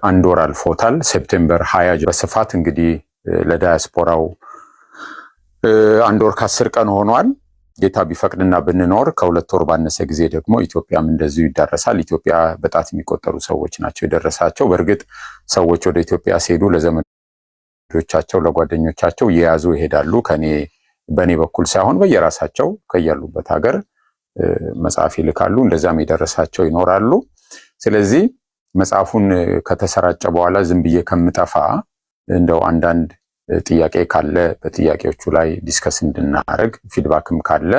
አንድ ወር አልፎታል። ሴፕቴምበር 20 በስፋት እንግዲህ ለዳያስፖራው አንድ ወር ከ10 ቀን ሆኗል። ጌታ ቢፈቅድና ብንኖር ከሁለት ወር ባነሰ ጊዜ ደግሞ ኢትዮጵያም እንደዚሁ ይዳረሳል። ኢትዮጵያ በጣት የሚቆጠሩ ሰዎች ናቸው የደረሳቸው። በእርግጥ ሰዎች ወደ ኢትዮጵያ ሲሄዱ ለዘመዶቻቸው ለጓደኞቻቸው እየያዙ ይሄዳሉ። በእኔ በኩል ሳይሆን በየራሳቸው ከያሉበት ሀገር መጽሐፍ ይልካሉ። እንደዛም የደረሳቸው ይኖራሉ። ስለዚህ መጽሐፉን ከተሰራጨ በኋላ ዝም ብዬ ከምጠፋ እንደው አንዳንድ ጥያቄ ካለ በጥያቄዎቹ ላይ ዲስከስ እንድናደርግ ፊድባክም ካለ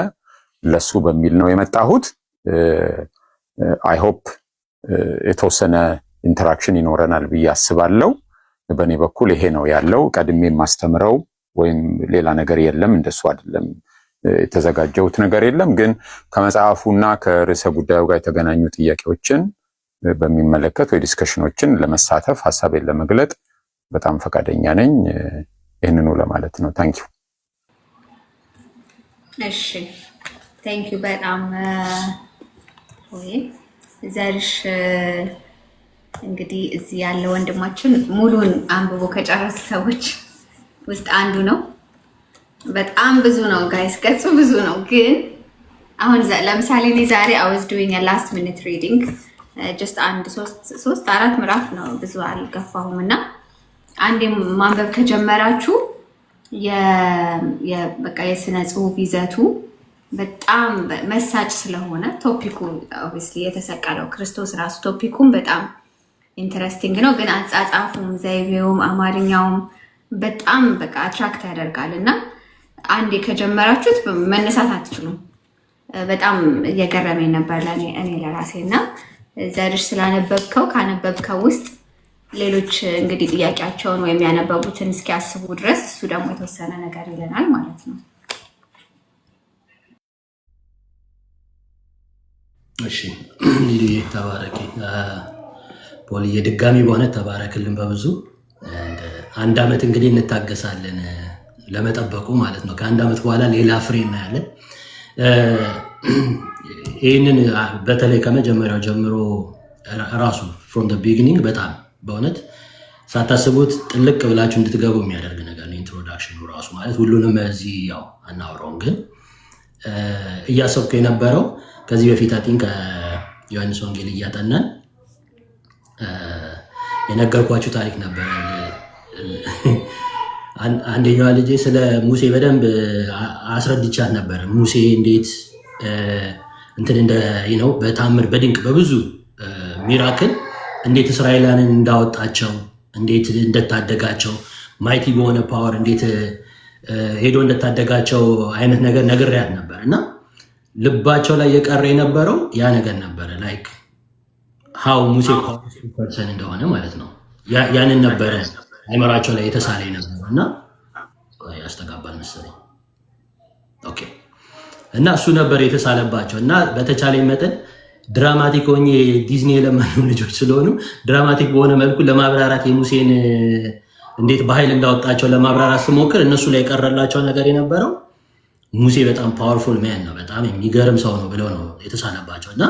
ለሱ በሚል ነው የመጣሁት። አይ ሆፕ የተወሰነ ኢንተራክሽን ይኖረናል ብዬ አስባለሁ። በእኔ በኩል ይሄ ነው ያለው። ቀድሜ የማስተምረው ወይም ሌላ ነገር የለም፣ እንደሱ አይደለም የተዘጋጀሁት ነገር የለም። ግን ከመጽሐፉና ከርዕሰ ጉዳዩ ጋር የተገናኙ ጥያቄዎችን በሚመለከት ወይ ዲስከሽኖችን ለመሳተፍ ሀሳቤን ለመግለጥ በጣም ፈቃደኛ ነኝ። ይህንኑ ለማለት ነው። ታንኪዩ። እሺ ታንኪዩ በጣም ዘርሽ እንግዲህ እዚህ ያለ ወንድማችን ሙሉን አንብቦ ከጨረሱ ሰዎች ውስጥ አንዱ ነው። በጣም ብዙ ነው ጋይስ፣ ገጹ ብዙ ነው። ግን አሁን ለምሳሌ እኔ ዛሬ I was doing a last minute reading just አንድ 3-4 ምዕራፍ ነው፣ ብዙ አልገፋሁም። እና አንዴ ማንበብ ከጀመራችሁ በቃ የስነ ጽሁፍ ይዘቱ በጣም መሳጭ ስለሆነ ቶፒኩ obviously የተሰቀለው ክርስቶስ ራሱ ቶፒኩን በጣም ኢንተረስቲንግ ነው። ግን አጻጻፉም ዘይቤውም አማርኛውም በጣም በቃ አትራክት ያደርጋል እና አንዴ ከጀመራችሁት መነሳት አትችሉም። በጣም እየገረመኝ ነበር እኔ ለራሴ። እና ዘርሽ ስላነበብከው ካነበብከው ውስጥ ሌሎች እንግዲህ ጥያቄያቸውን ወይም ያነበቡትን እስኪያስቡ ድረስ እሱ ደግሞ የተወሰነ ነገር ይለናል ማለት ነው። እሺ ሊሊ ተባረኪ። ፖሊ የድጋሚ በሆነ ተባረክልን በብዙ አንድ አመት እንግዲህ እንታገሳለን ለመጠበቁ ማለት ነው። ከአንድ አመት በኋላ ሌላ ፍሬ እናያለን። ይህንን በተለይ ከመጀመሪያው ጀምሮ ራሱ from the beginning በጣም በእውነት ሳታስቡት ጥልቅ ብላችሁ እንድትገቡ የሚያደርግ ነገር ነው። ኢንትሮዳክሽኑ ራሱ ማለት ሁሉንም እዚህ ያው አናወራውም፣ ግን እያሰብኩ የነበረው ከዚህ በፊት አቲንክ ዮሐንስ ወንጌል እያጠናን የነገርኳችሁ ታሪክ ነበረ። አንደኛዋ ልጄ ስለ ሙሴ በደንብ አስረድቻት ነበረ። ሙሴ እንዴት እንትን ነው በታምር በድንቅ በብዙ ሚራክል እንዴት እስራኤላንን እንዳወጣቸው እንዴት እንደታደጋቸው ማይቲ በሆነ ፓወር እንዴት ሄዶ እንደታደጋቸው አይነት ነገር ነግሬያት ነበር። እና ልባቸው ላይ የቀረ የነበረው ያ ነገር ነበረ። ላይክ ሃው ሙሴ ፐርሰን እንደሆነ ማለት ነው። ያንን ነበረ አይመራቸው ላይ የተሳለ ነበር። እና ያስተጋባል መሰለኝ። ኦኬ። እና እሱ ነበር የተሳለባቸው። እና በተቻለ መጠን ድራማቲክ ሆኜ ዲዝኒ የለመኑ ልጆች ስለሆኑ ድራማቲክ በሆነ መልኩ ለማብራራት የሙሴን እንዴት በኃይል እንዳወጣቸው ለማብራራት ስሞክር እነሱ ላይ የቀረላቸው ነገር የነበረው ሙሴ በጣም ፓወርፉል ማን ነው፣ በጣም የሚገርም ሰው ነው ብለው ነው የተሳለባቸው። እና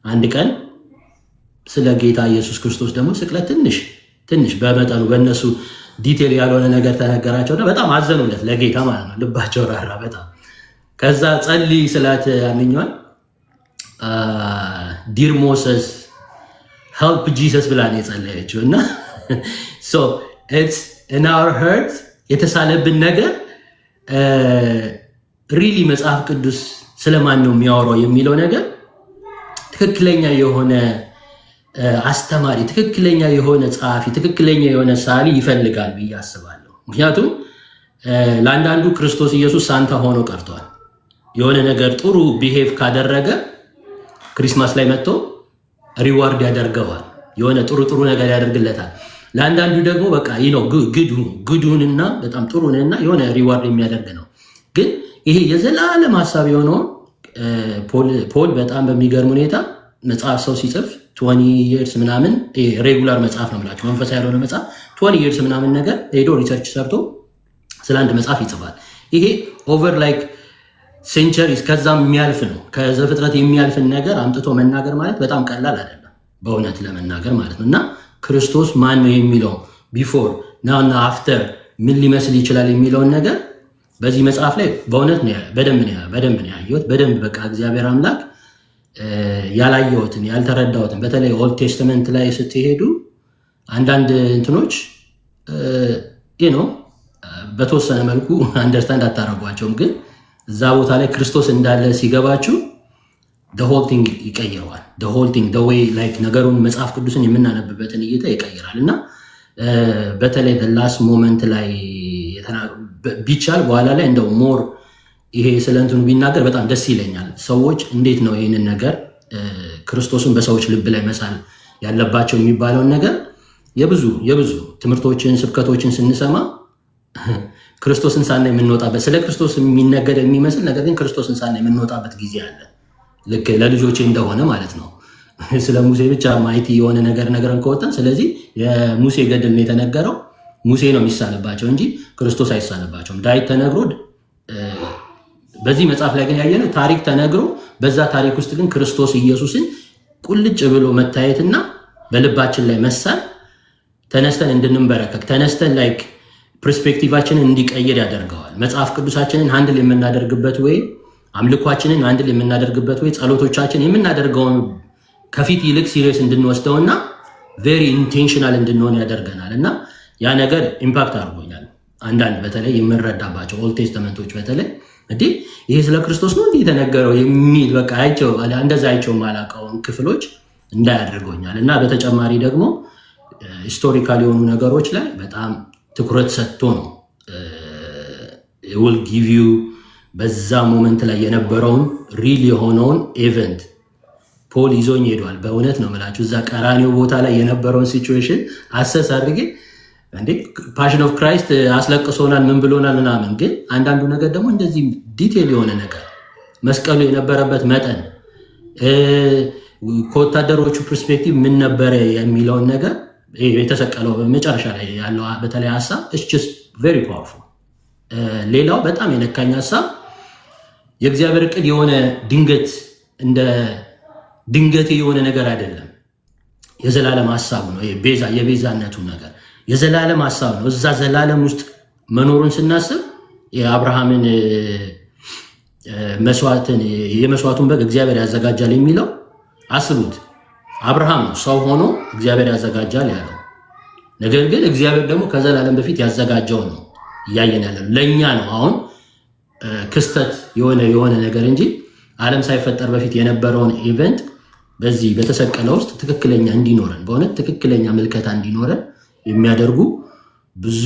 አንድ ቀን ስለ ጌታ ኢየሱስ ክርስቶስ ደግሞ ስቅለት ትንሽ በመጠኑ በእነሱ ዲቴል ያልሆነ ነገር ተነገራቸውና በጣም አዘኑለት ለጌታ ማለት ነው። ልባቸው ራራ በጣም። ከዛ ጸልይ ስላት አንኛል ዲር ሞሰስ ሄልፕ ጂሰስ ብላ ነው የጸለየችው። እና ሶ ኢትስ ኢን አወር ሀርት የተሳለብን ነገር ሪሊ መጽሐፍ ቅዱስ ስለማን ነው የሚያወራው የሚለው ነገር ትክክለኛ የሆነ አስተማሪ፣ ትክክለኛ የሆነ ጸሐፊ፣ ትክክለኛ የሆነ ሳሊ ይፈልጋል ብዬ አስባለሁ። ምክንያቱም ለአንዳንዱ ክርስቶስ ኢየሱስ ሳንታ ሆኖ ቀርቷል። የሆነ ነገር ጥሩ ቢሄቭ ካደረገ ክሪስማስ ላይ መጥቶ ሪዋርድ ያደርገዋል፣ የሆነ ጥሩ ነገር ያደርግለታል። ለአንዳንዱ ደግሞ በቃ ግዱንና በጣም ጥሩንና የሆነ ሪዋርድ የሚያደርግ ነው። ግን ይሄ የዘላለም ሀሳብ የሆነውን ፖል በጣም በሚገርም ሁኔታ መጽሐፍ ሰው ሲጽፍ 20 years ምናምን ሬጉላር መጽሐፍ ነው የምላችሁ፣ መንፈሳዊ ያልሆነ መጽሐፍ 20 years ምናምን ነገር ሄዶ ሪሰርች ሰርቶ ስለ አንድ መጽሐፍ ይጽፋል። ይሄ ኦቨር ላይክ ሴንቸሪስ ከዛም የሚያልፍ ነው። ከዘፍጥረት የሚያልፍን ነገር አምጥቶ መናገር ማለት በጣም ቀላል አይደለም። በእውነት ለመናገር ማለት ነው። እና ክርስቶስ ማን ነው የሚለው ቢፎር ናውና አፍተር ምን ሊመስል ይችላል የሚለውን ነገር በዚህ መጽሐፍ ላይ በእውነት በደንብ ነው ያየሁት። በደንብ በቃ እግዚአብሔር አምላክ ያላየሁትን ያልተረዳሁትን በተለይ ኦልድ ቴስትመንት ላይ ስትሄዱ አንዳንድ እንትኖች ነው በተወሰነ መልኩ አንደርስታንድ አታረጓቸውም፣ ግን እዛ ቦታ ላይ ክርስቶስ እንዳለ ሲገባችሁ the whole thing ይቀይረዋል። the whole thing the way like ነገሩን መጽሐፍ ቅዱስን የምናነብበትን እይታ ይቀይራል። እና በተለይ the last moment ላይ ቢቻል በኋላ ላይ እንደው ሞር ይሄ ስለ እንትኑ ቢናገር በጣም ደስ ይለኛል። ሰዎች እንዴት ነው ይህንን ነገር ክርስቶስን በሰዎች ልብ ላይ መሳል ያለባቸው የሚባለውን ነገር የብዙ ትምህርቶችን ስብከቶችን ስንሰማ ክርስቶስን ሳና የምንወጣበት ስለ ክርስቶስ የሚነገር የሚመስል ነገር ግን ክርስቶስን ሳና የምንወጣበት ጊዜ አለ። ልክ ለልጆቼ እንደሆነ ማለት ነው። ስለ ሙሴ ብቻ ማይቲ የሆነ ነገርን ከወጣን ስለዚህ የሙሴ ገድል ነው የተነገረው፣ ሙሴ ነው የሚሳልባቸው እንጂ ክርስቶስ አይሳልባቸውም። ዳዊት ተነግሮ በዚህ መጽሐፍ ላይ ግን ያየነው ታሪክ ተነግሮ በዛ ታሪክ ውስጥ ግን ክርስቶስ ኢየሱስን ቁልጭ ብሎ መታየትና በልባችን ላይ መሳል ተነስተን እንድንበረከክ ተነስተን ላይክ ፐርስፔክቲቫችንን እንዲቀይር ያደርገዋል። መጽሐፍ ቅዱሳችንን ሃንድል የምናደርግበት ወይ አምልኳችንን ሃንድል የምናደርግበት ወይ ጸሎቶቻችን የምናደርገውን ከፊት ይልቅ ሲሪየስ እንድንወስደውና ቬሪ ኢንቴንሽናል እንድንሆን ያደርገናል። እና ያ ነገር ኢምፓክት አድርጎኛል። አንዳንድ በተለይ የምንረዳባቸው ኦልድ ቴስተመንቶች በተለይ እንዴ ይሄ ስለ ክርስቶስ ነው እንዴ የተነገረው የሚል በቃ እንደዛ አይቸው ማላውቀውን ክፍሎች እንዳያደርገኛል። እና በተጨማሪ ደግሞ ሂስቶሪካል የሆኑ ነገሮች ላይ በጣም ትኩረት ሰጥቶ ነው will give you በዛ ሞመንት ላይ የነበረውን ሪል የሆነውን ኢቨንት ፖል ይዞኝ ሄዷል። በእውነት ነው የምላችሁ እዛ ቀራኒው ቦታ ላይ የነበረውን ሲቹዌሽን አሰስ አድርጌ እንዴ ፓሽን ኦፍ ክራይስት አስለቅሶናል ምን ብሎናል ምናምን፣ ግን አንዳንዱ ነገር ደግሞ እንደዚህ ዲቴል የሆነ ነገር መስቀሉ የነበረበት መጠን ከወታደሮቹ ፐርስፔክቲቭ ምን ነበረ የሚለውን ነገር የተሰቀለው መጨረሻ ላይ ያለው በተለይ ሀሳብ it's just very powerful። ሌላው በጣም የነካኝ ሀሳብ የእግዚአብሔር ዕቅድ የሆነ ድንገት የሆነ ነገር አይደለም። የዘላለም ሀሳቡ ነው። የቤዛነቱ ነገር የዘላለም ሀሳብ ነው። እዛ ዘላለም ውስጥ መኖሩን ስናስብ የአብርሃምን የመስዋዕቱን በግ እግዚአብሔር ያዘጋጃል የሚለው አስቡት። አብርሃም ሰው ሆኖ እግዚአብሔር ያዘጋጃል ያለው ነገር ግን እግዚአብሔር ደግሞ ከዘላለም በፊት ያዘጋጀው ነው እያየን ያለው ለእኛ ነው። አሁን ክስተት የሆነ ነገር እንጂ ዓለም ሳይፈጠር በፊት የነበረውን ኢቨንት በዚህ በተሰቀለ ውስጥ ትክክለኛ እንዲኖረን በእውነት ትክክለኛ ምልከታ እንዲኖረን የሚያደርጉ ብዙ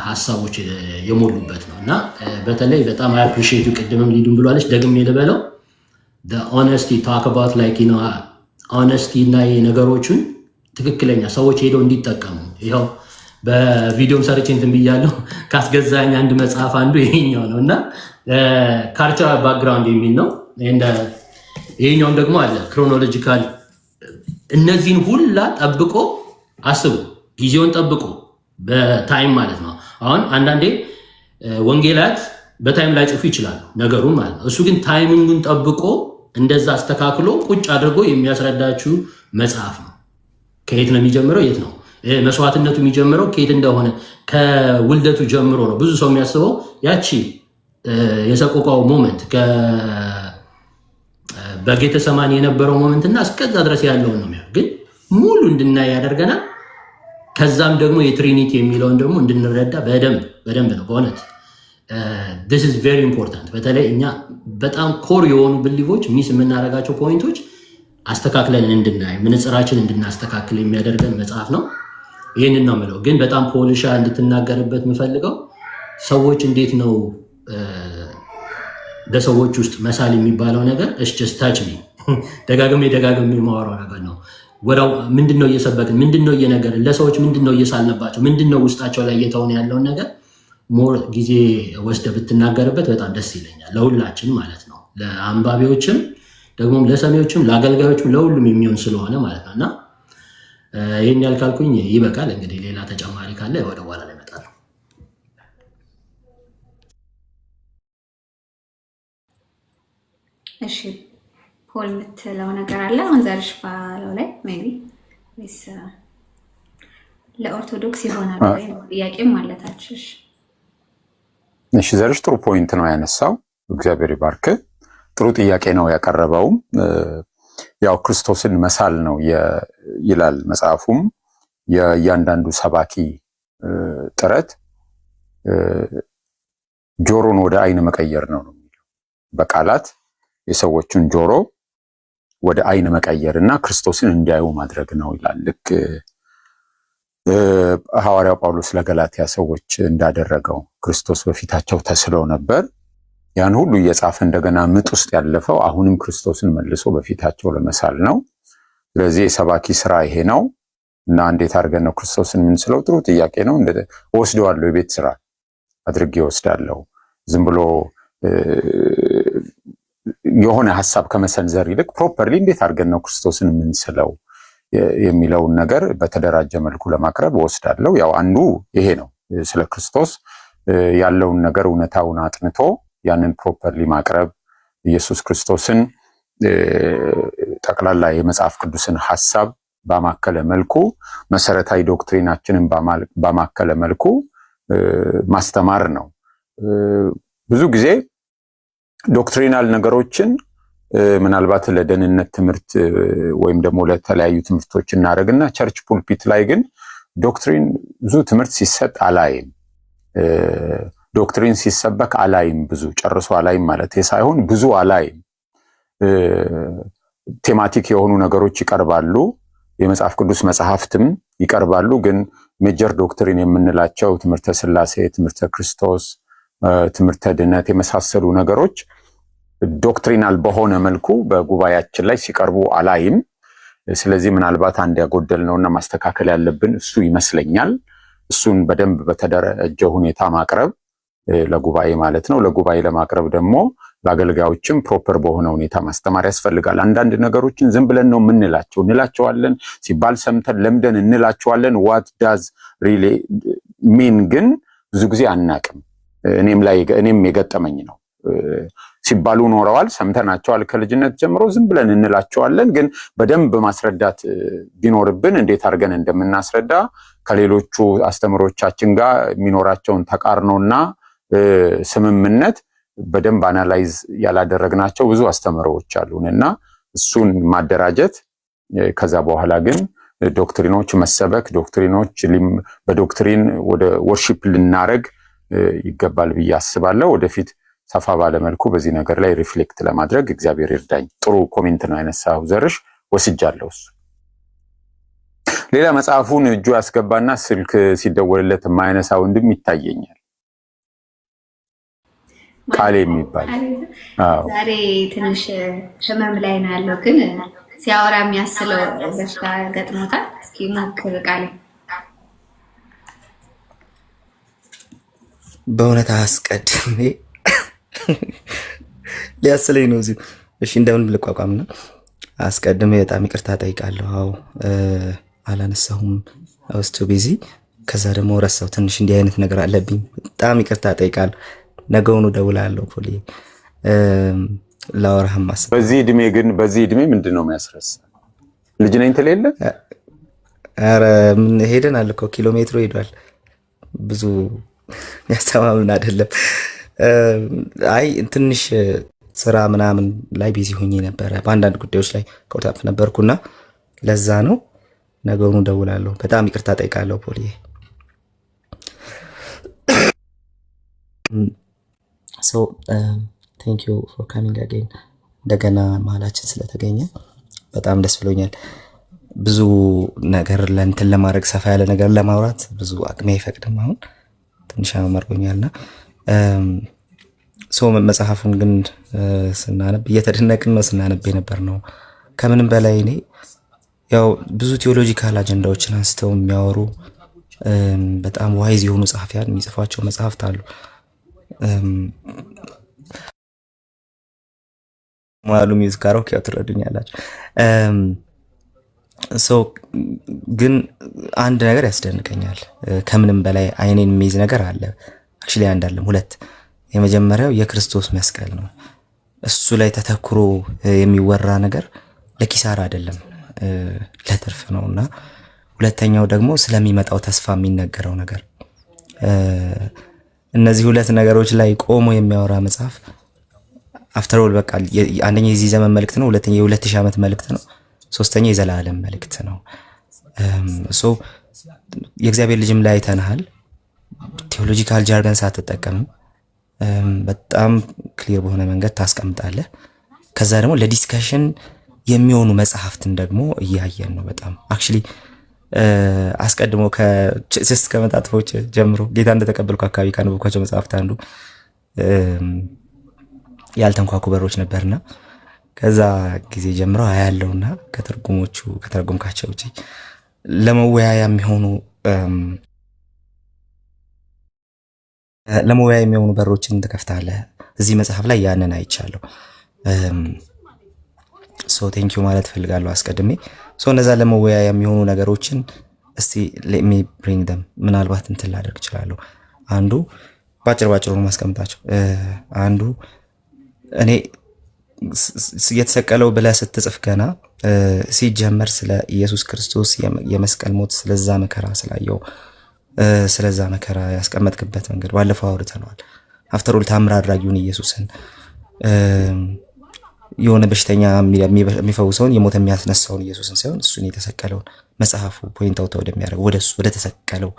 ሀሳቦች የሞሉበት ነው። እና በተለይ በጣም አፕሪሺየት ቅድምም ሊዱን ብሏለች ደግሜ ልበለው the honesty talk about like you know ሆነስቲ እና ነገሮችን ትክክለኛ ሰዎች ሄደው እንዲጠቀሙ ይኸው በቪዲዮም ሰርቼ እንትን ብያለሁ። ካስገዛኝ አንድ መጽሐፍ አንዱ ይሄኛው ነው እና ካልቸራል ባክግራውንድ የሚል ነው። ይሄኛውም ደግሞ አለ ክሮኖሎጂካል። እነዚህን ሁላ ጠብቆ አስቡ፣ ጊዜውን ጠብቆ በታይም ማለት ነው። አሁን አንዳንዴ ወንጌላት በታይም ላይ ጽፉ ይችላሉ ነገሩን ማለት ነው። እሱ ግን ታይሚንጉን ጠብቆ እንደዛ አስተካክሎ ቁጭ አድርጎ የሚያስረዳችሁ መጽሐፍ ነው። ከየት ነው የሚጀምረው? የት ነው መስዋዕትነቱ የሚጀምረው? ከየት እንደሆነ ከውልደቱ ጀምሮ ነው። ብዙ ሰው የሚያስበው ያቺ የሰቆቃው ሞመንት በጌተሰማኒ የነበረው ሞመንት እና እስከዛ ድረስ ያለውን ነው የሚያው ግን ሙሉ እንድናይ ያደርገናል። ከዛም ደግሞ የትሪኒቲ የሚለውን ደግሞ እንድንረዳ በደንብ ነው በእውነት this is very important። በተለይ እኛ በጣም ኮር የሆኑ ብሊቮች ሚስ የምናደርጋቸው ፖይንቶች አስተካክለን እንድናይ ምንጽራችን እንድናስተካክል የሚያደርገን መጽሐፍ ነው። ይህንን ነው የምለው። ግን በጣም ፖሊሻ እንድትናገርበት የምፈልገው ሰዎች እንዴት ነው በሰዎች ውስጥ መሳል የሚባለው ነገር it's just touch me ደጋግሜ የማወራው ነገር ነው። ወራው ምንድነው እየሰበክን ምንድነው እየነገርን ለሰዎች ምንድነው እየሳልንባቸው ምንድነው ውስጣቸው ላይ እየተሆነ ያለውን ነገር ሞር ጊዜ ወስደ ብትናገርበት በጣም ደስ ይለኛል። ለሁላችን ማለት ነው፣ ለአንባቢዎችም ደግሞ ለሰሚዎችም ለአገልጋዮችም ለሁሉም የሚሆን ስለሆነ ማለት ነው። እና ይህን ያልካልኩኝ ይበቃል። እንግዲህ ሌላ ተጨማሪ ካለ ወደ በኋላ ላይ እመጣለሁ። እሺ ፖል የምትለው ነገር አለ አሁን ዘርሽ ባለው ላይ ሜቢ ወይስ ለኦርቶዶክስ ይሆናል ወይ ጥያቄም አለታችሽ? እሺ ዘርሽ ጥሩ ፖይንት ነው ያነሳው። እግዚአብሔር ይባርክ። ጥሩ ጥያቄ ነው ያቀረበው። ያው ክርስቶስን መሳል ነው ይላል መጽሐፉም። የእያንዳንዱ ሰባኪ ጥረት ጆሮን ወደ አይን መቀየር ነው የሚለው። በቃላት የሰዎችን ጆሮ ወደ አይን መቀየር እና ክርስቶስን እንዲያዩ ማድረግ ነው ይላል። ልክ ሐዋርያው ጳውሎስ ለገላትያ ሰዎች እንዳደረገው ክርስቶስ በፊታቸው ተስሎ ነበር። ያን ሁሉ እየጻፈ እንደገና ምጥ ውስጥ ያለፈው አሁንም ክርስቶስን መልሶ በፊታቸው ለመሳል ነው። ስለዚህ የሰባኪ ስራ ይሄ ነው እና እንዴት አድርገን ነው ክርስቶስን የምንስለው? ጥሩ ጥያቄ ነው። ወስደዋለሁ፣ የቤት ስራ አድርጌ ወስዳለሁ። ዝም ብሎ የሆነ ሐሳብ ከመሰንዘር ይልቅ ፕሮፐርሊ እንዴት አድርገን ነው ክርስቶስን የምንስለው የሚለውን ነገር በተደራጀ መልኩ ለማቅረብ ወስዳለሁ። ያው አንዱ ይሄ ነው፣ ስለ ክርስቶስ ያለውን ነገር እውነታውን አጥንቶ ያንን ፕሮፐርሊ ማቅረብ፣ ኢየሱስ ክርስቶስን ጠቅላላ የመጽሐፍ ቅዱስን ሐሳብ ባማከለ መልኩ መሰረታዊ ዶክትሪናችንን ባማከለ መልኩ ማስተማር ነው። ብዙ ጊዜ ዶክትሪናል ነገሮችን ምናልባት ለደህንነት ትምህርት ወይም ደግሞ ለተለያዩ ትምህርቶች እናደርግና ቸርች ፑልፒት ላይ ግን ዶክትሪን ብዙ ትምህርት ሲሰጥ አላይም። ዶክትሪን ሲሰበክ አላይም። ብዙ ጨርሶ አላይም ማለት ሳይሆን ብዙ አላይም። ቴማቲክ የሆኑ ነገሮች ይቀርባሉ፣ የመጽሐፍ ቅዱስ መጽሐፍትም ይቀርባሉ። ግን ሜጀር ዶክትሪን የምንላቸው ትምህርተ ሥላሴ፣ ትምህርተ ክርስቶስ፣ ትምህርተ ድነት የመሳሰሉ ነገሮች ዶክትሪናል በሆነ መልኩ በጉባኤያችን ላይ ሲቀርቡ አላይም። ስለዚህ ምናልባት አንድ ያጎደልነውና ማስተካከል ያለብን እሱ ይመስለኛል። እሱን በደንብ በተደረጀ ሁኔታ ማቅረብ ለጉባኤ ማለት ነው። ለጉባኤ ለማቅረብ ደግሞ ለአገልጋዮችም ፕሮፐር በሆነ ሁኔታ ማስተማር ያስፈልጋል። አንዳንድ ነገሮችን ዝም ብለን ነው እንላቸዋለን፣ ሲባል ሰምተን ለምደን እንላቸዋለን። ዋት ዳዝ ሪሊ ሚን ግን ብዙ ጊዜ አናቅም። እኔም የገጠመኝ ነው። ሲባሉ ኖረዋል፣ ሰምተናቸዋል ከልጅነት ጀምሮ፣ ዝም ብለን እንላቸዋለን። ግን በደንብ ማስረዳት ቢኖርብን እንዴት አድርገን እንደምናስረዳ ከሌሎቹ አስተምሮቻችን ጋር የሚኖራቸውን ተቃርኖና ስምምነት በደንብ አናላይዝ ያላደረግናቸው ብዙ አስተምሮዎች አሉን እና እሱን ማደራጀት፣ ከዛ በኋላ ግን ዶክትሪኖች መሰበክ፣ ዶክትሪኖች በዶክትሪን ወደ ወርሺፕ ልናረግ ይገባል ብዬ አስባለሁ። ወደፊት ሰፋ ባለመልኩ በዚህ ነገር ላይ ሪፍሌክት ለማድረግ እግዚአብሔር ይርዳኝ። ጥሩ ኮሜንት ነው ያነሳው ዘርሽ፣ ወስጃለሁ። እሱ ሌላ መጽሐፉን እጁ ያስገባና ስልክ ሲደወልለት የማይነሳ ወንድም ይታየኛል። ቃሌ የሚባል ዛሬ ትንሽ ህመም ላይ ነው ያለው፣ ግን ሲያወራ የሚያስለው በሽታ ገጥሞታል። እስኪ ሞክር ቃሌ። በእውነት አስቀድሜ ሊያስለኝ ነው እዚህ። እሺ እንደምን ልቋቋምና አስቀድሜ በጣም ይቅርታ ጠይቃለሁ። አዎ አላነሳሁም፣ አውስቱ ቢዚ። ከዛ ደግሞ ረሳው፣ ትንሽ እንዲህ አይነት ነገር አለብኝ። በጣም ይቅርታ ጠይቃለሁ። ነገውኑ ደውላለሁ ፖሊ ላወራህም ማሰብ። በዚህ እድሜ ምንድን ነው የሚያስረሳ? ልጅ ነኝ ትሌለ? ኧረ ምን ሄደናል እኮ ኪሎ ሜትሩ ሄዷል። ብዙ ያስተማምን አይደለም። አይ ትንሽ ስራ ምናምን ላይ ቢዚ ሆኜ ነበረ፣ በአንዳንድ ጉዳዮች ላይ ከውታፍ ነበርኩና ለዛ ነው። ነገውኑ ደውላለሁ። በጣም ይቅርታ ጠይቃለሁ ፖሊ። ሶ ቴንክ ዩ ፎር ካሚንግ አጌን። እንደገና መሀላችን ስለተገኘ በጣም ደስ ብሎኛል። ብዙ ነገር ለእንትን ለማድረግ ሰፋ ያለ ነገር ለማውራት ብዙ አቅሜ አይፈቅድም። አሁን ትንሽ አመርጎኛልና መጽሐፉን ግን ስናነብ እየተደነቅን ነው ስናነብ የነበር ነው። ከምንም በላይ እኔ ያው ብዙ ቴዎሎጂካል አጀንዳዎችን አንስተው የሚያወሩ በጣም ዋይዝ የሆኑ ጸሐፊያን የሚጽፏቸው መጽሐፍት አሉ። ማሉ ሚውዚክ አሮክ ያው ትረዱኛላችሁ። ግን አንድ ነገር ያስደንቀኛል። ከምንም በላይ አይኔን የሚይዝ ነገር አለ። አክቹሊ አንድ አይደለም ሁለት። የመጀመሪያው የክርስቶስ መስቀል ነው። እሱ ላይ ተተኩሮ የሚወራ ነገር ለኪሳራ አይደለም ለትርፍ ነውና፣ ሁለተኛው ደግሞ ስለሚመጣው ተስፋ የሚነገረው ነገር እነዚህ ሁለት ነገሮች ላይ ቆሞ የሚያወራ መጽሐፍ አፍተር ኦል በቃ አንደኛ የዚህ ዘመን መልእክት ነው፣ ሁለተኛ የ2000 ዓመት መልእክት ነው፣ ሶስተኛ የዘላለም መልእክት ነው። ሶ የእግዚአብሔር ልጅም ላይ አይተናል። ቴዎሎጂካል ጃርገን ሳትጠቀም በጣም ክሊር በሆነ መንገድ ታስቀምጣለህ። ከዛ ደግሞ ለዲስከሽን የሚሆኑ መጽሐፍትን ደግሞ እያየን ነው። በጣም አክቹሊ አስቀድሞ ከስስ ከመጣጥፎች ጀምሮ ጌታ እንደተቀበልኩ አካባቢ ካነበብኳቸው መጽሐፍት አንዱ ያልተንኳኩ በሮች ነበርና ከዛ ጊዜ ጀምሮ አያለውና ከተረጎምካቸው ውጪ ለመወያያ የሚሆኑ በሮችን ትከፍታለህ። እዚህ መጽሐፍ ላይ ያንን አይቻለሁ። ሶ ቴንክ ዩ ማለት ፈልጋለሁ አስቀድሜ። ሶ እነዛ ለመወያያ የሚሆኑ ነገሮችን እስቲ ሌት ሚ ብሪንግ ደም ምናልባት እንትን ላደርግ እችላለሁ። አንዱ ባጭር ነው ማስቀምጣቸው። አንዱ እኔ የተሰቀለው ብለህ ስትጽፍ ገና ሲጀመር ስለ ኢየሱስ ክርስቶስ የመስቀል ሞት ስለዛ መከራ ስላየው ስለዛ መከራ ያስቀመጥክበት መንገድ ባለፈው አውርተነዋል። አፍተር ኦል ታምር አድራጊውን ኢየሱስን የሆነ በሽተኛ የሚፈውሰውን የሞት የሚያስነሳውን ኢየሱስን ሳይሆን እሱን የተሰቀለውን መጽሐፉ ፖይንት አውት ወደሚያደርገው ወደ ተሰቀለው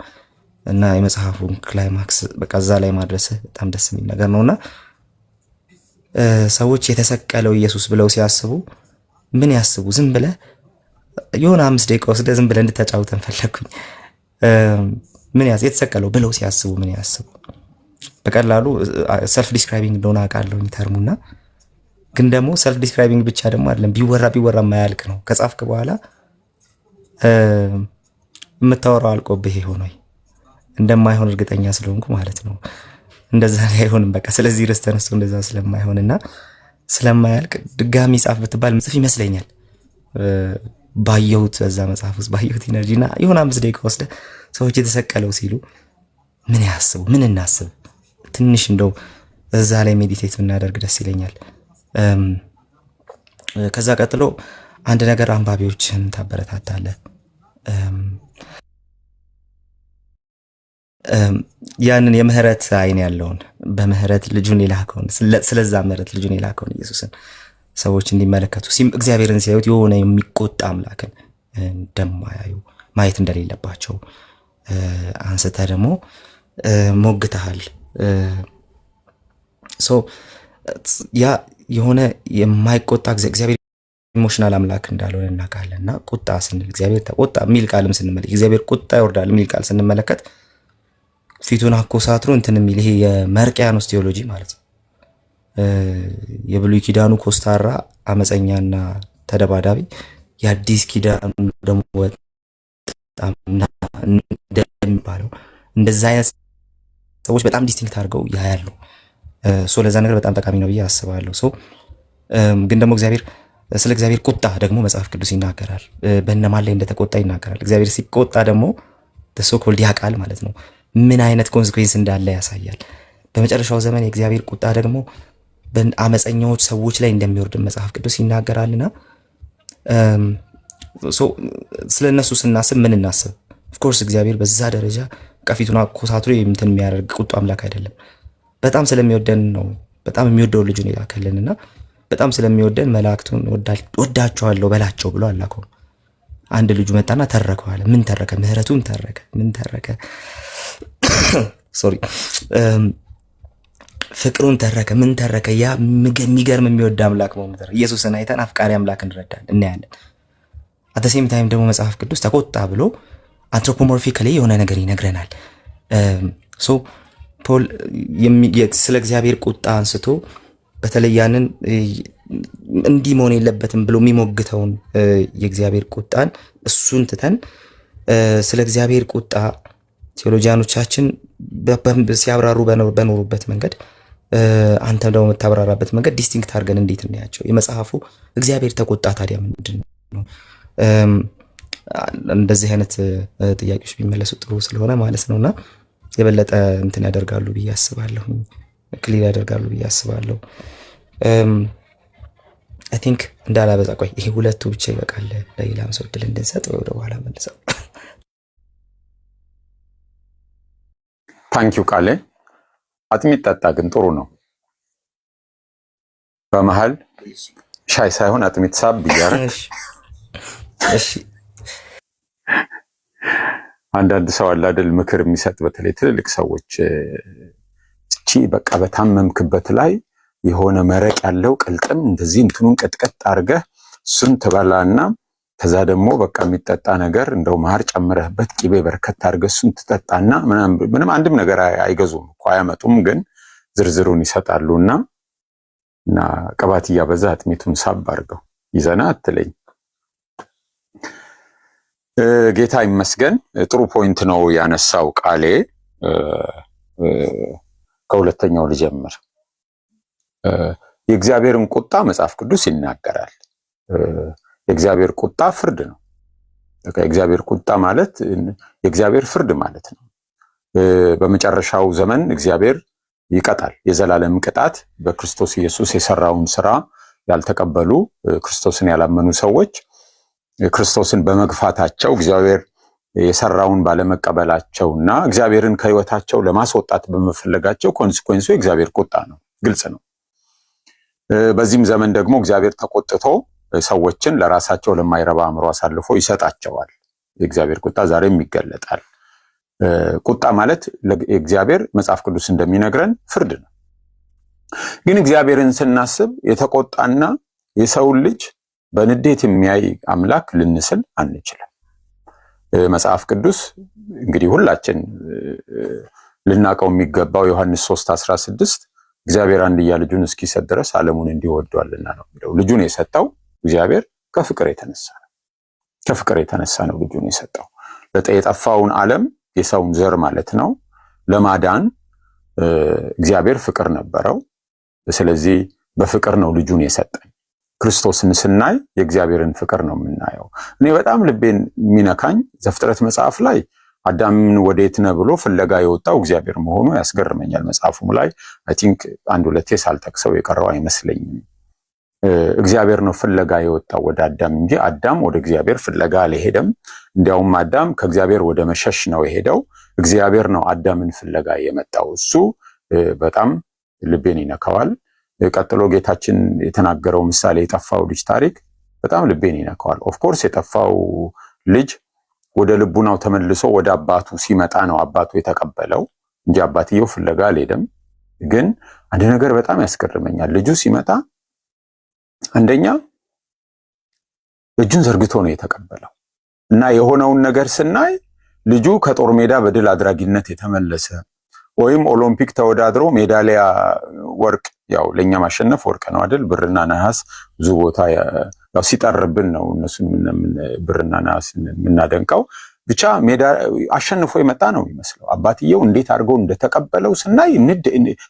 እና የመጽሐፉን ክላይማክስ በቃ እዛ ላይ ማድረስ በጣም ደስ የሚል ነገር ነውና ሰዎች የተሰቀለው ኢየሱስ ብለው ሲያስቡ ምን ያስቡ? ዝም ብለህ የሆነ 5 ደቂቃ ወስደህ ዝም ብለህ እንድታጫውተን ፈለኩኝ። የተሰቀለው ብለው ሲያስቡ ምን ያስቡ? በቀላሉ ሰልፍ ዲስክራይቢንግ እንደሆነ አውቃለሁ ተርሙና፣ ግን ደግሞ ሰልፍ ዲስክራይቢንግ ብቻ ደግሞ አይደለም፣ ቢወራ የማያልቅ ነው። ከጻፍክ በኋላ የምታወራው አልቆብህ ይሆን ወይ? እንደማይሆን እርግጠኛ ስለሆንኩ ማለት ነው። እንደዛ ላይ አይሆንም። በቃ ስለዚህ ርዕስ ተነስቶ እንደዛ ስለማይሆንና ስለማያልቅ ድጋሚ ጻፍ ብትባል ምጽፍ ይመስለኛል። ባየሁት በዛ መጽሐፍ ውስጥ ባየሁት ኢነርጂና የሆነ 5 ደቂቃ ወስደ ሰዎች የተሰቀለው ሲሉ ምን ያስቡ? ምን እናስብ? ትንሽ እንደው እዛ ላይ ሜዲቴት ብናደርግ ደስ ይለኛል። ከዛ ቀጥሎ አንድ ነገር አንባቢዎችን ታበረታታለህ። ያንን የምህረት አይን ያለውን በምህረት ልጁን የላከውን ስለዛ ምህረት ልጁን የላከውን ኢየሱስን ሰዎች እንዲመለከቱ እግዚአብሔርን ሲያዩት የሆነ የሚቆጣ አምላክን እንደማያዩ ማየት እንደሌለባቸው አንስተህ ደግሞ ሞግተሃል። ያ የሆነ የማይቆጣ እግዚአብሔር ኢሞሽናል አምላክ እንዳልሆነ እናውቃለንና ቁጣ ስንል እግዚአብሔር ተቆጣ የሚል ቃልም ስንመለከት እግዚአብሔር ቁጣ ይወርዳል የሚል ቃል ስንመለከት ፊቱን አኮሳትሮ እንትን የሚል ይሄ የመርቅያኖስ ቴዎሎጂ ማለት ነው። የብሉይ ኪዳኑ ኮስታራ አመፀኛና ተደባዳቢ፣ የአዲስ ኪዳኑ ደግሞ በጣም እንደሚባለው እንደዛ አይነት ሰዎች በጣም ዲስቲንክት አድርገው ያያሉ። ለዛ ነገር በጣም ጠቃሚ ነው ብዬ አስባለሁ። ግን ደግሞ ስለ እግዚአብሔር ቁጣ ደግሞ መጽሐፍ ቅዱስ ይናገራል። በእነማን ላይ እንደተቆጣ ይናገራል። እግዚአብሔር ሲቆጣ ደግሞ ሶኮልድ ያውቃል ማለት ነው። ምን አይነት ኮንሲኩዌንስ እንዳለ ያሳያል። በመጨረሻው ዘመን የእግዚአብሔር ቁጣ ደግሞ በአመፀኛዎች ሰዎች ላይ እንደሚወርድ መጽሐፍ ቅዱስ ይናገራልና ስለ እነሱ ስናስብ ምን እናስብ? ኦፍኮርስ እግዚአብሔር በዛ ደረጃ ቀፊቱን አኮሳትሮ እንትን የሚያደርግ ቁጡ አምላክ አይደለም። በጣም ስለሚወደን ነው በጣም የሚወደው ልጁን ይላከልንና በጣም ስለሚወደን መላእክቱን ወዳቸዋለሁ በላቸው ብሎ አላከው። አንድ ልጁ መጣና ተረከው አለ። ምን ተረከ? ምህረቱን ተረከ። ምን ተረከ? ሶሪ ፍቅሩን ተረከ። ምን ተረከ? ያ የሚገርም የሚወድ አምላክ ነው። ኢየሱስን አይተን አፍቃሪ አምላክ እንረዳለን እናያለን። አተሴም ታይም ደግሞ መጽሐፍ ቅዱስ ተቆጣ ብሎ አንትሮፖሞርፊካሊ የሆነ ነገር ይነግረናል። ፖል ስለ እግዚአብሔር ቁጣ አንስቶ በተለይ ያንን እንዲህ መሆን የለበትም ብሎ የሚሞግተውን የእግዚአብሔር ቁጣን እሱን ትተን ስለ እግዚአብሔር ቁጣ ቴዎሎጂያኖቻችን ሲያብራሩ በኖሩበት መንገድ አንተ ደግሞ የምታብራራበት መንገድ ዲስቲንክት አድርገን እንዴት እናያቸው? የመጽሐፉ እግዚአብሔር ተቆጣ ታዲያ ምንድን ነው? እንደዚህ አይነት ጥያቄዎች ቢመለሱ ጥሩ ስለሆነ ማለት ነውና የበለጠ እንትን ያደርጋሉ ብዬ አስባለሁ። ክሊር ያደርጋሉ ብዬ አስባለሁ። አይ ቲንክ እንዳላበዛ ቆይ ይሄ ሁለቱ ብቻ ይበቃል። ለሌላም ሰው እድል እንድንሰጥ ወደ በኋላ መልሰው። ታንኪው ቃሌ። አጥሚት ጠጣ ግን ጥሩ ነው። በመሃል ሻይ ሳይሆን አጥሚት ሳብ ብያረግ። እሺ አንዳንድ ሰው አለ አይደል ምክር የሚሰጥ በተለይ ትልልቅ ሰዎች እቺ በቃ በታመምክበት ላይ የሆነ መረቅ ያለው ቅልጥም እንደዚህ እንትኑን ቅጥቅጥ አድርገህ እሱን ትበላና ከዛ ደግሞ በቃ የሚጠጣ ነገር እንደው ማር ጨምረህበት ቂቤ በርከት አድርገህ እሱን ትጠጣና ምንም አንድም ነገር አይገዙም እኮ አያመጡም፣ ግን ዝርዝሩን ይሰጣሉና እና ቅባት እያበዛ አጥሚቱን ሳብ አድርገው ይዘና አትለኝ። ጌታ ይመስገን። ጥሩ ፖይንት ነው ያነሳው ቃሌ። ከሁለተኛው ልጀምር። የእግዚአብሔርን ቁጣ መጽሐፍ ቅዱስ ይናገራል። የእግዚአብሔር ቁጣ ፍርድ ነው። የእግዚአብሔር ቁጣ ማለት የእግዚአብሔር ፍርድ ማለት ነው። በመጨረሻው ዘመን እግዚአብሔር ይቀጣል። የዘላለም ቅጣት በክርስቶስ ኢየሱስ የሰራውን ስራ ያልተቀበሉ ክርስቶስን ያላመኑ ሰዎች ክርስቶስን በመግፋታቸው እግዚአብሔር የሰራውን ባለመቀበላቸውና እግዚአብሔርን ከህይወታቸው ለማስወጣት በመፈለጋቸው ኮንሲኩዌንሱ የእግዚአብሔር ቁጣ ነው። ግልጽ ነው። በዚህም ዘመን ደግሞ እግዚአብሔር ተቆጥቶ ሰዎችን ለራሳቸው ለማይረባ አእምሮ አሳልፎ ይሰጣቸዋል። የእግዚአብሔር ቁጣ ዛሬም ይገለጣል። ቁጣ ማለት እግዚአብሔር መጽሐፍ ቅዱስ እንደሚነግረን ፍርድ ነው። ግን እግዚአብሔርን ስናስብ የተቆጣና የሰውን ልጅ በንዴት የሚያይ አምላክ ልንስል አንችልም። መጽሐፍ ቅዱስ እንግዲህ ሁላችን ልናቀው የሚገባው ዮሐንስ 3:16 እግዚአብሔር አንድያ ልጁን እስኪሰጥ ድረስ ዓለሙን እንዲሁ ወዷልና ነው የሚለው። ልጁን የሰጠው እግዚአብሔር ከፍቅር የተነሳ ነው። ከፍቅር የተነሳ ነው ልጁን የሰጠው። የጠፋውን ዓለም የሰውን ዘር ማለት ነው ለማዳን እግዚአብሔር ፍቅር ነበረው። ስለዚህ በፍቅር ነው ልጁን የሰጠን። ክርስቶስን ስናይ የእግዚአብሔርን ፍቅር ነው የምናየው። እኔ በጣም ልቤን የሚነካኝ ዘፍጥረት መጽሐፍ ላይ አዳምን ወዴት ነህ ብሎ ፍለጋ የወጣው እግዚአብሔር መሆኑ ያስገርመኛል። መጽሐፉም ላይ አይ ቲንክ አንድ ሁለቴ ሳልጠቅሰው የቀረው አይመስለኝም። እግዚአብሔር ነው ፍለጋ የወጣው ወደ አዳም እንጂ አዳም ወደ እግዚአብሔር ፍለጋ አልሄደም። እንዲያውም አዳም ከእግዚአብሔር ወደ መሸሽ ነው የሄደው። እግዚአብሔር ነው አዳምን ፍለጋ የመጣው። እሱ በጣም ልቤን ይነካዋል። ቀጥሎ ጌታችን የተናገረው ምሳሌ የጠፋው ልጅ ታሪክ በጣም ልቤን ይነካዋል። ኦፍኮርስ የጠፋው ልጅ ወደ ልቡናው ተመልሶ ወደ አባቱ ሲመጣ ነው አባቱ የተቀበለው እንጂ አባትየው ፍለጋ አልሄደም። ግን አንድ ነገር በጣም ያስገርመኛል። ልጁ ሲመጣ አንደኛ እጁን ዘርግቶ ነው የተቀበለው እና የሆነውን ነገር ስናይ ልጁ ከጦር ሜዳ በድል አድራጊነት የተመለሰ ወይም ኦሎምፒክ ተወዳድሮ ሜዳሊያ ወርቅ፣ ያው ለኛ ማሸነፍ ወርቅ ነው አይደል? ብርና ነሐስ ብዙ ቦታ ያው ሲጠርብን ነው እነሱን ብርና ነሐስ የምናደንቀው። ብቻ ሜዳ አሸንፎ የመጣ ነው የሚመስለው። አባትየው እንዴት አድርገው እንደተቀበለው ስናይ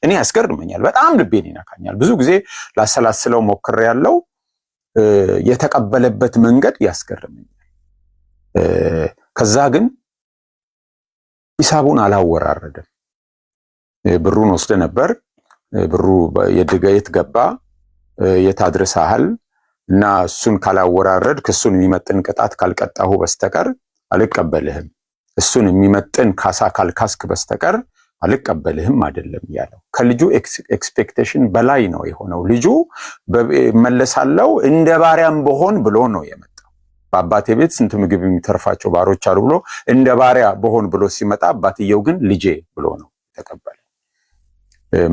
እኔ ያስገርመኛል፣ በጣም ልቤን ይነካኛል። ብዙ ጊዜ ላሰላስለው ሞክሬያለሁ። የተቀበለበት መንገድ ያስገርመኛል። ከዛ ግን ሂሳቡን አላወራረደም። ብሩን ወስደ ነበር። ብሩ የት ገባ የታድርሳሃል እና እሱን ካላወራረድ ክሱን የሚመጥን ቅጣት ካልቀጣሁ በስተቀር አልቀበልህም፣ እሱን የሚመጥን ካሳ ካልካስክ በስተቀር አልቀበልህም አይደለም ያለው። ከልጁ ኤክስፔክቴሽን በላይ ነው የሆነው። ልጁ መለሳለው እንደ ባሪያም በሆን ብሎ ነው የመጣው። በአባቴ ቤት ስንት ምግብ የሚተርፋቸው ባሮች አሉ ብሎ እንደ ባሪያ በሆን ብሎ ሲመጣ፣ አባትየው ግን ልጄ ብሎ ነው የተቀበለ።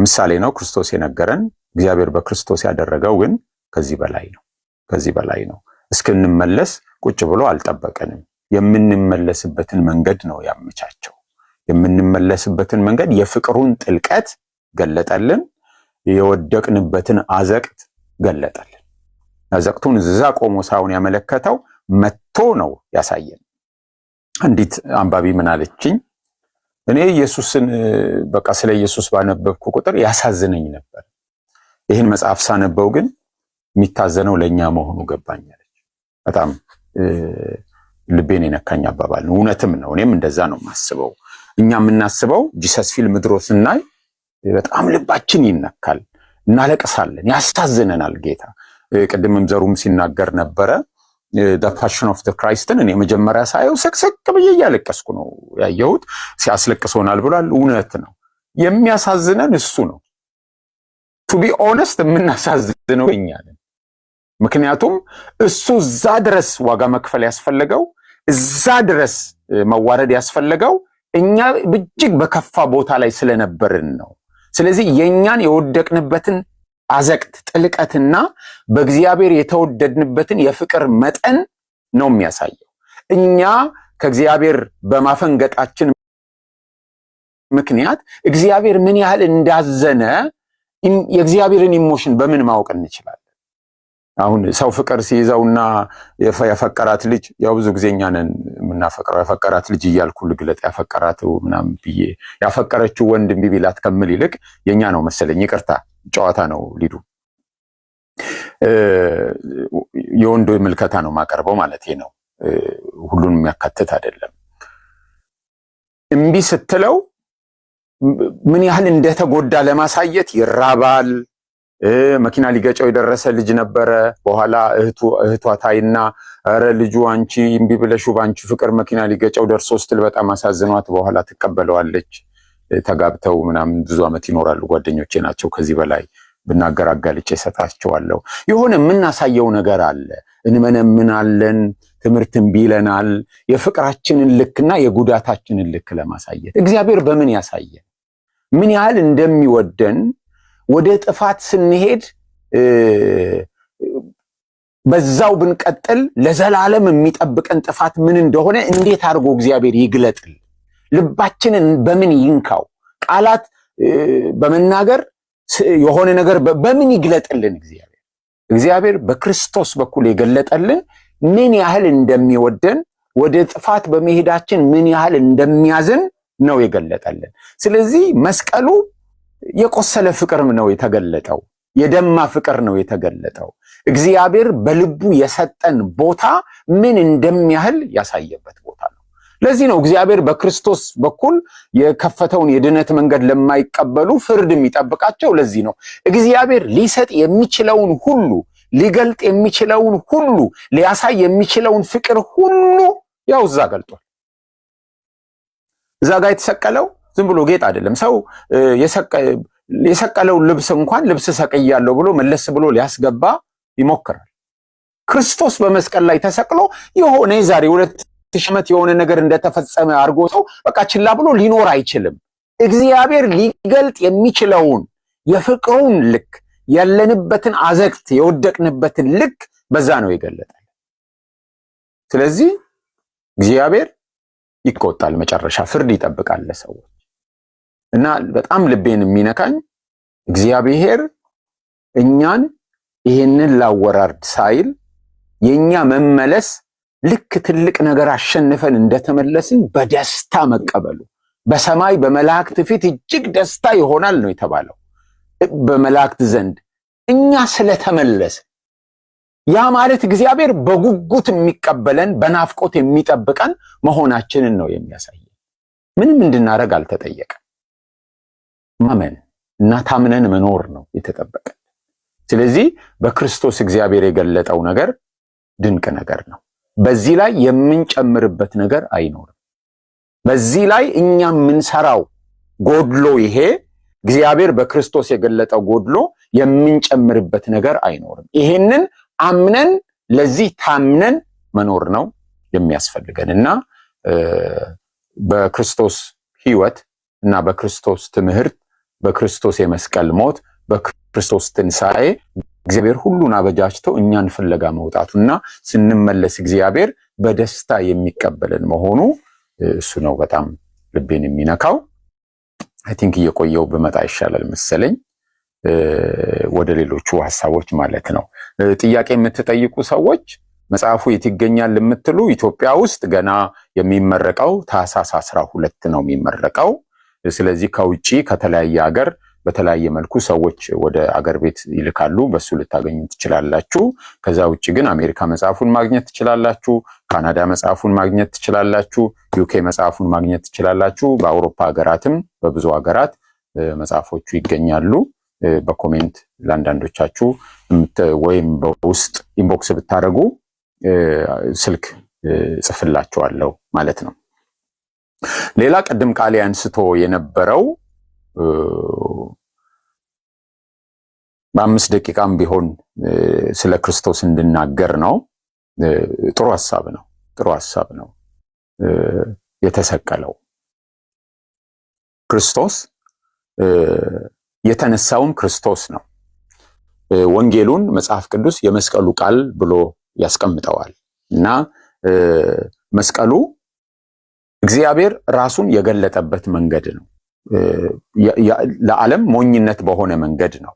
ምሳሌ ነው ክርስቶስ የነገረን። እግዚአብሔር በክርስቶስ ያደረገው ግን ከዚህ በላይ ነው። ከዚህ በላይ ነው። እስክንመለስ ቁጭ ብሎ አልጠበቀንም። የምንመለስበትን መንገድ ነው ያመቻቸው። የምንመለስበትን መንገድ የፍቅሩን ጥልቀት ገለጠልን። የወደቅንበትን አዘቅት ገለጠልን። አዘቅቱን እዛ ቆሞ ሳይሆን ያመለከተው መጥቶ ነው ያሳየን። አንዲት አንባቢ ምን አለችኝ? እኔ ኢየሱስን በቃ ስለ ኢየሱስ ባነበብኩ ቁጥር ያሳዝነኝ ነበር። ይህን መጽሐፍ ሳነበው ግን የሚታዘነው ለኛ መሆኑ ገባኛለች። በጣም ልቤን የነካኝ አባባል ነው። እውነትም ነው። እኔም እንደዛ ነው የማስበው። እኛ የምናስበው ጂሰስ ፊልም ድሮ ስናይ በጣም ልባችን ይነካል። እናለቅሳለን፣ ያሳዝነናል ጌታ። ቅድምም ዘሩም ሲናገር ነበረ the passion of the Christን እኔ መጀመሪያ ሳየው ስቅስቅ ብዬ እያለቀስኩ ነው ያየሁት። ሲያስለቅሶናል ብሏል። እውነት ነው። የሚያሳዝነን እሱ ነው። to be honest የምናሳዝነው እኛ ነን። ምክንያቱም እሱ እዛ ድረስ ዋጋ መክፈል ያስፈልገው፣ እዛ ድረስ መዋረድ ያስፈልገው እኛ እጅግ በከፋ ቦታ ላይ ስለነበርን ነው። ስለዚህ የኛን የወደቅንበትን አዘቅት ጥልቀትና በእግዚአብሔር የተወደድንበትን የፍቅር መጠን ነው የሚያሳየው። እኛ ከእግዚአብሔር በማፈንገጣችን ምክንያት እግዚአብሔር ምን ያህል እንዳዘነ የእግዚአብሔርን ኢሞሽን በምን ማወቅ እንችላለን? አሁን ሰው ፍቅር ሲይዘውና ያፈቀራት ልጅ ያው ብዙ ጊዜ እኛ ነን የምናፈቅረው ያፈቀራት ልጅ እያልኩ ልግለጥ ያፈቀራት ምናምን ብዬ ያፈቀረችው ወንድ እምቢ ቢላት ከምል ይልቅ የኛ ነው መሰለኝ። ይቅርታ ጨዋታ ነው ሊዱ የወንዶ ምልከታ ነው ማቀርበው ማለት ነው። ሁሉን የሚያካትት አይደለም። እምቢ ስትለው ምን ያህል እንደተጎዳ ለማሳየት ይራባል። መኪና ሊገጨው የደረሰ ልጅ ነበረ። በኋላ እህቷ ታይና ኧረ ልጁ አንቺ እምቢ ብለሽው ባንቺ ፍቅር መኪና ሊገጨው ደርሶ ስትል በጣም አሳዝኗት በኋላ ትቀበለዋለች። ተጋብተው ምናምን ብዙ ዓመት ይኖራሉ። ጓደኞቼ ናቸው። ከዚህ በላይ ብናገር አጋልጬ እሰጣቸዋለሁ። የሆነ የምናሳየው ነገር አለ። እንመነምናለን፣ ትምህርት እምቢ ይለናል። የፍቅራችንን ልክና የጉዳታችንን ልክ ለማሳየት እግዚአብሔር በምን ያሳየን? ምን ያህል እንደሚወደን ወደ ጥፋት ስንሄድ በዛው ብንቀጥል ለዘላለም የሚጠብቀን ጥፋት ምን እንደሆነ እንዴት አድርጎ እግዚአብሔር ይግለጥል? ልባችንን በምን ይንካው? ቃላት በመናገር የሆነ ነገር በምን ይግለጥልን? እግዚአብሔር በክርስቶስ በኩል የገለጠልን ምን ያህል እንደሚወደን ወደ ጥፋት በመሄዳችን ምን ያህል እንደሚያዝን ነው የገለጠልን። ስለዚህ መስቀሉ የቆሰለ ፍቅር ነው የተገለጠው፣ የደማ ፍቅር ነው የተገለጠው። እግዚአብሔር በልቡ የሰጠን ቦታ ምን እንደሚያህል ያሳየበት ቦታ ነው። ለዚህ ነው እግዚአብሔር በክርስቶስ በኩል የከፈተውን የድነት መንገድ ለማይቀበሉ ፍርድ የሚጠብቃቸው። ለዚህ ነው እግዚአብሔር ሊሰጥ የሚችለውን ሁሉ፣ ሊገልጥ የሚችለውን ሁሉ፣ ሊያሳይ የሚችለውን ፍቅር ሁሉ ያው እዛ ገልጧል። እዛ ጋር የተሰቀለው ዝም ብሎ ጌጥ አይደለም። ሰው የሰቀለው ልብስ እንኳን ልብስ ሰቅያለሁ ብሎ መለስ ብሎ ሊያስገባ ይሞክራል። ክርስቶስ በመስቀል ላይ ተሰቅሎ የሆነ የዛሬ 2000 ዓመት የሆነ ነገር እንደተፈጸመ አድርጎ ሰው በቃ ችላ ብሎ ሊኖር አይችልም። እግዚአብሔር ሊገልጥ የሚችለውን የፍቅሩን ልክ፣ ያለንበትን አዘቅት የወደቅንበትን ልክ በዛ ነው የገለጠው። ስለዚህ እግዚአብሔር ይቆጣል፣ መጨረሻ ፍርድ ይጠብቃል ለሰዎች። እና በጣም ልቤን የሚነካኝ እግዚአብሔር እኛን ይሄንን ላወራርድ ሳይል የኛ መመለስ ልክ ትልቅ ነገር አሸንፈን እንደተመለስን በደስታ መቀበሉ፣ በሰማይ በመላእክት ፊት እጅግ ደስታ ይሆናል ነው የተባለው። በመላእክት ዘንድ እኛ ስለተመለስ ያ ማለት እግዚአብሔር በጉጉት የሚቀበለን በናፍቆት የሚጠብቀን መሆናችንን ነው የሚያሳየው። ምንም እንድናረግ አልተጠየቀም። ማመን እና ታምነን መኖር ነው የተጠበቀ። ስለዚህ በክርስቶስ እግዚአብሔር የገለጠው ነገር ድንቅ ነገር ነው። በዚህ ላይ የምንጨምርበት ነገር አይኖርም። በዚህ ላይ እኛ የምንሰራው ጎድሎ ይሄ እግዚአብሔር በክርስቶስ የገለጠው ጎድሎ የምንጨምርበት ነገር አይኖርም። ይሄንን አምነን ለዚህ ታምነን መኖር ነው የሚያስፈልገን እና በክርስቶስ ሕይወት እና በክርስቶስ ትምህርት፣ በክርስቶስ የመስቀል ሞት፣ በክርስቶስ ትንሣኤ እግዚአብሔር ሁሉን አበጃጅቶ እኛን ፍለጋ መውጣቱና ስንመለስ እግዚአብሔር በደስታ የሚቀበለን መሆኑ እሱ ነው በጣም ልቤን የሚነካው። አይ ቲንክ እየቆየው ብመጣ ይሻላል መሰለኝ ወደ ሌሎቹ ሐሳቦች ማለት ነው። ጥያቄ የምትጠይቁ ሰዎች መጽሐፉ የት ይገኛል የምትሉ፣ ኢትዮጵያ ውስጥ ገና የሚመረቀው ታኅሳስ 12 ነው የሚመረቀው። ስለዚህ ከውጪ ከተለያየ ሀገር በተለያየ መልኩ ሰዎች ወደ አገር ቤት ይልካሉ። በሱ ልታገኙ ትችላላችሁ። ከዛ ውጪ ግን አሜሪካ መጽሐፉን ማግኘት ትችላላችሁ። ካናዳ መጽሐፉን ማግኘት ትችላላችሁ። ዩኬ መጽሐፉን ማግኘት ትችላላችሁ። በአውሮፓ ሀገራትም በብዙ ሀገራት መጽሐፎቹ ይገኛሉ። በኮሜንት ለአንዳንዶቻችሁ ወይም በውስጥ ኢንቦክስ ብታደርጉ ስልክ ጽፍላችኋለሁ ማለት ነው። ሌላ ቅድም ቃሌ አንስቶ የነበረው በ5 ደቂቃም ቢሆን ስለ ክርስቶስ እንድናገር ነው። ጥሩ ሐሳብ ነው። የተሰቀለው ክርስቶስ የተነሳውም ክርስቶስ ነው። ወንጌሉን መጽሐፍ ቅዱስ የመስቀሉ ቃል ብሎ ያስቀምጠዋል እና መስቀሉ እግዚአብሔር ራሱን የገለጠበት መንገድ ነው። ለዓለም ሞኝነት በሆነ መንገድ ነው።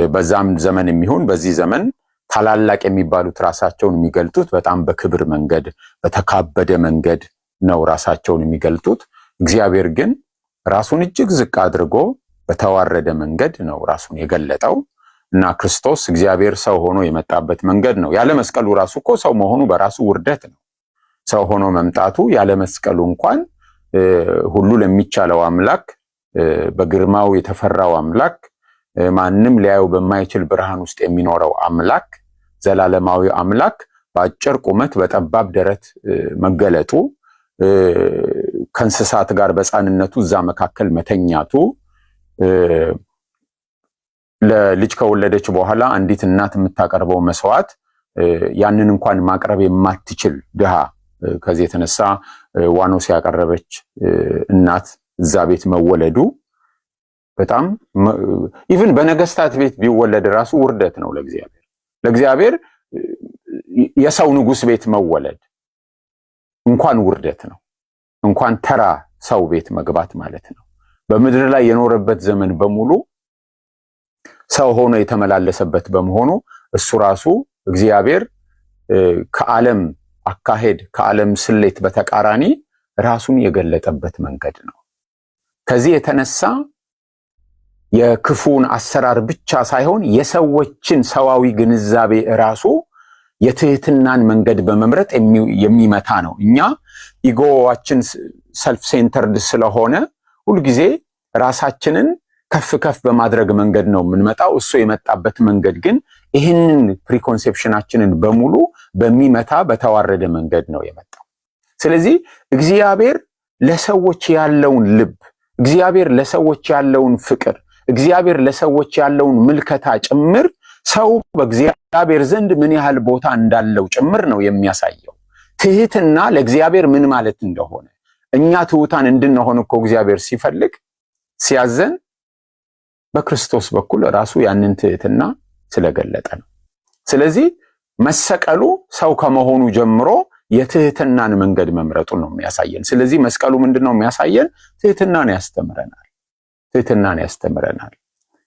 በዛም ዘመን የሚሆን በዚህ ዘመን ታላላቅ የሚባሉት ራሳቸውን የሚገልጡት በጣም በክብር መንገድ፣ በተካበደ መንገድ ነው ራሳቸውን የሚገልጡት። እግዚአብሔር ግን ራሱን እጅግ ዝቅ አድርጎ በተዋረደ መንገድ ነው ራሱን የገለጠው እና ክርስቶስ እግዚአብሔር ሰው ሆኖ የመጣበት መንገድ ነው። ያለ መስቀሉ ራሱ እኮ ሰው መሆኑ በራሱ ውርደት ነው። ሰው ሆኖ መምጣቱ ያለ መስቀሉ እንኳን ሁሉ ለሚቻለው አምላክ፣ በግርማው የተፈራው አምላክ፣ ማንም ሊያየው በማይችል ብርሃን ውስጥ የሚኖረው አምላክ፣ ዘላለማዊ አምላክ በአጭር ቁመት በጠባብ ደረት መገለጡ፣ ከእንስሳት ጋር በሕፃንነቱ እዛ መካከል መተኛቱ፣ ለልጅ ከወለደች በኋላ አንዲት እናት የምታቀርበው መስዋዕት ያንን እንኳን ማቅረብ የማትችል ድሃ፣ ከዚህ የተነሳ ዋኖስ ያቀረበች እናት እዛ ቤት መወለዱ በጣም ኢቭን በነገስታት ቤት ቢወለድ ራሱ ውርደት ነው ለእግዚአብሔር የሰው ንጉስ ቤት መወለድ እንኳን ውርደት ነው። እንኳን ተራ ሰው ቤት መግባት ማለት ነው። በምድር ላይ የኖረበት ዘመን በሙሉ ሰው ሆኖ የተመላለሰበት በመሆኑ እሱ ራሱ እግዚአብሔር ከዓለም አካሄድ ከዓለም ስሌት በተቃራኒ ራሱን የገለጠበት መንገድ ነው። ከዚህ የተነሳ የክፉን አሰራር ብቻ ሳይሆን የሰዎችን ሰዋዊ ግንዛቤ ራሱ የትህትናን መንገድ በመምረጥ የሚመታ ነው። እኛ ኢጎዋችን ሰልፍ ሴንተርድ ስለሆነ ሁልጊዜ ራሳችንን ከፍ ከፍ በማድረግ መንገድ ነው የምንመጣው። እሱ የመጣበት መንገድ ግን ይህንን ፕሪኮንሴፕሽናችንን በሙሉ በሚመታ በተዋረደ መንገድ ነው የመጣው። ስለዚህ እግዚአብሔር ለሰዎች ያለውን ልብ፣ እግዚአብሔር ለሰዎች ያለውን ፍቅር፣ እግዚአብሔር ለሰዎች ያለውን ምልከታ ጭምር ሰው በእግዚአብሔር ዘንድ ምን ያህል ቦታ እንዳለው ጭምር ነው የሚያሳየው። ትህትና ለእግዚአብሔር ምን ማለት እንደሆነ እኛ ትሑታን እንድንሆን እኮ እግዚአብሔር ሲፈልግ ሲያዘን በክርስቶስ በኩል ራሱ ያንን ትህትና ስለገለጠ ነው። ስለዚህ መሰቀሉ ሰው ከመሆኑ ጀምሮ የትህትናን መንገድ መምረጡን ነው የሚያሳየን። ስለዚህ መስቀሉ ምንድነው የሚያሳየን? ትህትናን ያስተምረናል።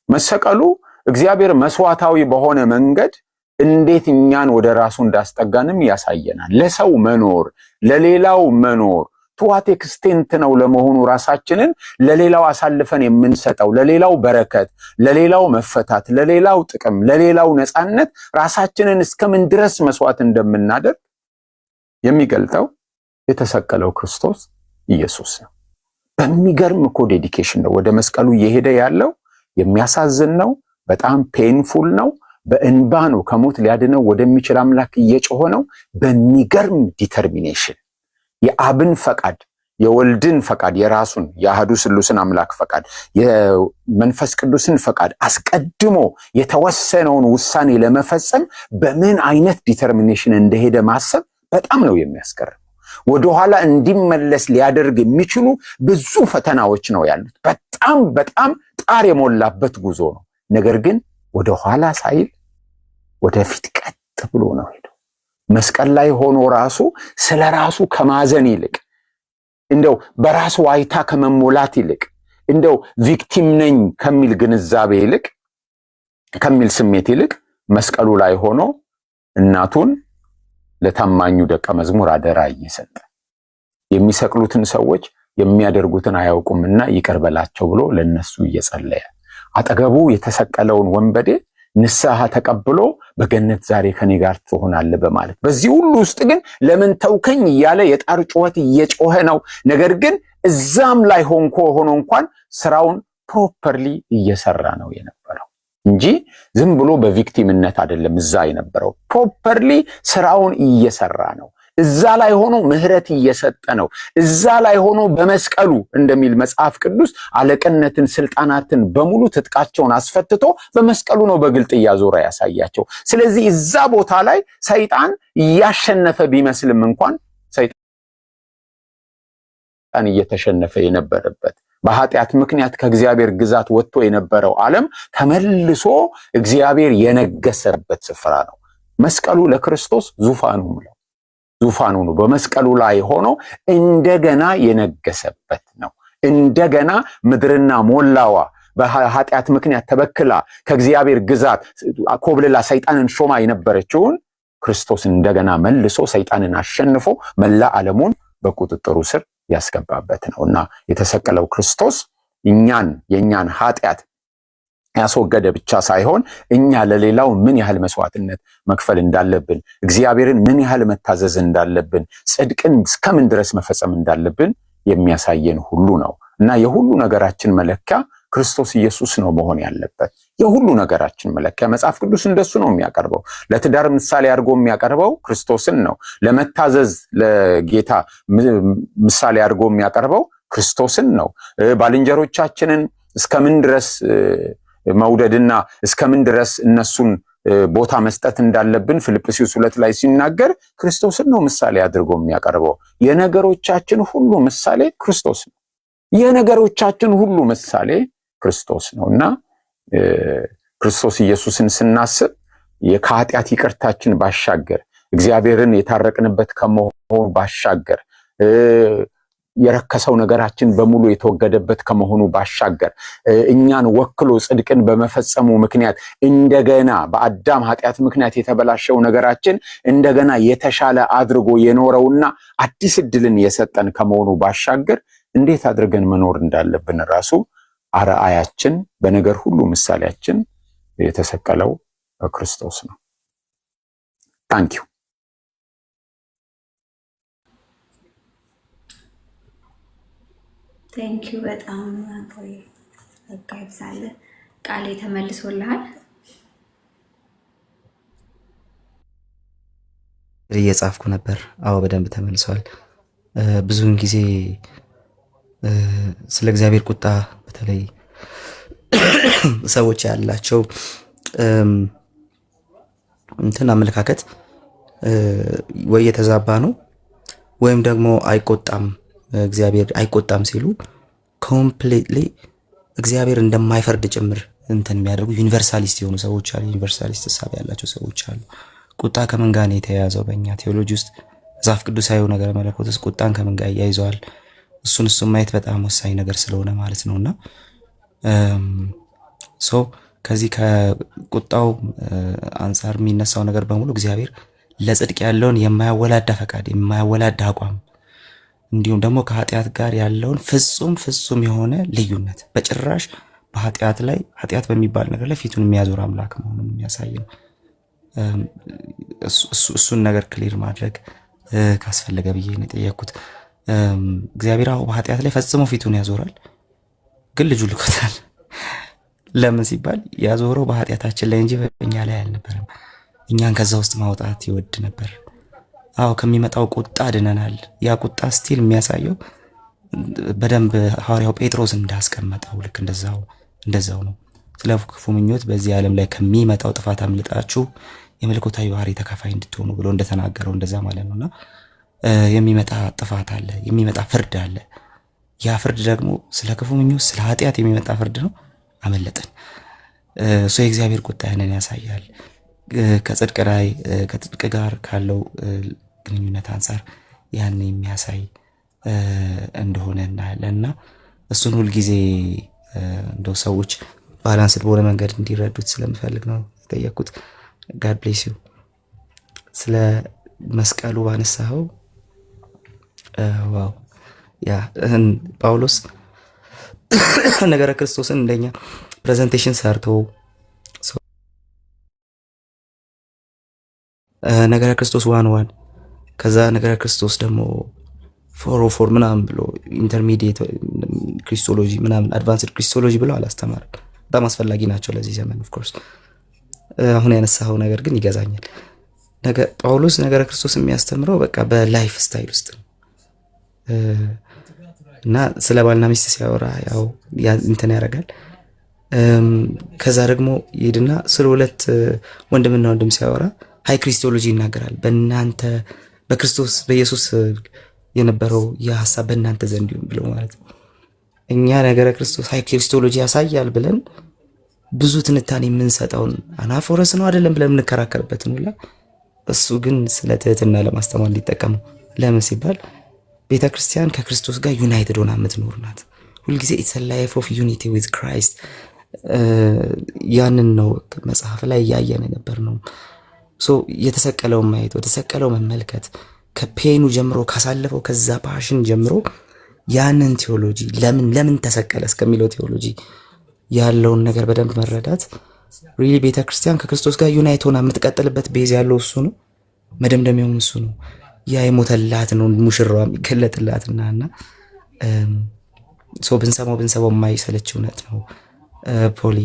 መሰቀሉ እግዚአብሔር መስዋዕታዊ በሆነ መንገድ እንዴት እኛን ወደ ራሱ እንዳስጠጋንም ያሳየናል። ለሰው መኖር፣ ለሌላው መኖር ቱዋት ኤክስቴንት ነው ለመሆኑ ራሳችንን ለሌላው አሳልፈን የምንሰጠው፣ ለሌላው በረከት፣ ለሌላው መፈታት፣ ለሌላው ጥቅም፣ ለሌላው ነፃነት ራሳችንን እስከምን ድረስ መስዋዕት እንደምናደርግ የሚገልጠው የተሰቀለው ክርስቶስ ኢየሱስ ነው። በሚገርም እኮ ዴዲኬሽን ነው ወደ መስቀሉ እየሄደ ያለው። የሚያሳዝን ነው። በጣም ፔንፉል ነው። በእንባ ነው ከሞት ሊያድነው ወደሚችል አምላክ እየጮኸ ነው። በሚገርም ዲተርሚኔሽን የአብን ፈቃድ፣ የወልድን ፈቃድ፣ የራሱን የአህዱ ስሉስን አምላክ ፈቃድ፣ የመንፈስ ቅዱስን ፈቃድ አስቀድሞ የተወሰነውን ውሳኔ ለመፈጸም በምን አይነት ዲተርሚኔሽን እንደሄደ ማሰብ በጣም ነው የሚያስገርመው። ወደኋላ እንዲመለስ ሊያደርግ የሚችሉ ብዙ ፈተናዎች ነው ያሉት። በጣም ጣር የሞላበት ጉዞ ነው። ነገር ግን ወደኋላ ሳይል ወደፊት ቀጥ ብሎ ነው ሄደው። መስቀል ላይ ሆኖ ራሱ ስለ ራሱ ከማዘን ይልቅ፣ እንደው በራሱ ዋይታ ከመሞላት ይልቅ፣ እንደው ቪክቲም ነኝ ከሚል ግንዛቤ ይልቅ፣ ከሚል ስሜት ይልቅ መስቀሉ ላይ ሆኖ እናቱን ለታማኙ ደቀ መዝሙር አደራ እየሰጠ የሚሰቅሉትን ሰዎች የሚያደርጉትን አያውቁምና ይቅር በላቸው ብሎ ለነሱ እየጸለየ አጠገቡ የተሰቀለውን ወንበዴ ንስሐ ተቀብሎ በገነት ዛሬ ከኔ ጋር ትሆናለህ በማለት በዚህ ሁሉ ውስጥ ግን ለምን ተውከኝ እያለ የጣር ጩኸት እየጮኸ ነው። ነገር ግን እዛም ላይ ሆኖ እንኳን ስራውን ፕሮፐርሊ እየሰራ ነው የነበረው። እንጂ ዝም ብሎ በቪክቲምነት አይደለም እዛ የነበረው። ፕሮፐርሊ ስራውን እየሰራ ነው። እዛ ላይ ሆኖ ምህረት እየሰጠ ነው። እዛ ላይ ሆኖ በመስቀሉ እንደሚል መጽሐፍ ቅዱስ አለቅነትን፣ ስልጣናትን በሙሉ ትጥቃቸውን አስፈትቶ በመስቀሉ ነው በግልጥ እያዞረ ያሳያቸው። ስለዚህ እዛ ቦታ ላይ ሰይጣን እያሸነፈ ቢመስልም እንኳን ሰይጣን እየተሸነፈ የነበረበት በኃጢአት ምክንያት ከእግዚአብሔር ግዛት ወጥቶ የነበረው ዓለም ተመልሶ እግዚአብሔር የነገሰበት ስፍራ ነው። መስቀሉ ለክርስቶስ ዙፋኑ ነው። በመስቀሉ ላይ ሆኖ እንደገና የነገሰበት ነው። እንደገና ምድርና ሞላዋ በኃጢአት ምክንያት ተበክላ ከእግዚአብሔር ግዛት ኮብልላ ሰይጣንን ሾማ የነበረችውን ክርስቶስ እንደገና መልሶ ሰይጣንን አሸንፎ መላ ዓለሙን በቁጥጥሩ ስር ያስገባበት ነውና የተሰቀለው ክርስቶስ የኛን ኃጢአት ያስወገደ ብቻ ሳይሆን እኛ ለሌላው ምን ያህል መስዋዕትነት መክፈል እንዳለብን፣ እግዚአብሔርን ምን ያህል መታዘዝ እንዳለብን፣ ጽድቅን እስከምን ድረስ መፈጸም እንዳለብን የሚያሳየን ሁሉ ነው እና የሁሉ ነገራችን መለኪያ ክርስቶስ ኢየሱስ ነው መሆን ያለበት። የሁሉ ነገራችን መለኪያ መጽሐፍ ቅዱስ እንደሱ ነው የሚያቀርበው። ለትዳር ምሳሌ አድርጎ የሚያቀርበው ክርስቶስን ነው። ለመታዘዝ ለጌታ ምሳሌ አድርጎ የሚያቀርበው ክርስቶስን ነው። ባልንጀሮቻችንን እስከምን ድረስ መውደድና እስከምን ድረስ እነሱን ቦታ መስጠት እንዳለብን ፊልጵስዩስ 2 ላይ ሲናገር ክርስቶስን ነው ምሳሌ አድርጎ የሚያቀርበው። የነገሮቻችን ሁሉ ምሳሌ ክርስቶስ ነው። የነገሮቻችን ሁሉ ምሳሌ ክርስቶስ ነውና ክርስቶስ ኢየሱስን ስናስብ ከኃጢአት ይቅርታችን ባሻገር እግዚአብሔርን የታረቅንበት ከመሆኑ ባሻገር የረከሰው ነገራችን በሙሉ የተወገደበት ከመሆኑ ባሻገር እኛን ወክሎ ጽድቅን በመፈጸሙ ምክንያት እንደገና በአዳም ኃጢአት ምክንያት የተበላሸው ነገራችን እንደገና የተሻለ አድርጎ የኖረውና አዲስ ዕድልን የሰጠን ከመሆኑ ባሻገር እንዴት አድርገን መኖር እንዳለብን ራሱ አርአያችን በነገር ሁሉ ምሳሌያችን የተሰቀለው ክርስቶስ ነው። ታንኪዩ። ቴንኪዩ በጣም ቆይ በቃ ይብዛል። ቃሌ ተመልሶልሃል። እየጻፍኩ ነበር። አዎ በደንብ ተመልሷል። ብዙውን ጊዜ ስለ እግዚአብሔር ቁጣ በተለይ ሰዎች ያላቸው አመለካከት ወይ የተዛባ ነው ወይም ደግሞ አይቆጣም፣ እግዚአብሔር አይቆጣም ሲሉ ኮምፕሊትሊ እግዚአብሔር እንደማይፈርድ ጭምር የሚያደርጉ ዩኒቨርሳሊስት የሆኑ ሰዎች አሉ። ዩኒቨርሳሊስት ሐሳብ ያላቸው ሰዎች አሉ። ቁጣ ከምን ጋር ነው የተያያዘው? በእኛ ቴዎሎጂ ውስጥ መጽሐፍ ቅዱሳዊ ነገር መለኮት ውስጥ ቁጣን ከምን ጋር ያያይዘዋል? እሱን ማየት በጣም ወሳኝ ነገር ስለሆነ ማለት ነውና ከዚህ ከቁጣው አንፃር የሚነሳው ነገር በሙሉ እግዚአብሔር ለጽድቅ ያለውን የማያወላዳ ፈቃድ፣ የማያወላዳ አቋም እንዲሁም ደግሞ ከኃጢአት ጋር ያለውን ፍጹም የሆነ ልዩነት በጭራሽ ኃጢአት በሚባል ነገር ላይ ፊቱን የሚያዞር አምላክ መሆኑን የሚያሳይ ነው። እሱን ነገር ክሊር ማድረግ ካስፈለገ ብዬ ነው የጠየቅኩት። እግዚአብሔር በኃጢአት ላይ ፈጽሞ ፊቱን ያዞራል፣ ግን ልጁ ልኮታል። ለምን ሲባል ያዞረው በኃጢአታችን ላይ እንጂ በእኛ ላይ አልነበረም። እኛን ከዛ ውስጥ ማውጣት ይወድ ነበር። ከሚመጣው ቁጣ ድነናል። ያ ቁጣ ስቲል የሚያሳየው በደንብ ሐዋርያው ጴጥሮስ እንዳስቀመጠው ልክ እንደዛው ነው። ስለ ክፉ ምኞት በዚህ ዓለም ላይ ከሚመጣው ጥፋት አምልጣችሁ የመለኮታዊ ባህሪ ተካፋይ እንድትሆኑ ብሎ እንደተናገረው እንደዛ ማለት ነውና የሚመጣ ጥፋት አለ፣ የሚመጣ ፍርድ አለ። ያ ፍርድ ደግሞ ስለ ክፉ ምኞት ስለ ኃጢአት የሚመጣ ፍርድ ነው። አመለጠን። የእግዚአብሔር ቁጣ ያንን ያሳያል። ከጽድቅ ጋር ካለው ግንኙነት አንፃር ያን የሚያሳይ እንደሆነ እናያለንና እሱን ሁልጊዜ እንደው ሰዎች ባላንስድ በሆነ መንገድ እንዲረዱት ስለምፈልግ ነው የጠየቅኩት። ጋድ ብሌስ ዩ። ስለ መስቀሉ ባነሳኸው ዋው ጳውሎስ ነገረ ክርስቶስን እንደኛ ፕሬዘንቴሽን ሰርቶ ነገረ ክርስቶስ 1 ከዛ ነገረ ክርስቶስ ደግሞ 4 ምናምን ብሎ ኢንተርሚዲየት ክሪስቶሎጂ ምናምን አድቫንስድ ክሪስቶሎጂ ብሎ አላስተማርም። በጣም አስፈላጊ ናቸው ለዚህ ዘመን። ኦፍኮርስ አሁን ያነሳኸው ነገር ግን ይገዛኛል። ጳውሎስ ነገረ ክርስቶስ የሚያስተምረው በቃ በላይፍ ስታይል ውስጥ ነው እና ስለ ባልና ሚስት ሲያወራ ያው እንትን ያደርጋል። ከዛ ደግሞ ይሄድና ስለ ሁለት ወንድምና ወንድም ሲያወራ ሃይ ክሪስቶሎጂ ይናገራል። በእናንተ በክርስቶስ በኢየሱስ የነበረው የሐሳብ በእናንተ ዘንድ ይሁን ብሎ ማለት ነው። እኛ ነገረ ክርስቶስ ሃይ ክሪስቶሎጂ ያሳያል ብለን ብዙ ትንታኔ የምንሰጠውን አናፎረስ ነው አይደለም ብለን የምንከራከርበትን ሁላ እሱ ግን ስለ ትህትና ለማስተማር እንዲጠቀመው። ለምን ሲባል ቤተክርስቲያን ከክርስቶስ ጋር ዩናይትድ ሆና የምትኖር ናት። ሁልጊዜ ኢትስ አ ላይፍ ኦፍ ዩኒቲ ዊዝ ክራይስት። ያንን ነው መጽሐፍ ላይ እያየን ነበር ነው። ሶ የተሰቀለውን ማየት፣ የተሰቀለው መመልከት፣ ከፔኑ ጀምሮ ካሳለፈው ከዛ ፓሽን ጀምሮ ያንን ቴዎሎጂ ለምን ተሰቀለ እስከሚለው ቴዎሎጂ ያለውን ነገር በደንብ መረዳት ሪሊ ቤተክርስቲያን ከክርስቶስ ጋር ዩናይት ሆና የምትቀጥልበት ቤዝ ያለው እሱ ነው። መደምደሚያውም እሱ ነው። ያ የሞተላት ነው ሙሽራዋ የሚገለጥላትና እና ሶ ብንሰማው የማይሰለች እውነት ነው። ፖሊ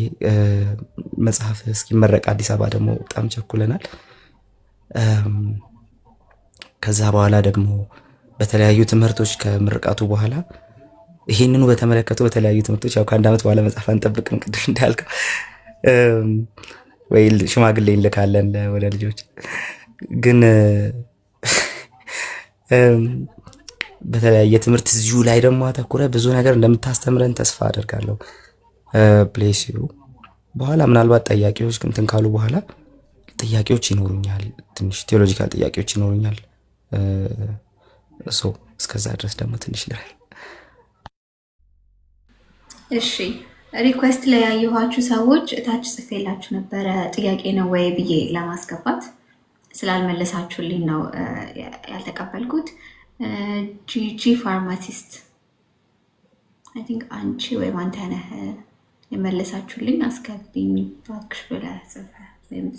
መጽሐፍ እስኪመረቅ አዲስ አበባ ደግሞ በጣም ቸኩለናል። ከዛ በኋላ ደግሞ በተለያዩ ትምህርቶች ከምርቃቱ በኋላ ይሄንኑ በተመለከቱ በተለያዩ ትምህርቶች ያው ከአንድ ዓመት በኋላ መጽሐፍ አንጠብቅም ቅድም እንዳልከው ወይ ሽማግሌ እንልካለን ወደ ልጆች ግን በተለያየ ትምህርት እዚሁ ላይ ደግሞ አተኩረ ብዙ ነገር እንደምታስተምረን ተስፋ አደርጋለሁ። ፕሌስ ዩ በኋላ ምናልባት ጥያቄዎች እንትን ካሉ በኋላ ጥያቄዎች ይኖሩኛል፣ ትንሽ ቴዎሎጂካል ጥያቄዎች ይኖሩኛል። እስከዛ ድረስ ደግሞ ትንሽ ልራል። እሺ ሪኩዌስት ላይ ያየኋችሁ ሰዎች እታች ጽፌላችሁ ነበረ ጥያቄ ነው ወይ ብዬ ለማስገባት ስላልመለሳችሁልኝ ነው ያልተቀበልኩት። ጂጂ ፋርማሲስት አይ ቲንክ አንቺ ወይም አንተ ነህ የመለሳችሁልኝ። አስገቢኝ እባክሽ ብለህ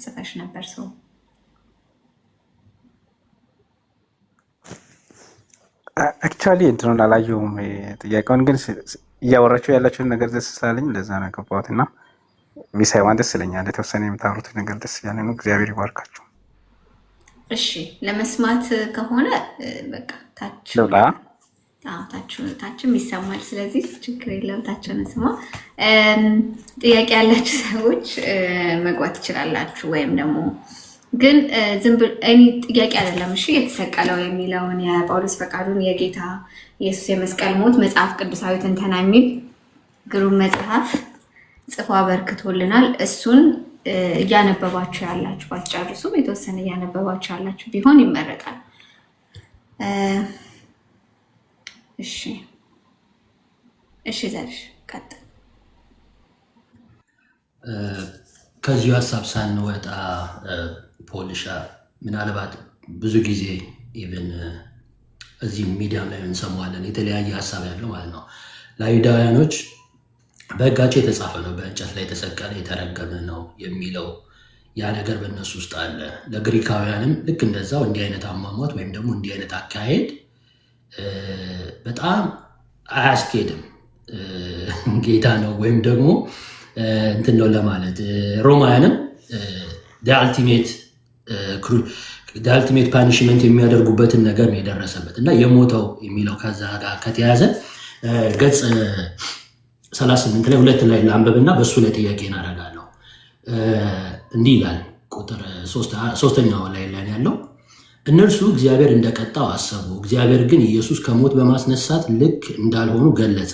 ጽፈሽ ነበር። ሰው አክቹዋሊ እንትኑን አላየሁም ጥያቄውን፣ ግን እያወራችሁ ያላችሁን ነገር ደስ ስላለኝ ለዛ ነው ገባሁት እና ቢሳይዋን ደስ ይለኛል። የተወሰነ የምታወሩት ነገር ደስ ያለ ነው። እግዚአብሔር ይባርካችሁ። እሺ ለመስማት ከሆነ በቃ ታችም ይሰማል። ስለዚህ ችግር የለም፣ ታችን ስማ። ጥያቄ ያላችሁ ሰዎች መግባት ትችላላችሁ። ወይም ደግሞ ግን ዝም ብሎ እኔ ጥያቄ አይደለም። እሺ የተሰቀለው የሚለውን የጳውሎስ ፈቃዱን የጌታ ኢየሱስ የመስቀል ሞት መጽሐፍ ቅዱሳዊ ትንተና የሚል ግሩም መጽሐፍ ጽፎ አበርክቶልናል። እሱን እያነበባችሁ ያላችሁ ባትጨርሱም የተወሰነ እያነበባችሁ ያላችሁ ቢሆን ይመረጣል። እሺ ዘርሽ ቀጥል። ከዚሁ ሀሳብ ሳንወጣ ፖልሻ ምናልባት ብዙ ጊዜ ኢቨን እዚህ ሚዲያም ላይ እንሰማዋለን፣ የተለያየ ሀሳብ ያለው ማለት ነው። ለአይሁዳውያኖች በሕጋቸው የተጻፈ ነው፣ በእንጨት ላይ የተሰቀለ የተረገመ ነው የሚለው ያ ነገር በእነሱ ውስጥ አለ። ለግሪካውያንም ልክ እንደዛው እንዲህ አይነት አሟሟት ወይም ደግሞ እንዲህ አይነት አካሄድ በጣም አያስኬድም። ጌታ ነው ወይም ደግሞ እንትን ነው ለማለት ሮማውያንም አልቲሜት ፓኒሽመንት የሚያደርጉበትን ነገር ነው የደረሰበት እና የሞተው የሚለው ከዛ ጋር ከተያዘ ገጽ 38 ላይ 2 ላይ ላንብብና በእሱ ላይ ጥያቄ እናደርጋለሁ። እንዲህ ይላል ቁጥር 3ኛው ላይ ያለው እነርሱ እግዚአብሔር እንደቀጣው አሰቡ፣ እግዚአብሔር ግን ኢየሱስ ከሞት በማስነሳት ልክ እንዳልሆኑ ገለጸ።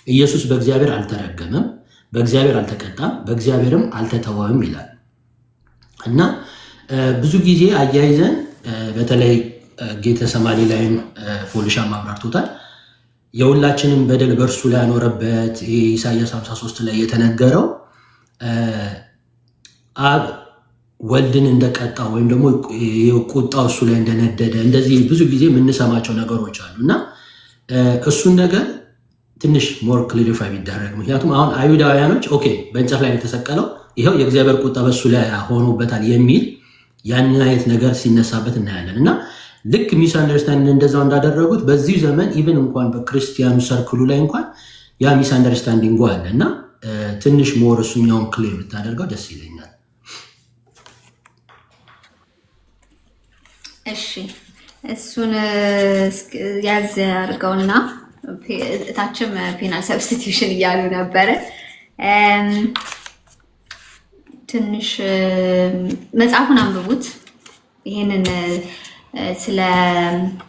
ኢየሱስ በእግዚአብሔር አልተረገመም፣ በእግዚአብሔር አልተቀጣም፣ በእግዚአብሔርም አልተተወም ይላል እና ብዙ ጊዜ አያይዘን በተለይ ጌተሰማኒ ላይም ፖልሻ ማብራርቶታል። የሁላችንም በደል በእርሱ ላይ ያኖረበት ኢሳያስ 53 ላይ የተነገረው አብ ወልድን እንደቀጣው ወይም ደግሞ ቁጣው እሱ ላይ እንደነደደ እንደዚህ ብዙ ጊዜ የምንሰማቸው ነገሮች አሉ እና እሱን ነገር ትንሽ ሞር ክሊሪፋይ ቢደረግ። ምክንያቱም አሁን አይሁዳውያኖች ኦኬ በእንጨት ላይ የተሰቀለው ይኸው የእግዚአብሔር ቁጣ በሱ ላይ ሆኖበታል የሚል ያንን አይነት ነገር ሲነሳበት እናያለን እና ልክ ሚስ አንደርስታንድ እንደዛው እንዳደረጉት በዚህ ዘመን ኢቨን እንኳን በክርስቲያኑ ሰርክሉ ላይ እንኳን ያ ሚስ አንደርስታንዲንግ አለ እና ትንሽ ሞር እሱኛውን ክሊር ብታደርገው ደስ ይለኛል። እሺ እሱን ያዝ አድርገውና እታችም ፔናል ሰብስቲቱሽን እያሉ ነበረ። ትንሽ መጽሐፉን አንብቡት። ይህንን ስለ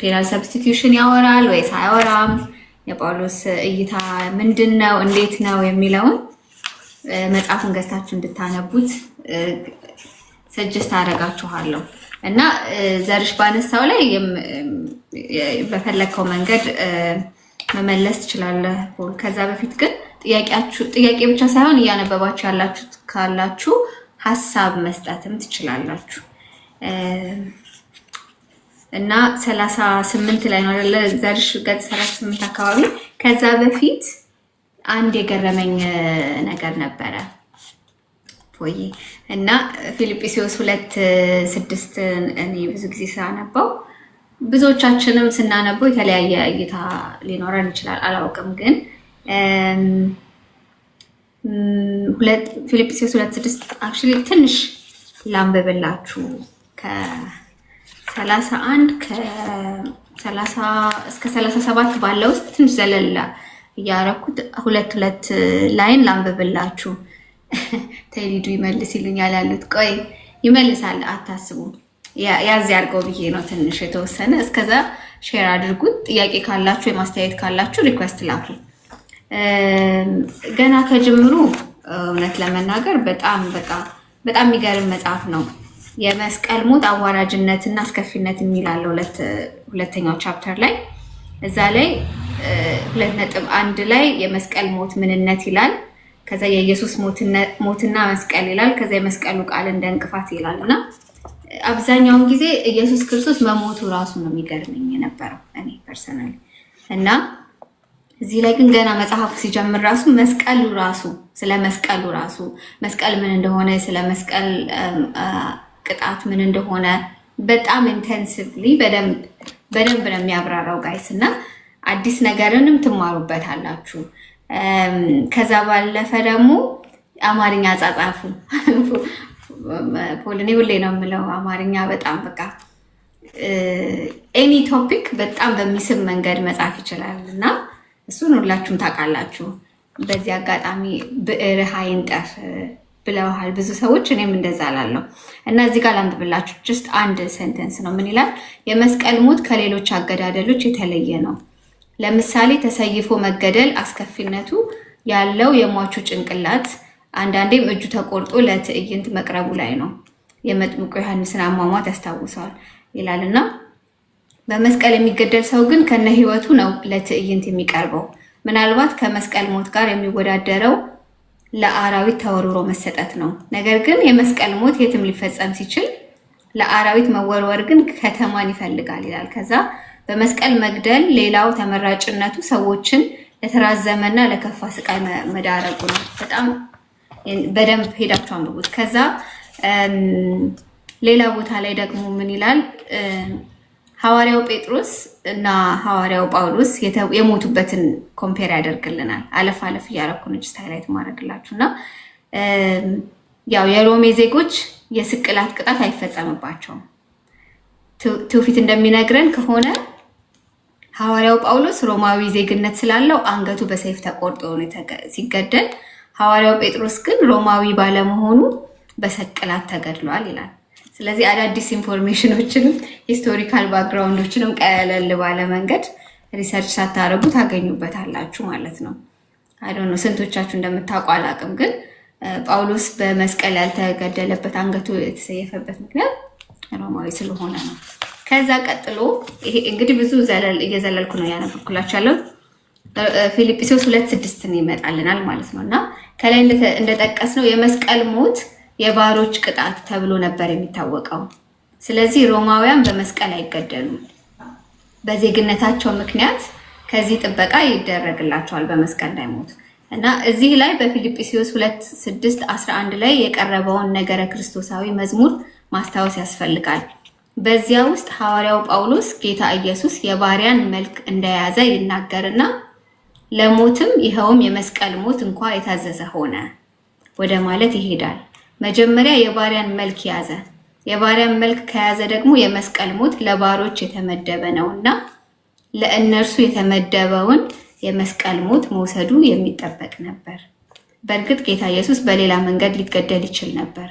ፔናል ሰብስቲቱሽን ያወራል ወይስ አያወራም፣ የጳውሎስ እይታ ምንድን ነው፣ እንዴት ነው የሚለውን መጽሐፉን ገዝታችሁ እንድታነቡት ሰጀስት አደርጋችኋለሁ። እና ዘርሽ ባነሳው ላይ በፈለከው መንገድ መመለስ ትችላለህ ፖል። ከዛ በፊት ግን ጥያቄ ብቻ ሳይሆን እያነበባችሁ ያላችሁት ካላችሁ ሀሳብ መስጠትም ትችላላችሁ። እና 38 ላይ ነው አይደለ? ዘርሽ ገጽ 38 አካባቢ። ከዛ በፊት አንድ የገረመኝ ነገር ነበረ ወይ እና ፊልጵስዩስ 2:6 እኔ ብዙ ጊዜ ሳነበው ብዙዎቻችንም ስናነበው የተለያየ እይታ ሊኖረን ይችላል፣ አላውቅም። ግን ፊልጵስዩስ 2:6 አክቹሊ ትንሽ ላንብብላችሁ ከ31 እስከ 37 ባለው ውስጥ ትንሽ ዘለላ እያረኩት ሁለት ላይን ላንብብላችሁ። ተይሊዱ ይመልስ ይሉኛል ያሉት። ቆይ ይመልሳል አታስቡ፣ ያዝ ያርገው ብዬ ነው ትንሽ የተወሰነ። እስከዛ ሼር አድርጉት። ጥያቄ ካላችሁ የማስተያየት ካላችሁ ሪኩዌስት ላኩ። ገና ከጅምሩ እውነት ለመናገር በጣም የሚገርም መጽሐፍ ነው። የመስቀል ሞት አዋራጅነትና አስከፊነት የሚላለው ሁለተኛው ቻፕተር ላይ እዛ ላይ 2.1 ላይ የመስቀል ሞት ምንነት ይላል። ከዛ የኢየሱስ ሞትና መስቀል ይላል። ከዛ የመስቀሉ ቃል እንደ እንቅፋት ይላል። እና አብዛኛውን ጊዜ ኢየሱስ ክርስቶስ መሞቱ ራሱ ነው የሚገርመኝ የነበረው እኔ ፐርሰናሊ። እና እዚህ ላይ ግን ገና መጽሐፉ ሲጀምር ራሱ ስለ መስቀሉ ራሱ መስቀል ምን እንደሆነ፣ ስለ መስቀል ቅጣት ምን እንደሆነ በጣም ኢንቴንሲቭሊ በደንብ ነው የሚያብራራው ጋይስ። እና አዲስ ነገርንም ትማሩበታላችሁ። ከዛ ባለፈ ደግሞ አማርኛ አጻጻፉ ፖል፣ እኔ ሁሌ ነው የምለው አማርኛ በጣም ኤኒ ቶፒክ በጣም በሚስብ መንገድ መጻፍ ይችላል እና እሱን ሁላችሁም ታውቃላችሁ። በዚህ አጋጣሚ ብዕር አይንጠፍ ብለዋል ብዙ ሰዎች፣ እኔም እንደዛ እላለሁ። እና እዚህ ጋር ላንብብላችሁ። ጀስት አንድ ሴንተንስ ነው። ምን ይላል? የመስቀል ሞት ከሌሎች አገዳደሎች የተለየ ነው። ለምሳሌ ተሰይፎ መገደል አስከፊነቱ ያለው የሟቹ ጭንቅላት አንዳንዴም እጁ ተቆርጦ ለትዕይንት መቅረቡ ላይ ነው። የመጥምቁ ዮሐንስን አሟሟት ያስታውሰዋል ይላል። እና በመስቀል የሚገደል ሰው ግን ከነ ህይወቱ ነው ለትዕይንት የሚቀርበው። ምናልባት ከመስቀል ሞት ጋር የሚወዳደረው ለአራዊት ተወርውሮ መሰጠት ነው። ነገር ግን የመስቀል ሞት የትም ሊፈጸም ሲችል ለአራዊት መወርወር ግን ከተማን ይፈልጋል ይላል። ከዛ በመስቀል መግደል ሌላው ተመራጭነቱ ሰዎችን ለተራዘመና ለከፋ ስቃይ መዳረጉ ነው። በጣም በደንብ ሄዳችሁ አንብቡት። ከዛ ሌላ ቦታ ላይ ደግሞ ምን ይላል? ሐዋርያው ጴጥሮስ እና ሐዋርያው ጳውሎስ የሞቱበትን ኮምፔር ያደርግልናል። አለፍ እያረኩ ነው ስታይላይት ማድረግላችሁ። እና ያው የሮሜ ዜጎች የስቅላት ቅጣት አይፈጸምባቸውም። ትውፊት እንደሚነግረን ከሆነ ሐዋርያው ጳውሎስ ሮማዊ ዜግነት ስላለው አንገቱ በሰይፍ ተቆርጦ ሲገደል፣ ሐዋርያው ጴጥሮስ ግን ሮማዊ ባለመሆኑ በስቅላት ተገድሏል ይላል። ስለዚህ አዳዲስ ኢንፎርሜሽኖችንም ሂስቶሪካል ባክግራውንዶችንም ቀለል ባለ መንገድ ሪሰርች ሳታረጉ ታገኙበታላችሁ ማለት ነው። አይዶን ነው ስንቶቻችሁ እንደምታውቁ አላውቅም፣ ግን ጳውሎስ በመስቀል ያልተገደለበት አንገቱ የተሰየፈበት ምክንያት ሮማዊ ስለሆነ ነው። ከዛ ቀጥሎ ይሄ እንግዲህ ብዙ እየዘለልኩ ነው ያነበብኩላችሁ ያለው ፊልጵስዩስ 2:6 ይመጣልናል ማለት ነው። እና ከላይ እንደጠቀስነው የመስቀል ሞት የባሮች ቅጣት ተብሎ ነበር የሚታወቀው። ስለዚህ ሮማውያን በመስቀል አይገደሉም። በዜግነታቸው ምክንያት ከዚህ ጥበቃ ይደረግላቸዋል በመስቀል ላይ ሞት። እና እዚህ ላይ በፊልጵስዩስ 2:6-11 ላይ የቀረበውን ነገረ ክርስቶሳዊ መዝሙር ማስታወስ ያስፈልጋል። በዚያ ውስጥ ሐዋርያው ጳውሎስ ጌታ ኢየሱስ የባሪያን መልክ እንደያዘ ይናገርና ለሞትም ይኸውም የመስቀል ሞት እንኳ የታዘዘ ሆነ ወደ ማለት ይሄዳል። መጀመሪያ የባሪያን መልክ ያዘ። የባሪያን መልክ ከያዘ ደግሞ የመስቀል ሞት ለባሮች የተመደበ ነውና ለእነርሱ የተመደበውን የመስቀል ሞት መውሰዱ የሚጠበቅ ነበር። በእርግጥ ጌታ ኢየሱስ በሌላ መንገድ ሊገደል ይችል ነበር።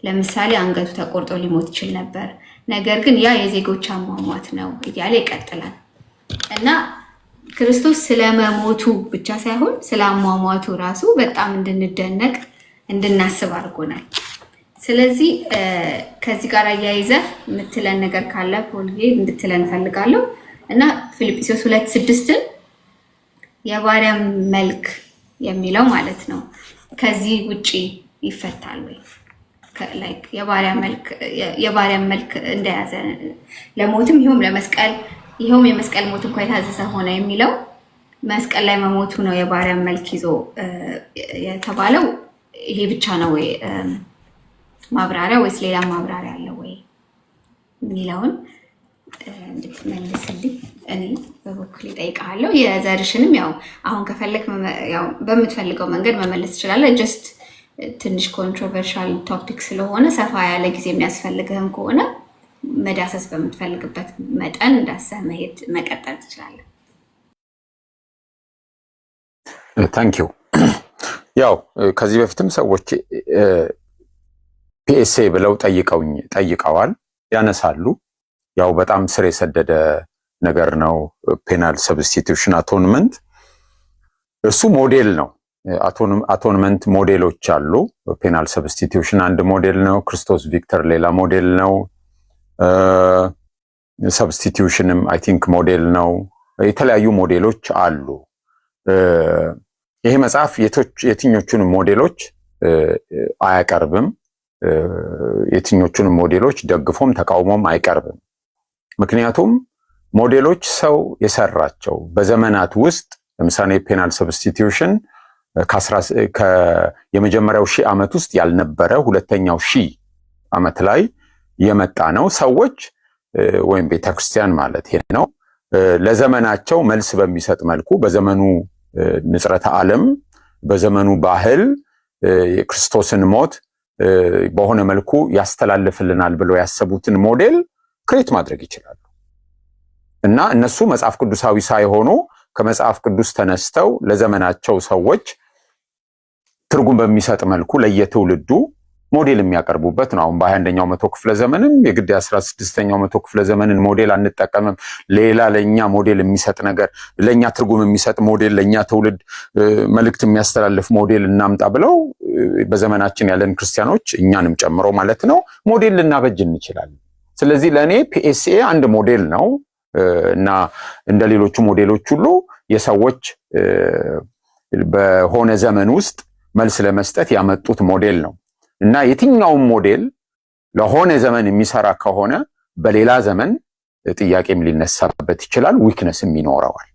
ለምሳሌ አንገቱ ተቆርጦ ሊሞት ይችል ነበር። ነገር ግን ያ የዜጎች አሟሟት ነው እያለ ይቀጥላል እና ክርስቶስ ስለመሞቱ ብቻ ሳይሆን ስለ አሟሟቱ ራሱ በጣም እንድንደነቅ እንድናስብ አድርጎናል። ስለዚህ ከዚህ ጋር አያይዘህ የምትለን ነገር ካለ ፖልዬ እንድትለን ፈልጋለሁ እና ፊልጵስዩስ 2:6 የባሪያ መልክ የሚለው ማለት ነው ከዚህ ውጪ ይፈታል ወይ? ላይክ የባሪያ መልክ እንደያዘ ለሞትም ይኸውም የመስቀል ሞት እንኳን የታዘዘ ሆነ የሚለው መስቀል ላይ መሞቱ ነው የባሪያ መልክ ይዞ የተባለው። ይሄ ብቻ ነው ወይ ማብራሪያ ወይስ ሌላ ማብራሪያ አለ ወይ የሚለውን እንድትመልስልኝ እኔ በበኩሌ እጠይቅሃለሁ። የዘርሽንም ያው አሁን ከፈለክ ያው በምትፈልገው መንገድ መመለስ ትችላለህ። ጀስት ትንሽ ኮንትሮቨርሻል ቶፒክ ስለሆነ ሰፋ ያለ ጊዜ የሚያስፈልግህም ከሆነ መዳሰስ በምትፈልግበት መጠን እንዳሰህ መቀጠል ትችላለህ። ታንኪዩ። ያው ከዚህ በፊትም ሰዎች ፒኤስኤ ብለው ጠይቀዋል፣ ያነሳሉ። ያው በጣም ስር የሰደደ ነገር ነው። ፔናል ሰብስቲቱሽን አቶንመንት እሱ ሞዴል ነው። አቶንመንት ሞዴሎች አሉ። ፔናል ሰብስቲቱሽን አንድ ሞዴል ነው። ክርስቶስ ቪክተር ሌላ ሞዴል ነው። ሰብስቲቱሽንም አይ ቲንክ ሞዴል ነው። የተለያዩ ሞዴሎች አሉ። ይሄ መጽሐፍ የትኞቹንም ሞዴሎች አያቀርብም። የትኞቹንም ሞዴሎች ደግፎም ተቃውሞም አይቀርብም። ምክንያቱም ሞዴሎች ሰው የሰራቸው በዘመናት ውስጥ ለምሳሌ ፔናል ሰብስቲቱሽን የመጀመሪያው 1000 ዓመት ውስጥ ያልነበረ ሁለተኛው 1000 ዓመት ላይ የመጣ ነው። ሰዎች ወይም ቤተክርስቲያን ማለት ይሄ ነው ለዘመናቸው መልስ በሚሰጥ መልኩ በዘመኑ ንጽረተ ዓለም በዘመኑ ባህል የክርስቶስን ሞት በሆነ መልኩ ያስተላልፍልናል ብለው ያሰቡትን ሞዴል ክሬት ማድረግ ይችላሉ እና እነሱ መጽሐፍ ቅዱሳዊ ሳይሆኑ ከመጽሐፍ ቅዱስ ተነስተው ለዘመናቸው ሰዎች ትርጉም በሚሰጥ መልኩ ለየትውልዱ ሞዴል የሚያቀርቡበት ነው። አሁን በ21ኛው መቶ ክፍለ ዘመንም የግድ 16ኛው መቶ ክፍለ ዘመንን ሞዴል አንጠቀምም። ሌላ ለኛ ሞዴል የሚሰጥ ነገር ለኛ ትርጉም የሚሰጥ ሞዴል ለኛ ትውልድ መልእክት የሚያስተላልፍ ሞዴል እናምጣ ብለው በዘመናችን ያለን ክርስቲያኖች እኛንም ጨምሮ ማለት ነው ሞዴል ልናበጅ እንችላለን። ስለዚህ ለኔ ፒኤስኤ አንድ ሞዴል ነው እና እንደ ሌሎቹ ሞዴሎች ሁሉ የሰዎች በሆነ ዘመን ውስጥ መልስ ለመስጠት ያመጡት ሞዴል ነው እና የትኛውም ሞዴል ለሆነ ዘመን የሚሰራ ከሆነ በሌላ ዘመን ጥያቄም ሊነሳበት ይችላል፣ ዊክነስም ይኖረዋል።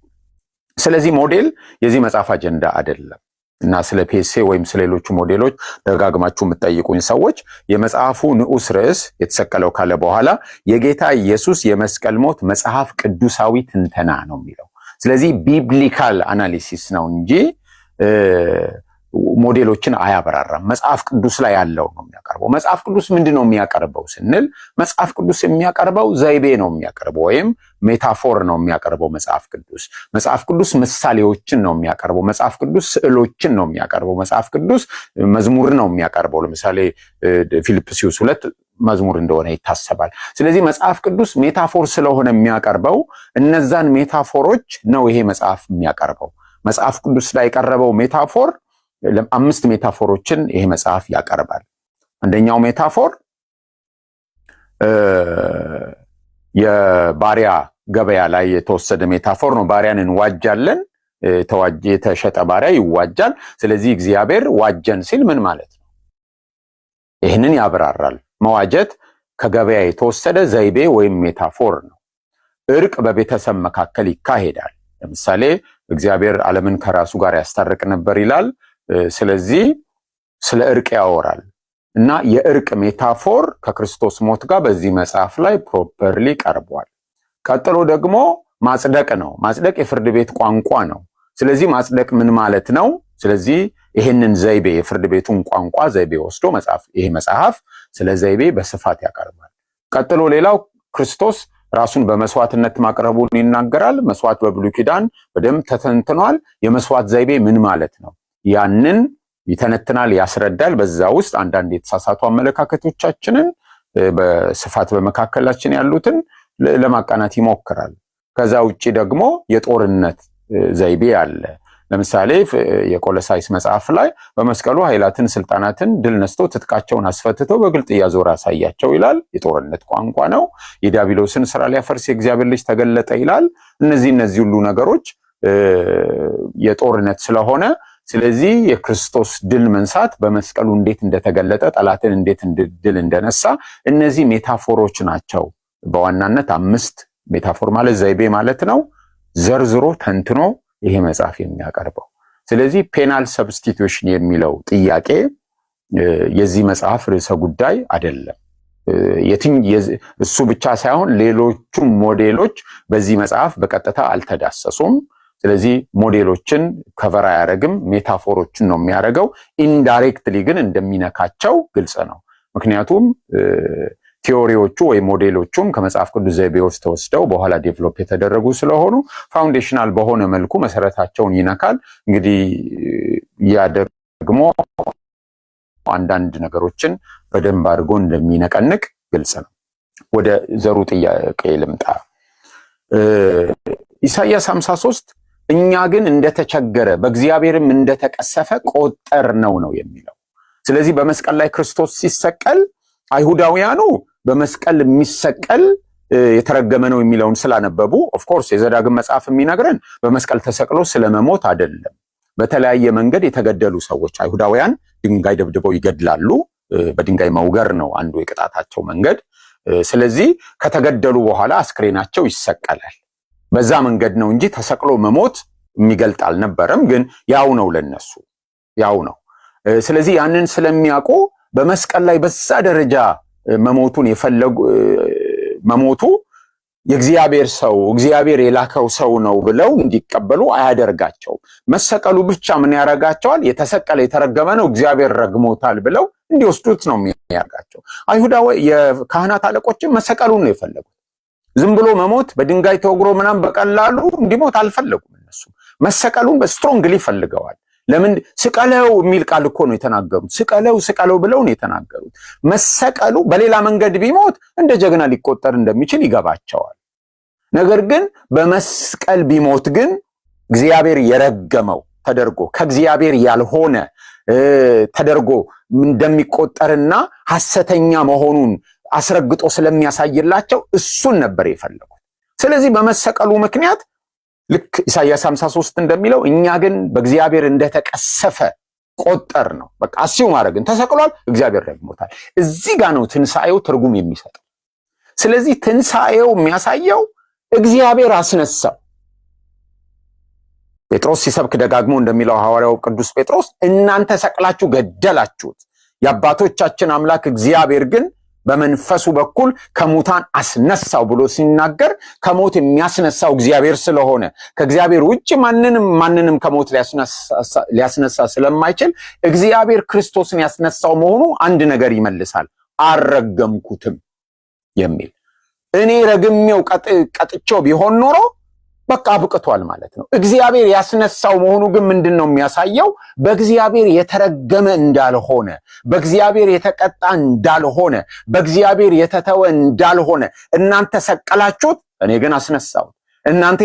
ስለዚህ ሞዴል የዚህ መጽሐፍ አጀንዳ አይደለም እና ስለ ፒኤስኤ ወይም ስለሌሎቹ ሞዴሎች ደጋግማችሁ የምትጠይቁኝ ሰዎች የመጽሐፉ ንዑስ ርዕስ የተሰቀለው ካለ በኋላ የጌታ ኢየሱስ የመስቀል ሞት መጽሐፍ ቅዱሳዊ ትንተና ነው የሚለው። ስለዚህ ቢብሊካል አናሊሲስ ነው እንጂ ሞዴሎችን አያበራራም። መጽሐፍ ቅዱስ ላይ ያለው ነው የሚያቀርበው። መጽሐፍ ቅዱስ ምንድነው የሚያቀርበው ስንል መጽሐፍ ቅዱስ የሚያቀርበው ዘይቤ ነው የሚያቀርበው ወይም ሜታፎር ነው የሚያቀርበው። መጽሐፍ ቅዱስ ምሳሌዎችን ነው የሚያቀርበው። መጽሐፍ ቅዱስ ስዕሎችን ነው የሚያቀርበው። መጽሐፍ ቅዱስ መዝሙር ነው የሚያቀርበው። ለምሳሌ ፊልጵስዩስ 2 መዝሙር እንደሆነ ይታሰባል። ስለዚህ መጽሐፍ ቅዱስ ሜታፎር ስለሆነ የሚያቀርበው እነዛን ሜታፎሮች ነው ይሄ መጽሐፍ የሚያቀርበው። መጽሐፍ ቅዱስ ላይ የቀረበው ሜታፎር 5 ሜታፎሮችን ይሄ መጽሐፍ ያቀርባል። አንደኛው ሜታፎር የባሪያ ገበያ ላይ የተወሰደ ሜታፎር ነው። ባሪያን እንዋጃለን፣ የተሸጠ ባሪያ ይዋጃል። ስለዚህ እግዚአብሔር ዋጀን ሲል ምን ማለት ነው? ይህንን ያብራራል። መዋጀት ከገበያ የተወሰደ ዘይቤ ወይም ሜታፎር ነው። እርቅ በቤተሰብ መካከል ይካሄዳል። ለምሳሌ እግዚአብሔር ዓለምን ከራሱ ጋር ያስታርቅ ነበር ይላል። ስለዚህ ስለ እርቅ ያወራል እና የእርቅ ሜታፎር ከክርስቶስ ሞት ጋር በዚህ መጽሐፍ ላይ ፕሮፐርሊ ቀርቧል። ቀጥሎ ደግሞ ማጽደቅ ነው። ማጽደቅ የፍርድ ቤት ቋንቋ ነው። ስለዚህ ማጽደቅ ምን ማለት ነው? ስለዚህ ይሄንን ዘይቤ የፍርድ ቤቱን ቋንቋ ዘይቤ ወስዶ ይሄ መጽሐፍ ስለ ዘይቤ በስፋት ያቀርባል። ቀጥሎ ሌላው ክርስቶስ ራሱን በመስዋዕትነት ማቅረቡን ይናገራል። መስዋዕት በብሉይ ኪዳን በደንብ ተተንትኗል። የመስዋዕት ዘይቤ ምን ማለት ነው? ያንን ይተነትናል፣ ያስረዳል። በዛ ውስጥ አንዳንድ የተሳሳቱ አመለካከቶቻችንን በስፋት በመካከላችን ያሉትን ለማቃናት ይሞክራል። ከዛ ውጪ ደግሞ የጦርነት ዘይቤ አለ። ለምሳሌ የቆሎሳይስ መጽሐፍ ላይ በመስቀሉ ኃይላትን ስልጣናትን ድል ነስቶ ትጥቃቸውን አስፈትተው በግልጥ እያዞረ አሳያቸው ይላል። የጦርነት ቋንቋ ነው። የዲያብሎስን ስራ ሊያፈርስ የእግዚአብሔር ልጅ ተገለጠ ይላል። እነዚህ ሁሉ ነገሮች የጦርነት ስለሆነ ስለዚህ የክርስቶስ ድል መንሳት በመስቀሉ እንዴት እንደተገለጠ ጠላትን እንዴት ድል እንደነሳ እነዚህ ሜታፎሮች ናቸው። በዋናነት 5 ሜታፎር ማለት ዘይቤ ማለት ነው። ዘርዝሮ ተንትኖ ይሄ መጽሐፍ የሚያቀርበው። ስለዚህ ፔናል ሰብስቲቱሽን የሚለው ጥያቄ የዚህ መጽሐፍ ርዕሰ ጉዳይ አይደለም። እሱ ብቻ ሳይሆን ሌሎቹም ሞዴሎች በዚህ መጽሐፍ በቀጥታ አልተዳሰሱም። ስለዚህ ሞዴሎችን ከቨር አያደርግም፣ ሜታፎሮችን ነው የሚያደርገው። ኢንዳይሬክትሊ ግን እንደሚነካቸው ግልጽ ነው። ምክንያቱም ቲዮሪዎቹ ወይ ሞዴሎቹም ከመጽሐፍ ቅዱስ ዘይቤዎች ተወስደው በኋላ ዴቨሎፕ የተደረጉ ስለሆኑ ፋውንዴሽናል በሆነ መልኩ መሰረታቸውን ይነካል። እንግዲህ ያ ደግሞ አንዳንድ ነገሮችን በደንብ አድርጎ እንደሚነቀንቅ ግልጽ ነው። ወደ ዘሩ ጥያቄ ልምጣ። ኢሳይያስ 53 እኛ ግን እንደተቸገረ በእግዚአብሔርም እንደተቀሰፈ ቆጠር ነው የሚለው። ስለዚህ በመስቀል ላይ ክርስቶስ ሲሰቀል አይሁዳውያኑ በመስቀል የሚሰቀል የተረገመ ነው የሚለውን ስላነበቡ ኦፍ ኮርስ የዘዳግም መጽሐፍ የሚነግረን በመስቀል ተሰቅሎ ስለመሞት አይደለም። በተለያየ መንገድ የተገደሉ ሰዎች አይሁዳውያን ድንጋይ ደብድበው ይገድላሉ። በድንጋይ መውገር ነው አንዱ የቅጣታቸው መንገድ። ስለዚህ ከተገደሉ በኋላ አስክሬናቸው ይሰቀላል። በዛ መንገድ ነው እንጂ ተሰቅሎ መሞት የሚገልጥ አልነበረም። ግን ያው ነው ለነሱ ያው ነው። ስለዚህ ያንን ስለሚያውቁ በመስቀል ላይ በዛ ደረጃ መሞቱን የፈለጉ መሞቱ የእግዚአብሔር ሰው እግዚአብሔር የላከው ሰው ነው ብለው እንዲቀበሉ አያደርጋቸውም። መሰቀሉ ብቻ ምን ያረጋቸዋል? የተሰቀለ የተረገመ ነው እግዚአብሔር ረግሞታል ብለው እንዲወስዱት ነው የሚያደርጋቸው። አይሁዳዊ የካህናት አለቆችም መሰቀሉን ነው የፈለጉት። ዝም ብሎ መሞት በድንጋይ ተወግሮ ምናም በቀላሉ እንዲሞት አልፈለጉም። እነሱ መሰቀሉን በስትሮንግሊ ፈልገዋል። ለምን? ስቀለው የሚል ቃል እኮ ነው የተናገሩት። ስቀለው ብለው ነው የተናገሩት። መሰቀሉ በሌላ መንገድ ቢሞት እንደ ጀግና ሊቆጠር እንደሚችል ይገባቸዋል። ነገር ግን በመስቀል ቢሞት ግን እግዚአብሔር የረገመው ተደርጎ ከእግዚአብሔር ያልሆነ ተደርጎ እንደሚቆጠርና ሐሰተኛ መሆኑን አስረግጦ ስለሚያሳይላቸው እሱን ነበር የፈለጉት። ስለዚህ በመሰቀሉ ምክንያት ልክ ኢሳይያስ 53 እንደሚለው እኛ ግን በእግዚአብሔር እንደተቀሰፈ ቆጠር ነው። በቃ አሲው ማድረግን ተሰቅሏል፣ እግዚአብሔር ረግሞታል። እዚህ ጋር ነው ትንሳኤው ትርጉም የሚሰጠው። ስለዚህ ትንሳኤው የሚያሳየው እግዚአብሔር አስነሳው። ጴጥሮስ ሲሰብክ ደጋግሞ እንደሚለው ሐዋርያው ቅዱስ ጴጥሮስ እናንተ ሰቅላችሁ ገደላችሁት፣ የአባቶቻችን አምላክ እግዚአብሔር ግን በመንፈሱ በኩል ከሙታን አስነሳው ብሎ ሲናገር ከሞት የሚያስነሳው እግዚአብሔር ስለሆነ ከእግዚአብሔር ውጭ ማንንም ከሞት ሊያስነሳ ስለማይችል እግዚአብሔር ክርስቶስን ያስነሳው መሆኑ አንድ ነገር ይመልሳል። አልረገምኩትም የሚል እኔ ረግሜው ቀጥቼው ቢሆን ኖሮ በቃ አብቅቷል ማለት ነው። እግዚአብሔር ያስነሳው መሆኑ ግን ምንድነው የሚያሳየው? በእግዚአብሔር የተረገመ እንዳልሆነ፣ በእግዚአብሔር የተቀጣ እንዳልሆነ፣ በእግዚአብሔር የተተወ እንዳልሆነ እናንተ ሰቀላችሁት፣ እኔ ግን አስነሳሁት። እናንተ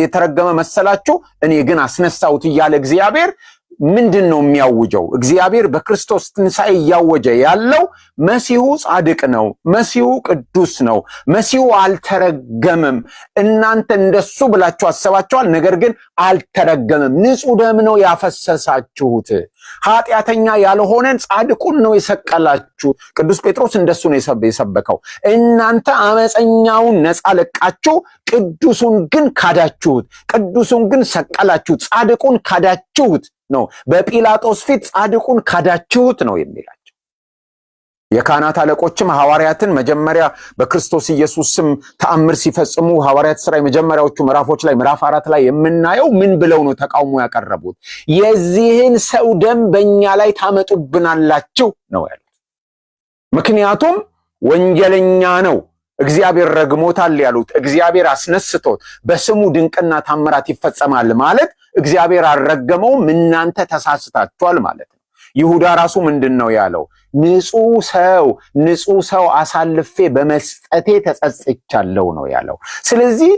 የተረገመ መሰላችሁ፣ እኔ ግን አስነሳሁት እያለ እግዚአብሔር ምንድነው የሚያውጀው? እግዚአብሔር በክርስቶስ ትንሣኤ እያወጀ ያለው መሲሁ ጻድቅ ነው፣ መሲሁ ቅዱስ ነው፣ መሲሁ አልተረገመም። እናንተ እንደሱ ብላችሁ አሰባችኋል፣ ነገር ግን አልተረገመም። ንጹሕ ደም ነው ያፈሰሳችሁት። ኃጢአተኛ ያልሆነን ጻድቁን ነው የሰቀላችሁ። ቅዱስ ጴጥሮስ እንደሱ ነው የሰበከው። እናንተ አመፀኛውን ነፃ ለቃችሁ፣ ቅዱሱን ግን ካዳችሁት። ቅዱሱን ግን ሰቀላችሁት፣ ጻድቁን ካዳችሁት ነው። በጲላጦስ ፊት ጻድቁን ካዳችሁት ነው የሚላቸው። የካህናት አለቆችም ሐዋርያትን መጀመሪያ በክርስቶስ ኢየሱስ ስም ተአምር ሲፈጽሙ ሐዋርያት ሥራ የመጀመሪያዎቹ ምዕራፎች ላይ ምዕራፍ 4 ላይ የምናየው ምን ብለው ነው ተቃውሞ ያቀረቡት? የዚህን ሰው ደም በእኛ ላይ ታመጡብናላችሁ ነው ያሉት። ምክንያቱም ወንጀለኛ ነው፣ እግዚአብሔር ረግሞታል ያሉት። እግዚአብሔር አስነስቶት በስሙ ድንቅና ታምራት ይፈጸማል ማለት እግዚአብሔር አልረገመውም፣ እናንተ ተሳስታችኋል ማለት ነው። ይሁዳ ራሱ ምንድነው ያለው? ንጹህ ሰው አሳልፌ በመስጠቴ ተጸጽቻለሁ ነው ያለው። ስለዚህ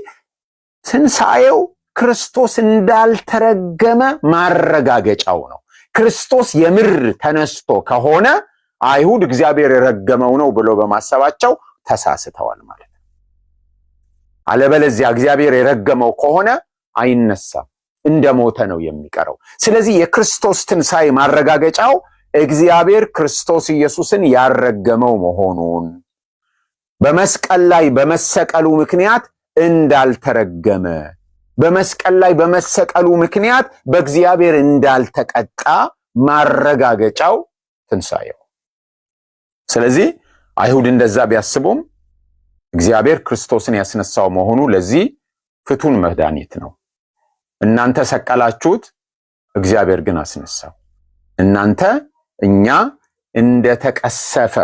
ትንሣኤው ክርስቶስ እንዳልተረገመ ማረጋገጫው ነው። ክርስቶስ የምር ተነስቶ ከሆነ አይሁድ እግዚአብሔር የረገመው ነው ብሎ በማሰባቸው ተሳስተዋል ማለት ነው። አለበለዚያ እግዚአብሔር የረገመው ከሆነ አይነሳም፣ እንደሞተ ነው የሚቀረው። ስለዚህ የክርስቶስ ትንሣኤ ማረጋገጫው እግዚአብሔር ክርስቶስ ኢየሱስን ያረገመው መሆኑን፣ በመስቀል ላይ በመሰቀሉ ምክንያት እንዳልተረገመ፣ በመስቀል ላይ በመሰቀሉ ምክንያት በእግዚአብሔር እንዳልተቀጣ ማረጋገጫው ትንሣኤው። ስለዚህ አይሁድ እንደዛ ቢያስቡም እግዚአብሔር ክርስቶስን ያስነሳው መሆኑ ለዚህ ፍቱን መድኃኒት ነው። እናንተ ሰቀላችሁት፣ እግዚአብሔር ግን አስነሳው። እናንተ እኛ እንደተቀሰፈ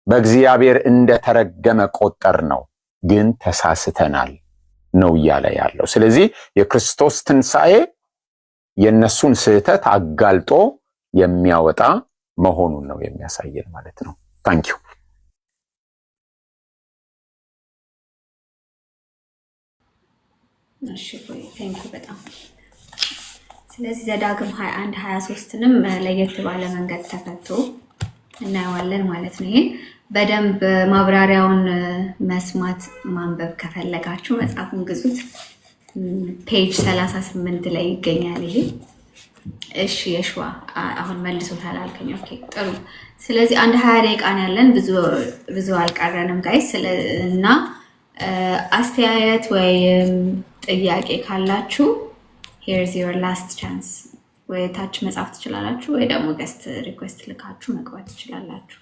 በእግዚአብሔር እንደተረገመ ቆጠር ነው፣ ግን ተሳስተናል ነው እያለ ያለው። ስለዚህ የክርስቶስ ትንሣኤ የነሱን ስህተት አጋልጦ የሚያወጣ መሆኑን ነው የሚያሳየን ማለት ነው። ታንኪዩ። እሺ ታንኪዩ በጣም። ስለዚህ ዘዳግም 21 23ንም ለየት ባለ መንገድ ተፈቶ እናየዋለን ማለት ነው። ይሄን በደንብ ማብራሪያውን መስማት ማንበብ ከፈለጋችሁ መጽሐፉን ግዙት። ፔጅ 38 ላይ ይገኛል ይሄ። እሺ የሽዋ አሁን መልሶታል አልከኝ። ኦኬ ጥሩ። ስለዚህ አንድ 20 ደቂቃ ነው ያለን፣ ብዙ አልቀረንም ጋይስ። እና አስተያየት ወይም ጥያቄ ካላችሁ here's your last chance። ወይ ታች መጻፍ ትችላላችሁ ወይ ደግሞ ገስት ሪኩዌስት ልካችሁ መግባት ትችላላችሁ።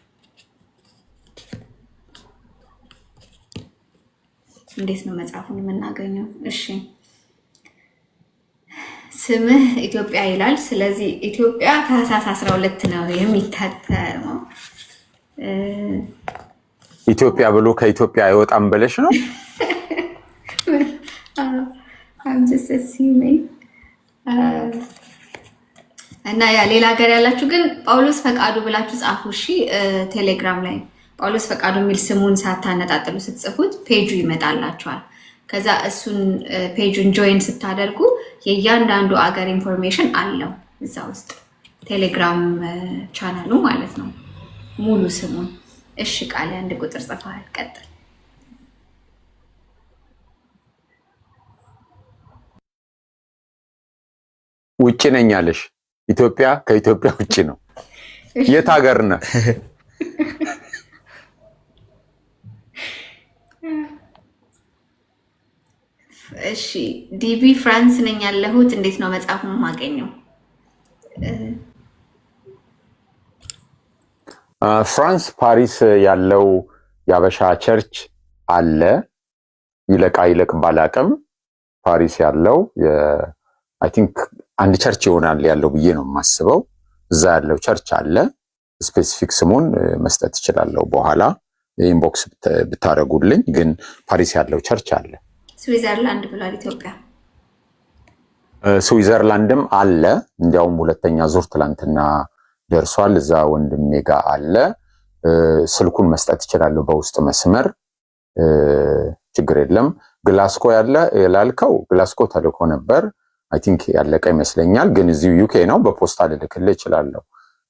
እንዴት ነው መጽሐፉን የምናገኘው? እሺ ስምህ ኢትዮጵያ ይላል። ስለዚህ ኢትዮጵያ ታህሳስ 12 ነው የሚታተመው። ኢትዮጵያ ብሎ ከኢትዮጵያ አይወጣም ብለሽ ነው? I'm just assuming። እና ያ ሌላ ሀገር ያላችሁ ግን ጳውሎስ ፈቃዱ ብላችሁ ጻፉ። እሺ ቴሌግራም ላይ ጳውሎስ ፈቃዱ የሚል ስሙን ሳታነጣጥሉ ስትጽፉት ፔጁ ይመጣላችኋል። ከዛ እሱን ፔጁን ጆይን ስታደርጉ የእያንዳንዱ አገር ኢንፎርሜሽን አለው እዛ ውስጥ፣ ቴሌግራም ቻናሉ ማለት ነው፣ ሙሉ ስሙን። እሺ ቃል አንድ ቁጥር ጽፈሃል፣ ቀጥል። ውጪ ነኝ አለሽ። ኢትዮጵያ ከኢትዮጵያ ውጪ ነው። የት ሀገር ነህ? እሺ ዲቢ ፍራንስ ነኝ ያለሁት። እንዴት ነው መጽሐፉን የማገኘው? ፍራንስ ፓሪስ ያለው የአበሻ ቸርች አለ። ይለቅ ባላቅም ፓሪስ ያለው አይ ቲንክ አንድ ቸርች ይሆናል ያለው ብዬ ነው የማስበው። እዛ ያለው ቸርች አለ። ስፔሲፊክ ስሙን መስጠት እችላለሁ በኋላ ኢንቦክስ ብታረጉልኝ። ግን ፓሪስ ያለው ቸርች አለ። ስዊዘርላንድ ብሏል ኢትዮጵያ። ስዊዘርላንድም አለ። እንዲያውም ሁለተኛ ዙር ትላንትና ደርሷል። እዛ ወንድሜ ጋር አለ። ስልኩን መስጠት እችላለሁ በውስጥ መስመር፣ ችግር የለም። ግላስኮ ያለ ያላልከው ግላስኮ ተልኮ ነበር። አይ ቲንክ ያለቀ ይመስለኛል። ግን እዚሁ ዩኬ ነው። በፖስታ ልልክልህ እችላለሁ።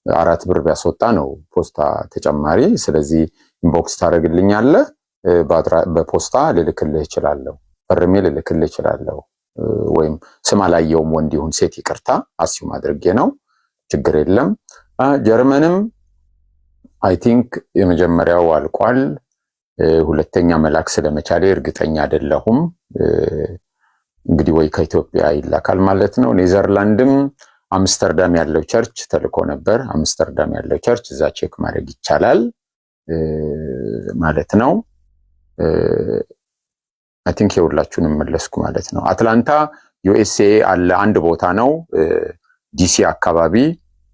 4 ብር ቢያስወጣ ነው ፖስታ ተጨማሪ። ስለዚህ ኢንቦክስ ታደርግልኛለህ፣ በፖስታ ልልክልህ እችላለሁ፣ ፈርሜ ልልክልህ እችላለሁ። ወይም ስም አላየውም ወንድ ይሁን ሴት ይቅርታ አስዩም አድርጌ ነው፣ ችግር የለም። ጀርመንም አይ ቲንክ የመጀመሪያው አልቋል። ሁለተኛ መላክ ስለመቻሌ እርግጠኛ አይደለሁም። እንግዲህ ወይ ከኢትዮጵያ ይላካል ማለት ነው። ኔዘርላንድም አምስተርዳም ያለው ቸርች ተልኮ ነበር። አምስተርዳም ያለው ቸርች እዛ ቼክ ማድረግ ይቻላል። ማለት ነው። አይ ቲንክ የሁላችሁንም መለስኩ ማለት ነው። አትላንታ ዩኤስኤ አለ አንድ ቦታ ነው። ዲሲ አካባቢ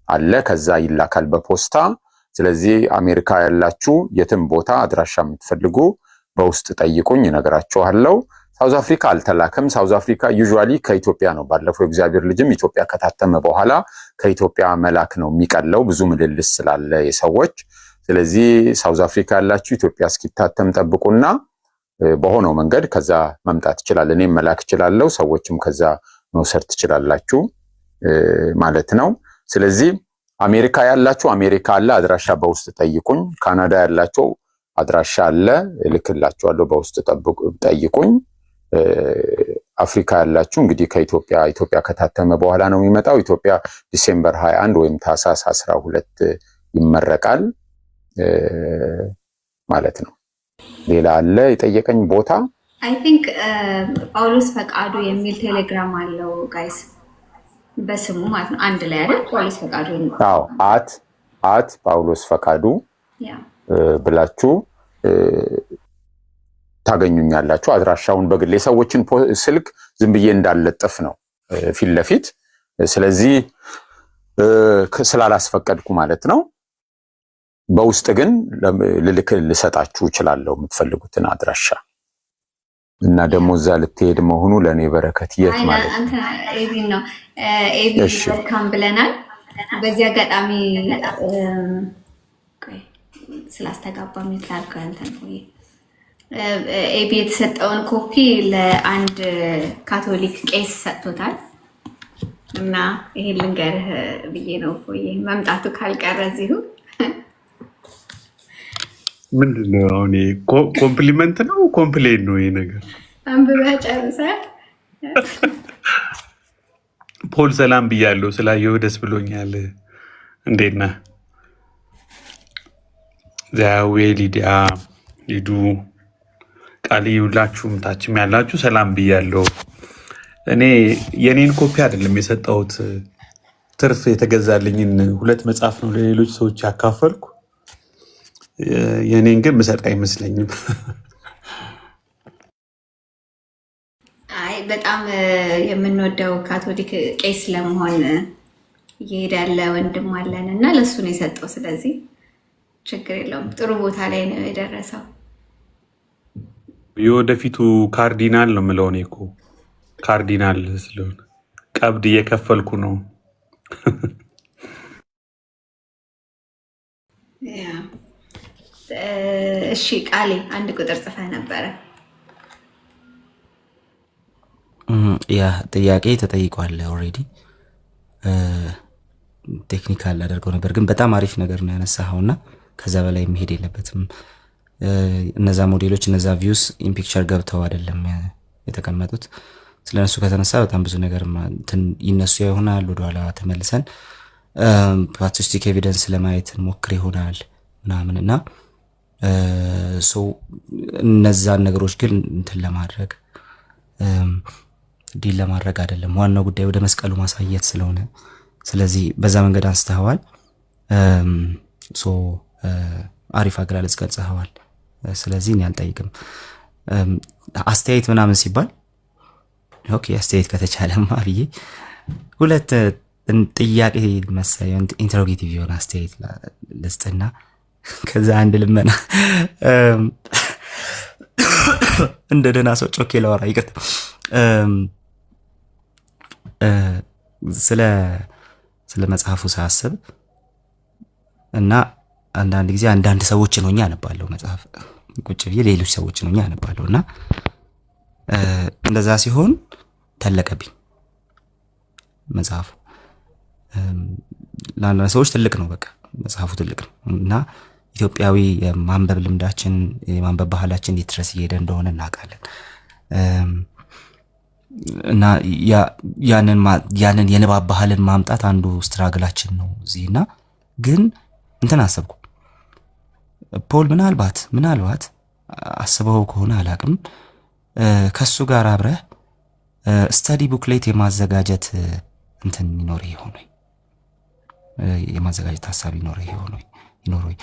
አለ፣ ከዛ ይላካል በፖስታ። ስለዚህ አሜሪካ ያላችሁ የትም ቦታ አድራሻ የምትፈልጉ በውስጥ ጠይቁኝ እነግራችኋለሁ። ሳውዝ አፍሪካ አልተላከም። ሳውዝ አፍሪካ ዩዥዋሊ ከኢትዮጵያ ነው። ባለፈው እግዚአብሔር ልጅም ኢትዮጵያ ከታተመ በኋላ ከኢትዮጵያ መላክ ነው የሚቀለው ብዙ ምልልስ ስላለ የሰዎች። ስለዚህ ሳውዝ አፍሪካ ያላችሁ ኢትዮጵያ እስኪታተም ጠብቁና በሆነው መንገድ ከዛ መምጣት ይችላል። እኔም መላክ እችላለሁ፣ ሰዎችም ከዛ መውሰድ ትችላላችሁ ማለት ነው። ስለዚህ አሜሪካ ያላችሁ አሜሪካ አለ አድራሻ በውስጥ ጠይቁኝ። ካናዳ ያላችሁ አድራሻ አለ እልክላችኋለሁ፣ በውስጥ ጠይቁኝ። አፍሪካ ያላችሁ እንግዲህ ኢትዮጵያ ከታተመ በኋላ ነው የሚመጣው። ኢትዮጵያ ዲሴምበር 21 ወይም ታህሳስ 12 ይመረቃል ማለት ነው። ሌላ አለ የጠየቀኝ ቦታ አይ ቲንክ ጳውሎስ ፈቃዱ የሚል ቴሌግራም አለው ጋይስ፣ በስሙ ማለት ነው አንድ ላይ አይደል? ጳውሎስ ፈቃዱ ነው። አዎ አት ጳውሎስ ፈቃዱ ብላችሁ ታገኙኛላችሁ። አድራሻውን በግል የሰዎችን ስልክ ዝም ብዬ እንዳለጥፍ ነው ፊት ለፊት። ስለዚህ ስላላስፈቀድኩ ማለት ነው። በውስጥ ግን ልሰጣችሁ እችላለሁ የምትፈልጉትን አድራሻ እና ደግሞ እዛ ልትሄድ መሆኑ ለእኔ በረከት የት ማለት ነው። ኤቪን ነው ኤቪ ወልካም ብለናል። በዚህ አጋጣሚ ስላስተጋባ ሚትላልከ እንትን ኤቢ የተሰጠውን ኮፒ ለአንድ ካቶሊክ ቄስ ሰጥቶታል እና ይሄን ልንገርህ ብዬ ነው መምጣቱ ካልቀረ እዚሁ ምንድነው አሁን ኮምፕሊመንት ነው ኮምፕሌን ነው ይሄ ነገር? አንብበህ ጨርሰህ ፖል ሰላም ብያለሁ፣ ስላየሁ ደስ ብሎኛል። እንዴት ነህ? ዛዌ ሊዲያ ሊዱ ቃል ሁላችሁም ታችም ያላችሁ ሰላም ብያለሁ። እኔ የኔን ኮፒ አይደለም የሰጠሁት፣ ትርፍ የተገዛልኝን 2 መጽሐፍ ነው ለሌሎች ሰዎች ያካፈልኩ። የኔን ግን ምሰጥ አይመስለኝም። አይ በጣም የምንወደው ካቶሊክ ቄስ ለመሆን እየሄደ ያለ ወንድም አለን እና ለሱ ነው የሰጠው። ስለዚህ ችግር የለውም፣ ጥሩ ቦታ ላይ ነው የደረሰው። የወደፊቱ ካርዲናል ነው የምለው እኔ እኮ ካርዲናል ስለሆነ ቀብድ እየከፈልኩ ነው። እሺ ቃሌ አንድ ቁጥር ጽፈህ ነበረ። ያ ጥያቄ ተጠይቋል ኦልሬዲ። ቴክኒካል አደርገው ነበር ግን በጣም አሪፍ ነገር ነው ያነሳኸውና ከዛ በላይ መሄድ የለበትም። እነዛ ሞዴሎች እነዛ ቪውስ ኢን ፒክቸር ገብተው አይደለም የተቀመጡት። ስለነሱ ከተነሳ በጣም ብዙ ነገር ይነሱ ይሆናል። ወደኋላ ተመልሰን ፓትሪስቲክ ኤቪደንስ ለማየት ሞክር ይሆናል ምናምንና እነዛን ነገሮች ግን እንትን ለማድረግ ዲል ለማድረግ አይደለም። ዋናው ጉዳይ ወደ መስቀሉ ማሳየት ስለሆነ ስለዚህ በዛ መንገድ አንስተዋል። አሪፍ አገላለጽ ገልጸዋል። ስለዚህ እኔ አልጠይቅም። አስተያየት ምናምን ሲባል ኦኬ አስተያየት ከተቻለማ ብዬ 2 ጥያቄ መሰለኝ ኢንተሮጌቲቭ የሆነ አስተያየት ልስጥና ከዛ አንድ ልመና እንደ ደህና ሰው ጮኬ ላወራ ይቅርታ። ስለ መጽሐፉ ሳስብ እና አንዳንድ ጊዜ አንዳንድ ሰዎችን ሆኜ አነባለሁ መጽሐፍ ቁጭ ብዬ ሌሎች ሰዎችን ሆኜ አነባለሁ እና እንደዛ ሲሆን ተለቀብኝ መጽሐፉ። ለአንዳንድ ሰዎች ትልቅ ነው፣ በቃ መጽሐፉ ትልቅ ነው እና ኢትዮጵያዊ የማንበብ ልምዳችን የማንበብ ባህላችን የት ድረስ እየሄደ እንደሆነ እናውቃለን። እና ያንን የንባብ ባህልን ማምጣት አንዱ ስትራግላችን ነው እዚህና ግን እንትን አሰብኩ ፖል ምናልባት አስበው ከሆነ አላቅም ከሱ ጋር አብረህ ስታዲ ቡክሌት የማዘጋጀት እንትን ይኖር ይሆን የማዘጋጀት ሐሳብ ይኖር ይሆን ይኖር ወይ?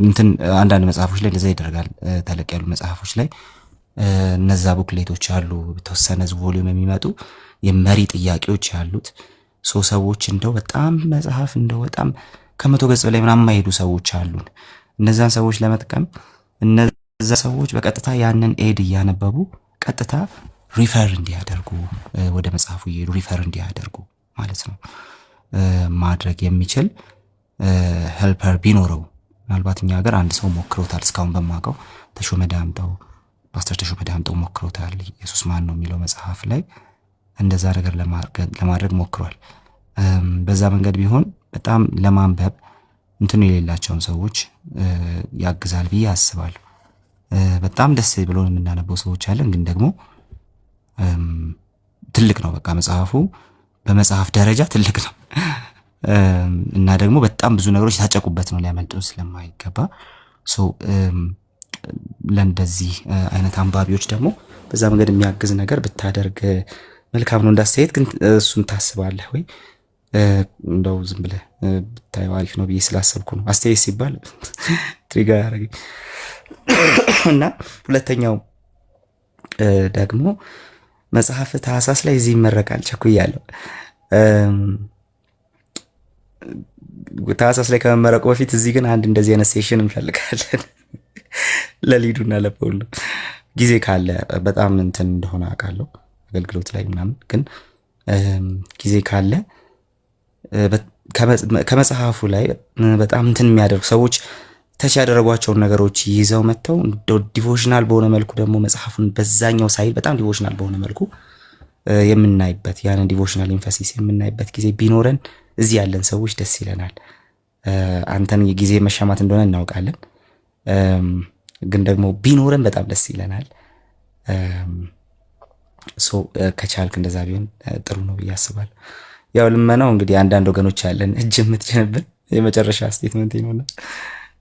እንትን አንዳንድ መጽሐፎች ላይ እንደዛ ይደረጋል። ተለቅ ያሉ መጽሐፎች ላይ እነዛ ቡክሌቶች አሉ፣ በተወሰነ ቮሊዩም የሚመጡ የመሪ ጥያቄዎች ያሉት ሰዎች እንደው በጣም መጽሐፍ እንደው በጣም ከመቶ ገጽ በላይ ምናምን የማይሄዱ ሰዎች አሉን። እነዛን ሰዎች ለመጥቀም እነዛ ሰዎች በቀጥታ ያንን ኤድ እያነበቡ ቀጥታ ሪፈር እንዲያደርጉ ወደ መጽሐፉ እየሄዱ ሪፈር እንዲያደርጉ ማለት ነው ማድረግ የሚችል ሄልፐር ቢኖረው። ምናልባት እኛ ሀገር አንድ ሰው ሞክሮታል፣ እስካሁን በማውቀው ተሾመ ዳምጠው፣ ፓስተር ተሾመ ዳምጠው ሞክሮታል። ኢየሱስ ማን ነው የሚለው መጽሐፍ ላይ እንደዛ ነገር ለማድረግ ሞክሯል። በዛ መንገድ ቢሆን በጣም ለማንበብ እንትኑ የሌላቸውን ሰዎች ያግዛል ብዬ አስባለሁ። በጣም ደስ ብሎን የምናነበው ሰዎች አለን፣ ግን ደግሞ ትልቅ ነው። በቃ መጽሐፉ በመጽሐፍ ደረጃ ትልቅ ነው እና ደግሞ በጣም ብዙ ነገሮች የታጨቁበት ነው፣ ሊያመልጡ ስለማይገባ ለእንደዚህ አይነት አንባቢዎች ደግሞ በዛ መንገድ የሚያግዝ ነገር ብታደርግ መልካም ነው። እንዳስተያየት ግን እሱን ታስባለህ ወይ? እንደው ዝም ብለህ ብታየው አሪፍ ነው ብዬ ስላሰብኩ ነው። አስተያየት ሲባል ትሪገር ያደረገኝ እና ሁለተኛው ደግሞ መጽሐፍ ታህሳስ ላይ እዚህ ይመረቃል፣ ቸኩያለሁ። ታህሳስ ላይ ከመመረቁ በፊት እዚህ ግን አንድ እንደዚህ አይነት ሴሽን እንፈልጋለን ለሊዱና ለፖሉ ጊዜ ካለ በጣም እንትን እንደሆነ አውቃለሁ አገልግሎት ላይ ምናምን፣ ግን ጊዜ ካለ ከመጽሐፉ ላይ በጣም እንትን የሚያደርጉ ሰዎች ተች ያደረጓቸውን ነገሮች ይዘው መጥተው ዲቮሽናል በሆነ መልኩ ደግሞ መጽሐፉን በዛኛው ሳይል በጣም ዲቮሽናል በሆነ መልኩ የምናይበት ያንን ዲቮሽናል ኢንፈሲስ የምናይበት ጊዜ ቢኖረን እዚህ ያለን ሰዎች ደስ ይለናል። አንተን የጊዜ መሻማት እንደሆነ እናውቃለን፣ ግን ደግሞ ቢኖረን በጣም ደስ ይለናል። ከቻልክ እንደዛ ቢሆን ጥሩ ነው ብዬ አስባለሁ። ያው ልመናው እንግዲህ አንዳንድ ወገኖች አለን እጅ የምትጭንብን የመጨረሻ ስቴትመንት ነውና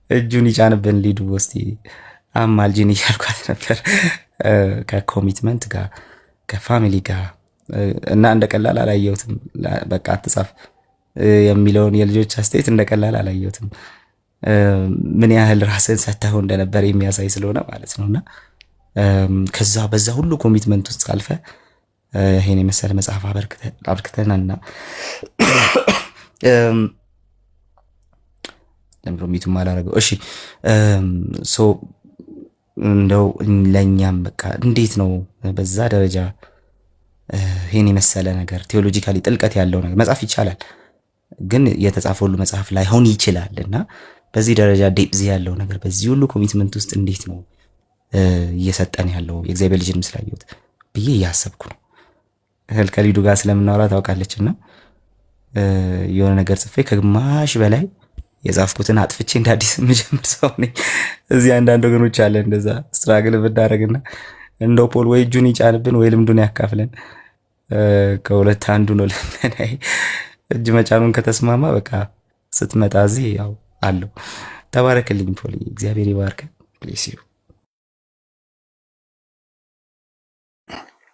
እጁን ይጫንብን ሊዱ እስቲ አማልጂን እያልኳት ነበር ከኮሚትመንት ጋር ከፋሚሊ ጋር እና እንደ ቀላል አላየሁትም። በቃ አትጻፍ የሚለውን የልጆች አስተያየት እንደ ቀላል አላየሁትም። ምን ያህል ራስን ሰተኸው እንደነበር የሚያሳይ ስለሆነ ማለት ነውና ከዛ በዛ ሁሉ ኮሚትመንት ውስጥ አልፈ ይሄን የመሰለ መጽሐፍ አበርክተናልና ለምሮ ሚቱም አላረገው። እሺ እንደው ለኛም በቃ እንዴት ነው በዛ ደረጃ ይሄን የመሰለ ነገር ቴዎሎጂካሊ ጥልቀት ያለው ነገር መጽሐፍ ይቻላል፣ ግን የተጻፈው ሁሉ መጽሐፍ ላይሆን ይችላል እና በዚህ ደረጃ ዴፕዝ ያለው ነገር በዚህ ሁሉ ኮሚትመንት ውስጥ እንዴት ነው እየሰጠን ያለው የእግዚአብሔር ልጅን ስላየሁት ብዬ እያሰብኩ ነው። ከሊዱ ጋር ስለምናወራ ታውቃለችና የሆነ ነገር ጽፌ ከግማሽ በላይ የጻፍኩትን አጥፍቼ እንደ አዲስ የምጀምር ሰው ነኝ። እዚህ አንዳንድ ወገኖች አለ እንደዛ ስትራግል ብዳረግና እንደው ፖል ወይ እጁን ይጫንብን ወይ ልምዱን ያካፍለን፣ ከሁለት አንዱ ነው። ለምናይ እጅ መጫኑን ከተስማማ በቃ ስትመጣ እዚህ ያው አለው። ተባረክልኝ ፖል፣ እግዚአብሔር ይባርክ። ፕሊስ ዩ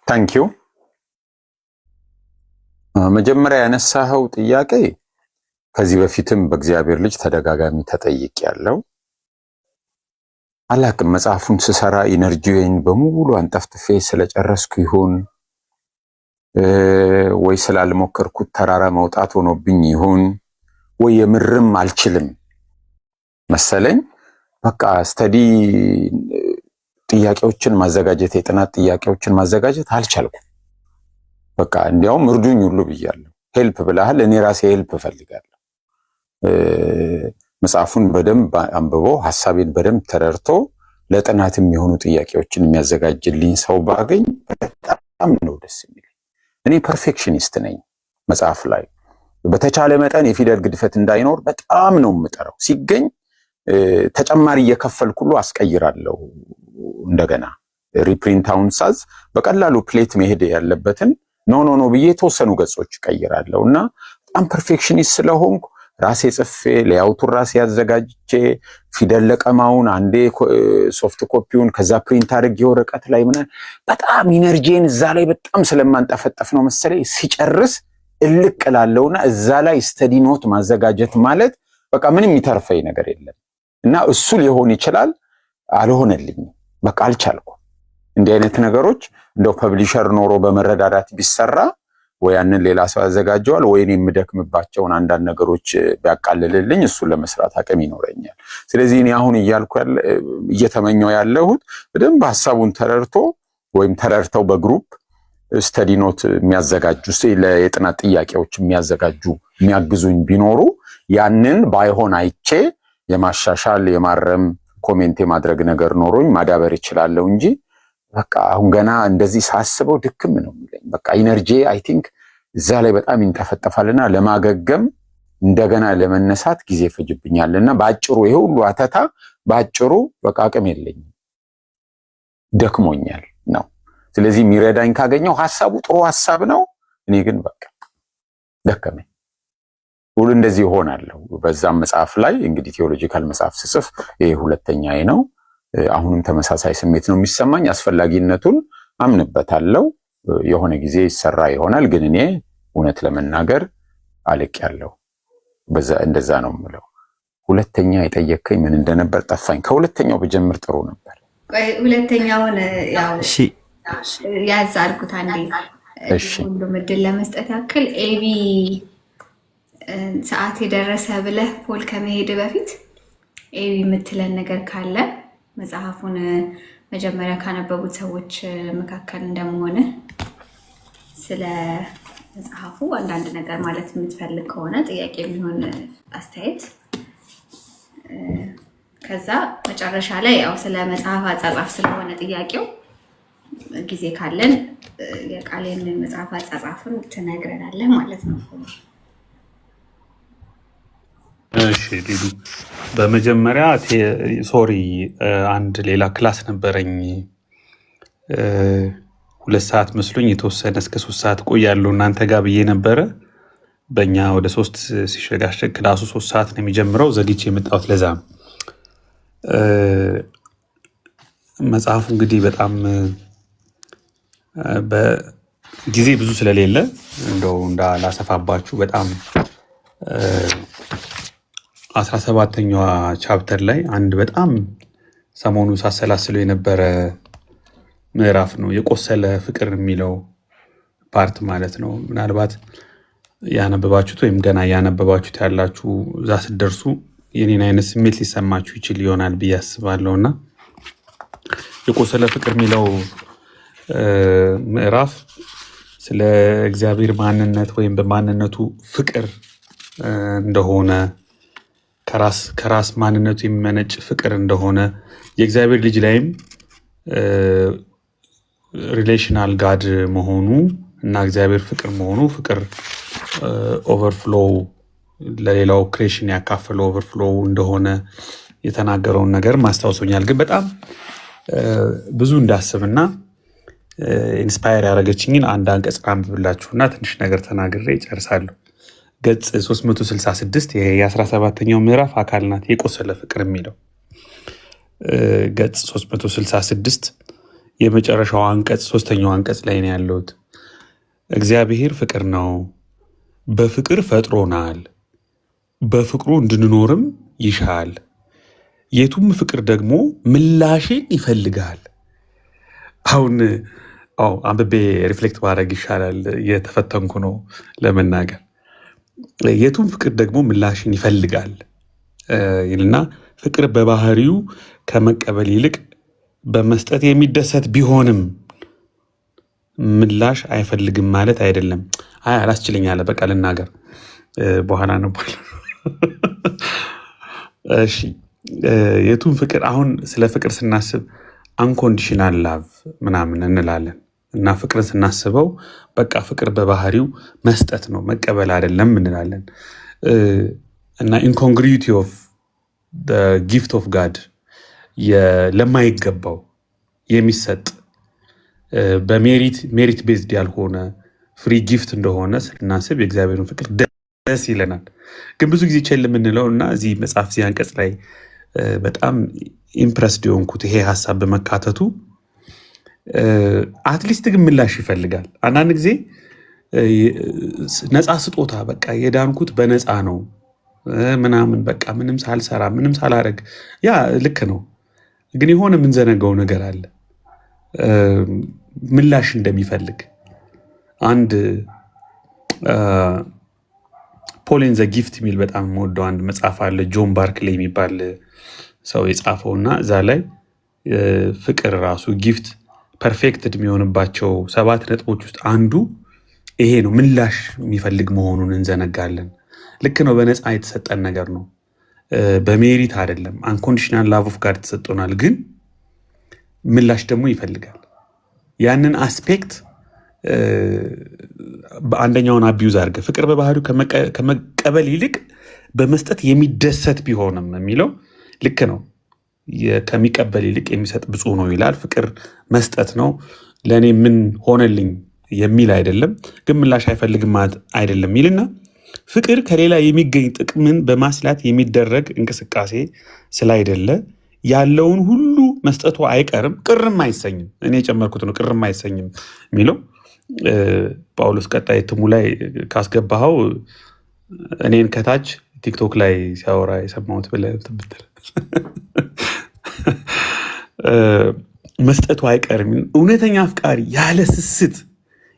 ታንክ ዩ። መጀመሪያ ያነሳኸው ጥያቄ ከዚህ በፊትም በእግዚአብሔር ልጅ ተደጋጋሚ ተጠይቅ ያለው አላቅም። መጽሐፉን ስሰራ ኢነርጂን በሙሉ አንጠፍጥፌ ስለጨረስኩ ይሁን ወይ ስላልሞከርኩት ተራራ መውጣት ሆኖብኝ ይሁን ወይ የምርም አልችልም መሰለኝ። በቃ ስተዲ ጥያቄዎችን ማዘጋጀት የጥናት ጥያቄዎችን ማዘጋጀት አልቻልኩም። በቃ እንዲያውም እርዱኝ ሁሉ ብያለሁ። ሄልፕ ብለሃል፣ እኔ ራሴ ሄልፕ እፈልጋለሁ። መጽሐፉን በደንብ አንብቦ ሐሳቤን በደንብ ተረድቶ ለጥናት የሚሆኑ ጥያቄዎችን የሚያዘጋጅልኝ ሰው ባገኝ በጣም ነው ደስ የሚል። እኔ ፐርፌክሽኒስት ነኝ። መጽሐፍ ላይ በተቻለ መጠን የፊደል ግድፈት እንዳይኖር በጣም ነው የምጠራው። ሲገኝ ተጨማሪ እየከፈልኩ ሁሉ አስቀይራለሁ። እንደገና ሪፕሪንት አውን ሳዝ በቀላሉ ፕሌት መሄድ ያለበትን ኖ ብዬ የተወሰኑ ገጾች ቀይራለሁ እና በጣም ፐርፌክሽኒስት ስለሆንኩ ራሴ ጽፌ ሌያውቱን ራሴ ያዘጋጅቼ ፊደል ለቀማውን አንዴ ሶፍት ኮፒውን ከዛ ፕሪንት አድርጌ ወረቀት ላይ በጣም ኢነርጂን እዛ ላይ በጣም ስለማንጠፈጠፍ ነው መሰለኝ ሲጨርስ እልቅ እላለሁና እዛ ላይ ስተዲ ኖት ማዘጋጀት ማለት በቃ ምንም የሚተርፈኝ ነገር የለም እና እሱ ሊሆን ይችላል። አልሆነልኝም። በቃ አልቻልኩም። እንዲህ አይነት ነገሮች እንደው ፐብሊሸር ኖሮ በመረዳዳት ቢሰራ ወይ ያንን ሌላ ሰው ያዘጋጀዋል ወይ እኔ የምደክምባቸውን አንዳንድ ነገሮች ቢያቃልልልኝ እሱን ለመስራት አቅም ይኖረኛል። ስለዚህ እኔ አሁን እየተመኘው ያለሁት በደንብ ሐሳቡን ተረድቶ ወይም ተረድተው በግሩፕ ስተዲ ኖት የሚያዘጋጁ የጥናት ጥያቄዎች የሚያዘጋጁ የሚያግዙኝ ቢኖሩ ያንን ባይሆን አይቼ የማሻሻል የማረም ኮሜንት የማድረግ ነገር ኖሮኝ ማዳበር ይችላለሁ እንጂ በቃ አሁን ገና እንደዚህ ሳስበው ድክም ነው የሚለኝ። በቃ ኢነርጂ አይ ቲንክ እዛ ላይ በጣም ይንተፈጠፋልና ለማገገም እንደገና ለመነሳት ጊዜ ፈጅብኛልና ባጭሩ ይሄ ሁሉ አተታ ባጭሩ በቃ አቅም የለኝም፣ ደክሞኛል ነው። ስለዚህ የሚረዳኝ ካገኘው ሐሳቡ ጥሩ ሐሳብ ነው። እኔ ግን በቃ ደከመኝ። ሁሉ እንደዚህ ሆናለሁ። በዛም መጽሐፍ ላይ እንግዲህ ቴዎሎጂካል መጽሐፍ ስጽፍ ይሄ ሁለተኛዬ ነው። አሁንም ተመሳሳይ ስሜት ነው የሚሰማኝ። አስፈላጊነቱን አምንበታለሁ። የሆነ ጊዜ ይሰራ ይሆናል። ግን እኔ እውነት ለመናገር አልቄያለሁ። እንደዛ ነው የምለው። ሁለተኛ የጠየከኝ ምን እንደነበር ጠፋኝ። ከሁለተኛው ብጀምር ጥሩ ነበር። ሁለተኛውን ያው ያዝ አድርጉት አንዴ። ሁሉም እድል ለመስጠት ያክል ኤቢ ሰዓት የደረሰ ብለህ ፖል ከመሄድ በፊት ኤቢ የምትለን ነገር ካለ መጽሐፉን መጀመሪያ ካነበቡት ሰዎች መካከል እንደመሆነ ስለ መጽሐፉ አንዳንድ ነገር ማለት የምትፈልግ ከሆነ ጥያቄ የሚሆን አስተያየት፣ ከዛ መጨረሻ ላይ ያው ስለ መጽሐፍ አጻጻፍ ስለሆነ ጥያቄው ጊዜ ካለን የቃሌን መጽሐፍ አጻጻፍን ትነግረናለህ ማለት ነው። እሺ ሊዱ፣ በመጀመሪያ ሶሪ አንድ ሌላ ክላስ ነበረኝ 2 ሰዓት መስሎኝ የተወሰነ እስከ 3 ሰዓት ቆያለሁ እናንተ ጋር ብዬ ነበረ። በእኛ ወደ 3 ሲሸጋሸግ ክላሱ 3 ሰዓት ነው የሚጀምረው። ዘግቼ የመጣሁት ለዛ ነው። መጽሐፉ እንግዲህ በጣም በጊዜ ብዙ ስለሌለ እንደው እንዳላሰፋባችሁ በጣም 17ኛዋ ቻፕተር ላይ አንድ በጣም ሰሞኑ ሳሰላስለው የነበረ ምዕራፍ ነው። የቆሰለ ፍቅር የሚለው ፓርት ማለት ነው። ምናልባት ያነበባችሁት ወይም ገና ያነበባችሁት ያላችሁ እዛ ስትደርሱ የኔን አይነት ስሜት ሊሰማችሁ ይችል ይሆናል ብዬ አስባለሁ። እና የቆሰለ ፍቅር የሚለው ምዕራፍ ስለ እግዚአብሔር ማንነት ወይም በማንነቱ ፍቅር እንደሆነ ከራስ ማንነቱ የሚመነጭ ፍቅር እንደሆነ የእግዚአብሔር ልጅ ላይም ሪሌሽናል ጋድ መሆኑ እና እግዚአብሔር ፍቅር መሆኑ ፍቅር ኦቨርፍሎው ለሌላው ክሬሽን ያካፈለው ኦቨርፍሎው እንደሆነ የተናገረውን ነገር ማስታወሶኛል። ግን በጣም ብዙ እንዳስብና ኢንስፓየር ያደረገችኝን አንድ አንቀጽ አንብብላችሁና ትንሽ ነገር ተናግሬ ይጨርሳለሁ። ገጽ 366 የ17ኛው ምዕራፍ አካል ናት የቆሰለ ፍቅር የሚለው ገጽ 366 የመጨረሻው አንቀጽ 3ኛው አንቀጽ ላይ ነው ያለሁት። እግዚአብሔር ፍቅር ነው፣ በፍቅር ፈጥሮናል፣ በፍቅሩ እንድንኖርም ይሻል። የቱም ፍቅር ደግሞ ምላሽን ይፈልጋል። አሁን አንብቤ ሪፍሌክት ማድረግ ይሻላል፣ እየተፈተንኩ ነው ለመናገር። የቱም ፍቅር ደግሞ ምላሽን ይፈልጋል ይልና ፍቅር በባህሪው ከመቀበል ይልቅ በመስጠት የሚደሰት ቢሆንም ምላሽ አይፈልግም ማለት አይደለም። አላስችለኝ አለ። በቃ ልናገር በኋላ ነው። እሺ የቱም ፍቅር አሁን ስለ ፍቅር ስናስብ አንኮንዲሽናል ላቭ ምናምን እንላለን እና ፍቅርን ስናስበው በቃ ፍቅር በባህሪው መስጠት ነው መቀበል አይደለም እንላለን እና ኢንኮንግሪቲ ኦፍ ጊፍት ኦፍ ጋድ ለማይገባው የሚሰጥ በሜሪት ቤዝድ ያልሆነ ፍሪ ጊፍት እንደሆነ ስናስብ የእግዚአብሔርን ፍቅር ደስ ይለናል። ግን ብዙ ጊዜ ቸል የምንለው እና እዚህ መጽሐፍ እዚህ አንቀጽ ላይ በጣም ኢምፕረስድ የሆንኩት ይሄ ሀሳብ በመካተቱ አትሊስት ግን ምላሽ ይፈልጋል። አንዳንድ ጊዜ ነፃ ስጦታ በቃ የዳንኩት በነፃ ነው ምናምን በቃ ምንም ሳልሰራ ምንም ሳላረግ ያ ልክ ነው። ግን የሆነ የምንዘነጋው ነገር አለ ምላሽ እንደሚፈልግ አንድ ፖሊን ዘ ጊፍት የሚል በጣም የምወደው አንድ መጽሐፍ አለ ጆን ባርክሌይ የሚባል ሰው የጻፈውና እዛ ላይ ፍቅር ራሱ ጊፍት ፐርፌክትድ የሚሆንባቸው 7 ነጥቦች ውስጥ አንዱ ይሄ ነው። ምላሽ የሚፈልግ መሆኑን እንዘነጋለን። ልክ ነው። በነፃ የተሰጠን ነገር ነው። በሜሪት አይደለም። አንኮንዲሽናል ላቭ ኦፍ ጋድ ተሰጥቶናል። ግን ምላሽ ደግሞ ይፈልጋል። ያንን አስፔክት በአንደኛውን አቢዩዝ አድርገ ፍቅር በባህሪው ከመቀበል ይልቅ በመስጠት የሚደሰት ቢሆንም የሚለው ልክ ነው። ከሚቀበል ይልቅ የሚሰጥ ብፁዕ ነው ይላል። ፍቅር መስጠት ነው። ለእኔ ምን ሆነልኝ የሚል አይደለም። ግን ምላሽ አይፈልግም ማለት አይደለም ይልና ፍቅር ከሌላ የሚገኝ ጥቅምን በማስላት የሚደረግ እንቅስቃሴ ስላይደለ ያለውን ሁሉ መስጠቱ አይቀርም፣ ቅርም አይሰኝም። እኔ የጨመርኩት ነው ቅርም አይሰኝም የሚለው ጳውሎስ ቀጣይ እትሙ ላይ ካስገባኸው እኔን ከታች ቲክቶክ ላይ ሲያወራ የሰማሁት ብለህ ትብትል መስጠቱ አይቀርም። እውነተኛ አፍቃሪ ያለ ስስት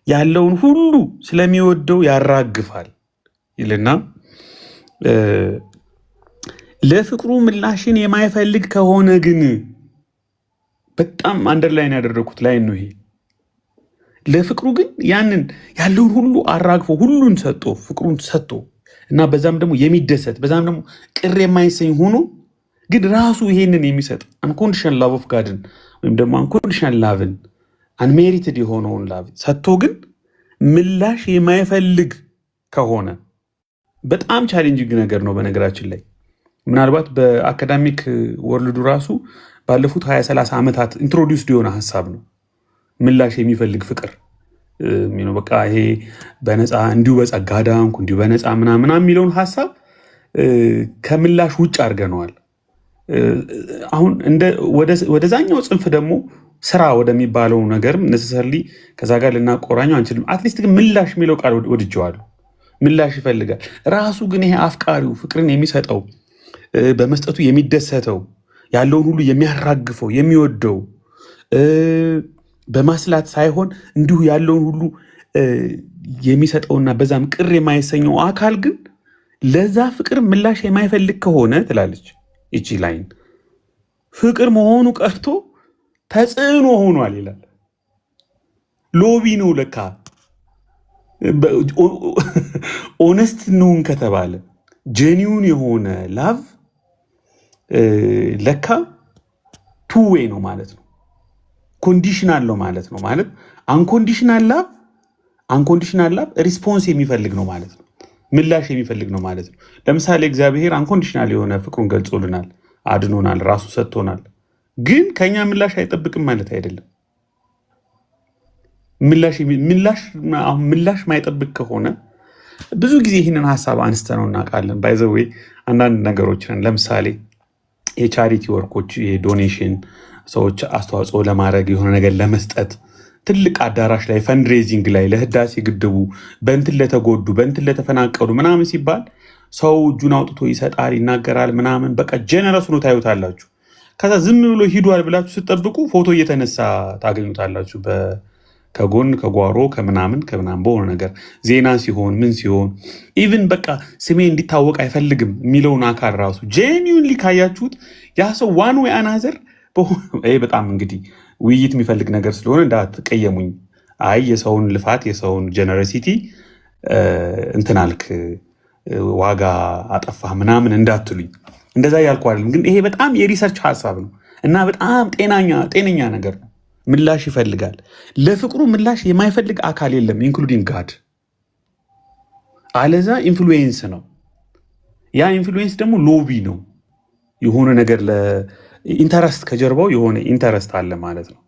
ያለውን ሁሉ ስለሚወደው ያራግፋል ይልና ለፍቅሩ ምላሽን የማይፈልግ ከሆነ ግን በጣም አንደርላይን ያደረኩት ላይ ነው ይሄ። ለፍቅሩ ግን ያንን ያለውን ሁሉ አራግፎ ሁሉን ሰጥቶ ፍቅሩን ሰጥቶ እና በዛም ደግሞ የሚደሰት በዛም ደግሞ ቅር የማይሰኝ ሆኖ ግን ራሱ ይሄንን የሚሰጥ አንኮንዲሽናል ላቭ ኦፍ ጋድን ወይም ደግሞ አንኮንዲሽናል ላቭን አንሜሪትድ የሆነውን ላቭ ሰጥቶ ግን ምላሽ የማይፈልግ ከሆነ በጣም ቻሌንጂንግ ነገር ነው። በነገራችን ላይ ምናልባት በአካዳሚክ ወርልዱ ራሱ ባለፉት 20-30 ዓመታት ኢንትሮዲውስድ የሆነ ሀሳብ ነው ምላሽ የሚፈልግ ፍቅር ነው። በቃ ይሄ በነፃ እንዲሁ በጸጋ ዳንኩ እንዲሁ በነፃ ምናምን የሚለውን ሀሳብ ከምላሽ ውጭ አድርገነዋል። አሁን ወደዛኛው ጽንፍ ደግሞ ስራ ወደሚባለው ነገርም ነሰሰርሊ ከዛ ጋር ልናቆራኘው አንችልም። አትሊስት ግን ምላሽ የሚለው ቃል ወድጀዋለሁ። ምላሽ ይፈልጋል ራሱ። ግን ይሄ አፍቃሪው ፍቅርን የሚሰጠው በመስጠቱ የሚደሰተው ያለውን ሁሉ የሚያራግፈው የሚወደው በማስላት ሳይሆን እንዲሁ ያለውን ሁሉ የሚሰጠውና በዛም ቅር የማይሰኘው አካል ግን ለዛ ፍቅር ምላሽ የማይፈልግ ከሆነ ትላለች ይቺ ላይን ፍቅር መሆኑ ቀርቶ ተጽዕኖ ሆኗል ይላል። ሎቢ ነው ለካ። ኦነስት ነውን ከተባለ ጄኒውን የሆነ ላቭ ለካ ቱዌ ነው ማለት ነው። ኮንዲሽናል ነው ማለት ነው። ማለት አንኮንዲሽናል ላቭ ሪስፖንስ የሚፈልግ ነው ማለት ነው። ምላሽ የሚፈልግ ነው ማለት ነው። ለምሳሌ እግዚአብሔር አንኮንዲሽናል የሆነ ፍቅሩን ገልጾልናል፣ አድኖናል፣ ራሱ ሰጥቶናል። ግን ከኛ ምላሽ አይጠብቅም ማለት አይደለም። ምላሽ ማይጠብቅ ከሆነ ብዙ ጊዜ ይህንን ሀሳብ አንስተ ነው እናውቃለን። ባይዘዌ አንዳንድ ነገሮችን ለምሳሌ የቻሪቲ ወርኮች የዶኔሽን ሰዎች አስተዋጽኦ ለማድረግ የሆነ ነገር ለመስጠት ትልቅ አዳራሽ ላይ ፈንድሬዚንግ ላይ ለህዳሴ ግድቡ በእንትን ለተጎዱ በእንትን ለተፈናቀሉ ምናምን ሲባል ሰው እጁን አውጥቶ ይሰጣል፣ ይናገራል ምናምን በቃ ጀነረስ ሆኖ ታዩታላችሁ። ከዛ ዝም ብሎ ሂዷል ብላችሁ ስትጠብቁ ፎቶ እየተነሳ ታገኙታላችሁ። ከጎን ከጓሮ ከምናምን በሆነ ነገር ዜና ሲሆን ምን ሲሆን ኢቭን በቃ ስሜ እንዲታወቅ አይፈልግም የሚለውን አካል ራሱ ጄኒዩንሊ ካያችሁት ያ ሰው ዋን ወይ አናዘር በጣም እንግዲህ ውይይት የሚፈልግ ነገር ስለሆነ እንዳትቀየሙኝ። አይ የሰውን ልፋት የሰውን ጀነረሲቲ እንትናልክ ዋጋ አጠፋህ ምናምን እንዳትሉኝ፣ እንደዛ ያልኩ አይደለም። ግን ይሄ በጣም የሪሰርች ሀሳብ ነው እና በጣም ጤነኛ ነገር ነው። ምላሽ ይፈልጋል። ለፍቅሩ ምላሽ የማይፈልግ አካል የለም ኢንክሉዲንግ ጋድ። አለዛ ኢንፍሉዌንስ ነው። ያ ኢንፍሉዌንስ ደግሞ ሎቢ ነው። የሆነ ነገር ኢንተረስት ከጀርባው የሆነ ኢንተረስት አለ ማለት ነው።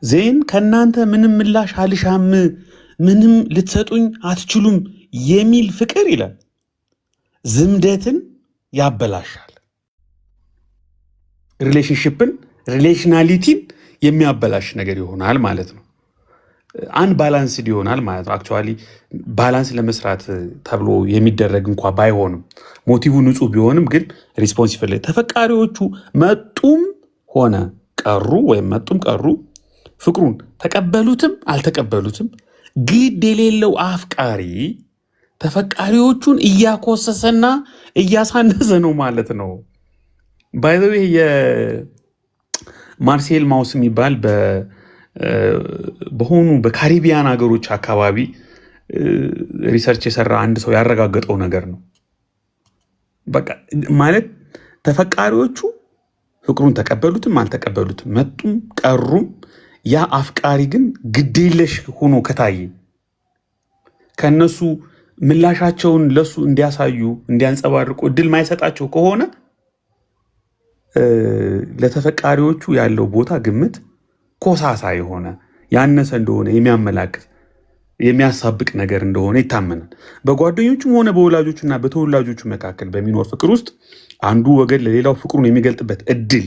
ዜን ከእናንተ ምንም ምላሽ አልሻም፣ ምንም ልትሰጡኝ አትችሉም የሚል ፍቅር ይላል ዝምደትን ያበላሻል። ሪሌሽንሽፕን ሪሌሽናሊቲን የሚያበላሽ ነገር ይሆናል ማለት ነው። አንባላንስድ ይሆናል ማለት ነው። አክቹዋሊ ባላንስ ለመስራት ተብሎ የሚደረግ እንኳ ባይሆንም ሞቲቭ ንጹህ ቢሆንም ግን ሪስፖንስ ይፈልጋል። ተፈቃሪዎቹ መጡም ሆነ ቀሩ ወይም መጡም ቀሩ ፍቅሩን ተቀበሉትም አልተቀበሉትም ግድ የሌለው አፍቃሪ ተፈቃሪዎቹን እያኮሰሰና እያሳነሰ ነው ማለት ነው። ባይ ዘ ዌይ የማርሴል ማውስ የሚባል በሆኑ በካሪቢያን ሀገሮች አካባቢ ሪሰርች የሰራ አንድ ሰው ያረጋገጠው ነገር ነው። በቃ ማለት ተፈቃሪዎቹ ፍቅሩን ተቀበሉትም አልተቀበሉትም መጡም ቀሩም ያ አፍቃሪ ግን ግዴለሽ ሆኖ ከታየ ከነሱ ምላሻቸውን ለሱ እንዲያሳዩ እንዲያንጸባርቁ እድል ማይሰጣቸው ከሆነ ለተፈቃሪዎቹ ያለው ቦታ ግምት ኮሳሳ የሆነ ያነሰ እንደሆነ የሚያመላክት የሚያሳብቅ ነገር እንደሆነ ይታመናል። በጓደኞቹም ሆነ በወላጆቹና በተወላጆቹ መካከል በሚኖር ፍቅር ውስጥ አንዱ ወገን ለሌላው ፍቅሩን የሚገልጥበት እድል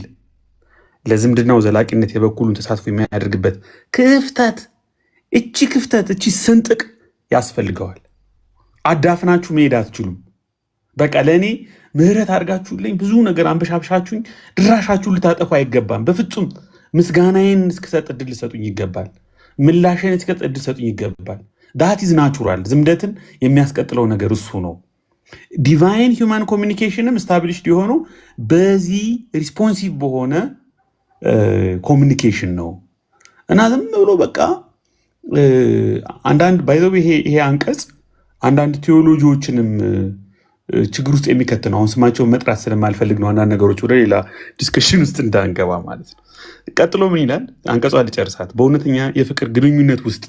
ለዝምድናው ዘላቂነት የበኩሉን ተሳትፎ የሚያደርግበት ክፍተት እቺ ስንጥቅ ያስፈልገዋል። አዳፍናችሁ መሄድ አትችሉም። በቃ ለእኔ ምህረት አድርጋችሁልኝ ብዙ ነገር አንበሻብሻችሁኝ ድራሻችሁን ልታጠፉ አይገባም። በፍጹም ምስጋናዬን እስክሰጥ እድል ልሰጡኝ ይገባል። ምላሽን እስክሰጥ እድል ልሰጡኝ ይገባል። ዳት ኢዝ ናቹራል። ዝምደትን የሚያስቀጥለው ነገር እሱ ነው። ዲቫይን ሂውማን ኮሚኒኬሽንም ስታብሊሽድ የሆነው በዚህ ሪስፖንሲቭ በሆነ ኮሚኒኬሽን ነው እና ዝም ብሎ በቃ አንዳንድ ባይዘው ይሄ አንቀጽ አንዳንድ ቴዎሎጂዎችንም ችግር ውስጥ የሚከት ነው። አሁን ስማቸውን መጥራት ስለማልፈልግ ነው አንዳንድ ነገሮች ወደ ሌላ ዲስከሽን ውስጥ እንዳንገባ ማለት ነው። ቀጥሎ ምን ይላል? አንቀጿ ልጨርሳት። በእውነተኛ የፍቅር ግንኙነት ውስጥ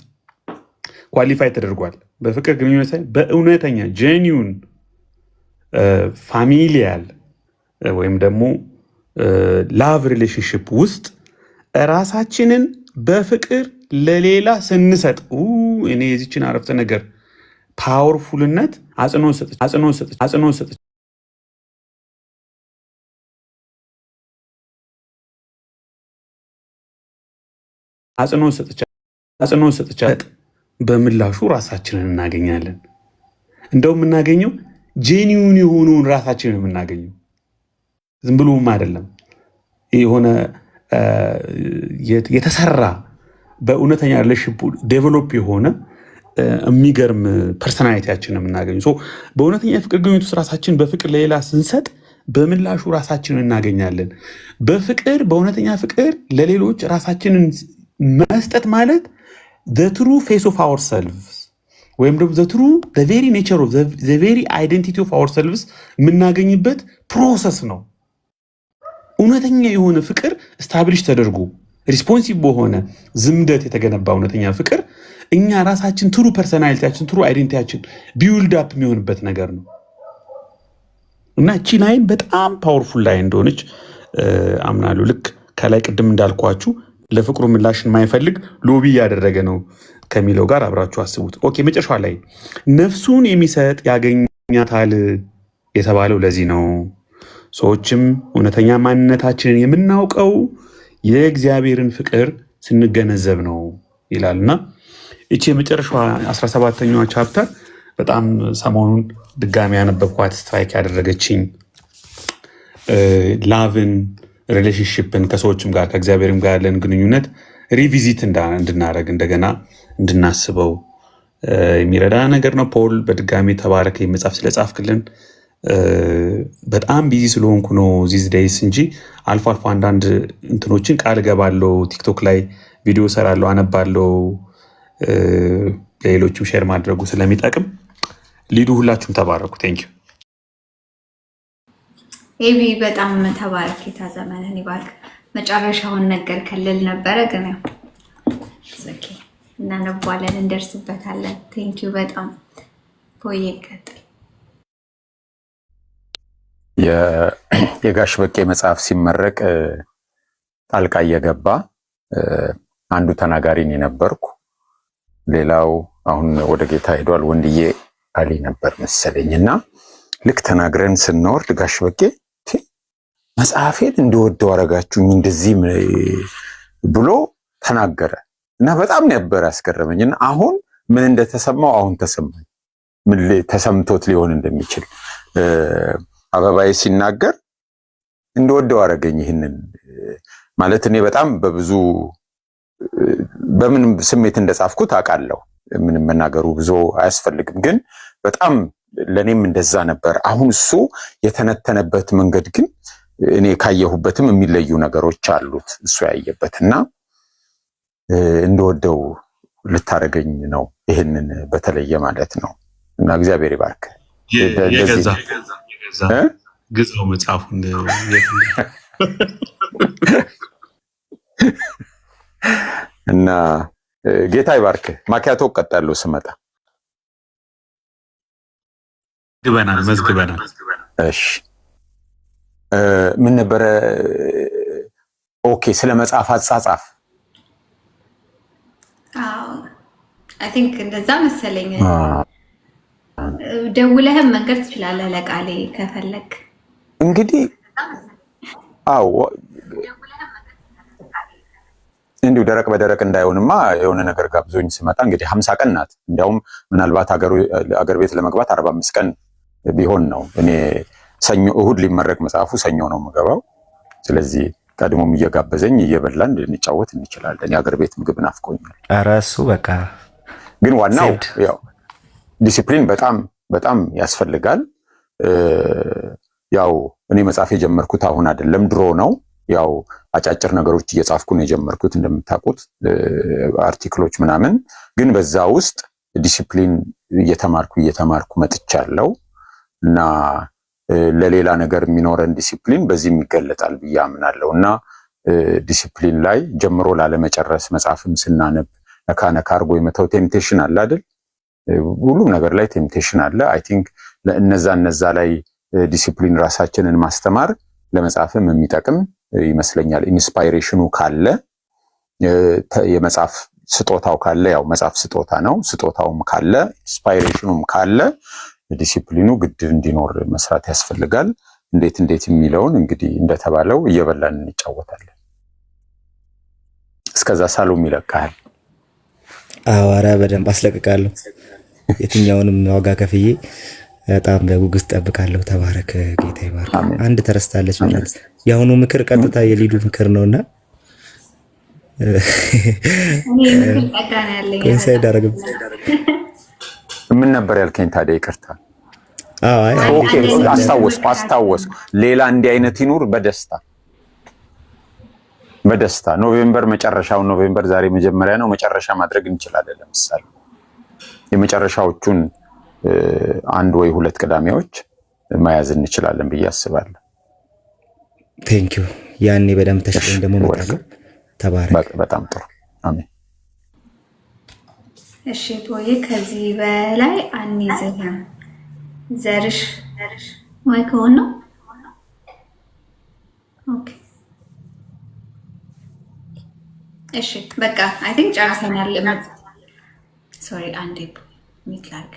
ኳሊፋይ ተደርጓል። በፍቅር ግንኙነት ሳይሆን በእውነተኛ ጄኒውን ፋሚሊያል ወይም ደግሞ ላቭ ሪሌሽንሽፕ ውስጥ ራሳችንን በፍቅር ለሌላ ስንሰጥ እኔ የዚችን አረፍተ ነገር ፓወርፉልነት አጽንኦት ሰጥቻ በምላሹ ራሳችንን እናገኛለን። እንደው የምናገኘው ጄኒውን የሆነውን ራሳችንን የምናገኘው ዝም ብሎም አይደለም። የሆነ የተሰራ በእውነተኛ ሪሌሽንሺፕ ዴቨሎፕ የሆነ የሚገርም ፐርሰናሊቲያችን የምናገኘው በእውነተኛ የፍቅር ግንኙነት ውስጥ ራሳችን በፍቅር ለሌላ ስንሰጥ በምላሹ ራሳችንን እናገኛለን። በእውነተኛ ፍቅር ለሌሎች ራሳችንን መስጠት ማለት the true face of ourselves ወይም ደግሞ the true the very nature of the very identity of ourselves የምናገኝበት ፕሮሰስ ነው። እውነተኛ የሆነ ፍቅር ስታብሊሽ ተደርጎ ሪስፖንሲቭ በሆነ ዝምደት የተገነባ እውነተኛ ፍቅር እኛ ራሳችን ትሩ ፐርሰናሊቲያችን ትሩ አይዴንቲቲያችን ቢውልድ አፕ የሚሆንበት ነገር ነው እና እቺ ላይን በጣም ፓወርፉል ላይ እንደሆነች አምናለሁ። ልክ ከላይ ቅድም እንዳልኳችሁ ለፍቅሩ ምላሽን የማይፈልግ ሎቢ እያደረገ ነው ከሚለው ጋር አብራችሁ አስቡት። ኦኬ፣ መጨረሻ ላይ ነፍሱን የሚሰጥ ያገኛታል የተባለው ለዚህ ነው። ሰዎችም እውነተኛ ማንነታችንን የምናውቀው የእግዚአብሔርን ፍቅር ስንገነዘብ ነው ይላልና እቺ የመጨረሻዋ 17ኛዋ ቻፕተር በጣም ሰሞኑን ድጋሚ ያነበብኳት ስትራይክ ያደረገችኝ ላቭን ሪሌሽንሽፕን ከሰዎችም ጋር ከእግዚአብሔርም ጋር ያለን ግንኙነት ሪቪዚት እንድናደረግ እንደገና እንድናስበው የሚረዳ ነገር ነው። ፖል በድጋሚ ተባረክ መጽሐፍ ስለጻፍክልን በጣም ቢዚ ስለሆንኩ ነው ዚዝ ዴይስ እንጂ አልፎ አልፎ አንዳንድ እንትኖችን ቃል ገባለው። ቲክቶክ ላይ ቪዲዮ ሰራለው፣ አነባለው። ለሌሎችም ሼር ማድረጉ ስለሚጠቅም ሊዱ ሁላችሁም ተባረኩ። ቴንኪዩ ኤቢ በጣም ተባረክ። ጌታ ዘመንህን ይባርክ። መጨረሻውን ነገር ከልል ነበረ ግን ያው ኦኬ እናነባለን፣ እንደርስበታለን። ቴንኪዩ በጣም ቆየ። ቀጥል። የጋሽ በቄ መጽሐፍ ሲመረቅ ጣልቃ እየገባ አንዱ ተናጋሪ እኔ ነበርኩ። ሌላው አሁን ወደ ጌታ ሄዷል ወንድዬ አሊ ነበር መሰለኝና ልክ ተናግረን ስንወርድ ጋሽ በቄ መጽሐፌን እንደወደው አረጋችሁኝ እንደዚህ ብሎ ተናገረ እና በጣም ነበር ያስገረመኝና አሁን ምን እንደተሰማው አሁን ተሰማኝ። ምን ተሰምቶት ሊሆን እንደሚችል አበባዬ ሲናገር እንደወደው አደረገኝ። ይህንን ማለት እኔ በጣም በምን ስሜት እንደጻፍኩት አውቃለሁ። ምንም መናገሩ ብዙ አያስፈልግም፣ ግን በጣም ለኔም እንደዛ ነበር። አሁን እሱ የተነተነበት መንገድ ግን እኔ ካየሁበትም የሚለዩ ነገሮች አሉት እሱ ያየበትና እንደወደው ልታረገኝ ነው ይህንን በተለየ ማለት ነው። እና እግዚአብሔር ይባርክ። ግዛው መጽሐፉን እና ጌታ ይባርክ። ማኪያቶ ቀጣለው ስመጣ መዝግበናል። እሺ ምን ነበረ? ኦኬ ስለ መጽሐፍ አጻጻፍ አይ ቲንክ እንደዛ መሰለኝ። ደውለህም መንገድ ትችላለህ ለቃሌ ከፈለክ። እንግዲህ አዎ እንዲሁ ደረቅ በደረቅ እንዳይሆንማ የሆነ ነገር ጋብዞኝ ስመጣ እንግዲህ 50 ቀን ናት። እንዲያውም ምናልባት አገር ቤት ለመግባት 45 ቀን ቢሆን ነው። እኔ ሰኞ እሁድ ሊመረቅ መጽሐፉ ሰኞ ነው የምገባው። ስለዚህ ቀድሞም እየጋበዘኝ እየበላን ልንጫወት እንችላለን። የአገር ቤት ምግብ ናፍቆኛል። ኧረ እሱ በቃ ግን ዋናው ያው ዲሲፕሊን በጣም በጣም ያስፈልጋል። ያው እኔ መጽሐፍ የጀመርኩት አሁን አይደለም ድሮ ነው። ያው አጫጭር ነገሮች እየጻፍኩ ነው የጀመርኩት እንደምታውቁት አርቲክሎች ምናምን። ግን በዛ ውስጥ ዲሲፕሊን እየተማርኩ መጥቻለሁ እና ለሌላ ነገር የሚኖረን ዲሲፕሊን በዚህ ይገለጣል ብዬ አምናለሁ። እና ዲሲፕሊን ላይ ጀምሮ ላለመጨረስ መጽሐፍም ስናነብ ነካ አርጎ የመተው ቴምፕቴሽን አለ አይደል? ሁሉም ነገር ላይ ቴምፕቴሽን አለ። አይ ቲንክ እነዛ ላይ ዲሲፕሊን ራሳችንን ማስተማር ለመጽሐፍም የሚጠቅም ይመስለኛል። ኢንስፓይሬሽኑ ካለ የመጽሐፍ ስጦታው ካለ ያው መጽሐፍ ስጦታ ነው። ስጦታውም ካለ ኢንስፓይሬሽኑም ካለ ዲሲፕሊኑ ግድ እንዲኖር መስራት ያስፈልጋል። እንዴት የሚለውን እንግዲህ እንደተባለው እየበላን እንጫወታለን። እስከዛ ሳሎም ይለቃል። ኧረ በደንብ አስለቅቃለሁ። የትኛውንም ዋጋ ከፍዬ በጣም በጉጉት ጠብቃለሁ። ተባረክ፣ ጌታ ይባርክ። አንድ ተረስታለች ማለት የአሁኑ ምክር ቀጥታ የሊዱ ምክር ነውና ኮንሳይድ አደረግም። ምን ነበር ያልከኝ ታዲያ? ይቅርታ። ኦኬ አስታወስኩ። ሌላ እንዲህ አይነት ይኑር በደስታ ኖቬምበር መጨረሻው ኖቬምበር ዛሬ መጀመሪያ ነው። መጨረሻ ማድረግ እንችላለን። ለምሳሌ የመጨረሻዎቹን 1 ወይ 2 ቅዳሜዎች መያዝ እንችላለን ብዬ አስባለሁ። ቴንክ ዩ። ያኔ በደንብ ተሽሎኝ ደግሞ መጣለሁ። ተባረክ። በጣም ጥሩ። አሜን። እሺ ቶዬ ከዚህ በላይ አንይዝህም። ዘርሽ ወይ ከሆነ ኦኬ እሺ በቃ አይ ቲንክ ጨርሰናል። ሶሪ አንዴ ሚትላክ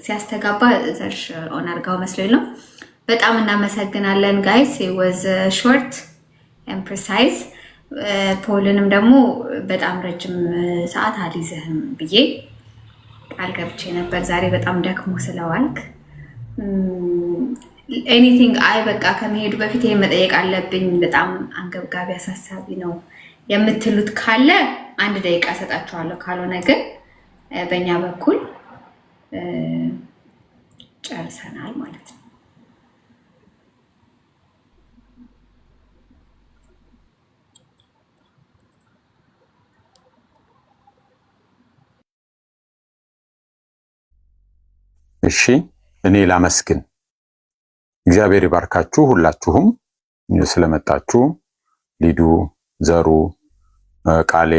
ሲያስተጋባ ዘርሽ ኦን አድርጋው መስሎኝ ነው። በጣም እናመሰግናለን ጋይስ። ወዝ ሾርት ኤንድ ፕሪሳይዝ። ፖልንም ደግሞ በጣም ረጅም ሰዓት አልይዝህም ብዬ ቃል ገብቼ ነበር። ዛሬ በጣም ደክሞ ስለዋልክ ኤኒቲንግ በቃ ከመሄዱ በፊት ይሄን መጠየቅ አለብኝ፣ በጣም አንገብጋቢ አሳሳቢ ነው የምትሉት ካለ 1 ደቂቃ ሰጣችኋለሁ። ካልሆነ ግን በእኛ በኩል ጨርሰናል ማለት ነው። እሺ እኔ ላመስግን። እግዚአብሔር ይባርካችሁ ሁላችሁም ስለመጣችሁ። ሊዱ፣ ዘሩ፣ ቃሌ፣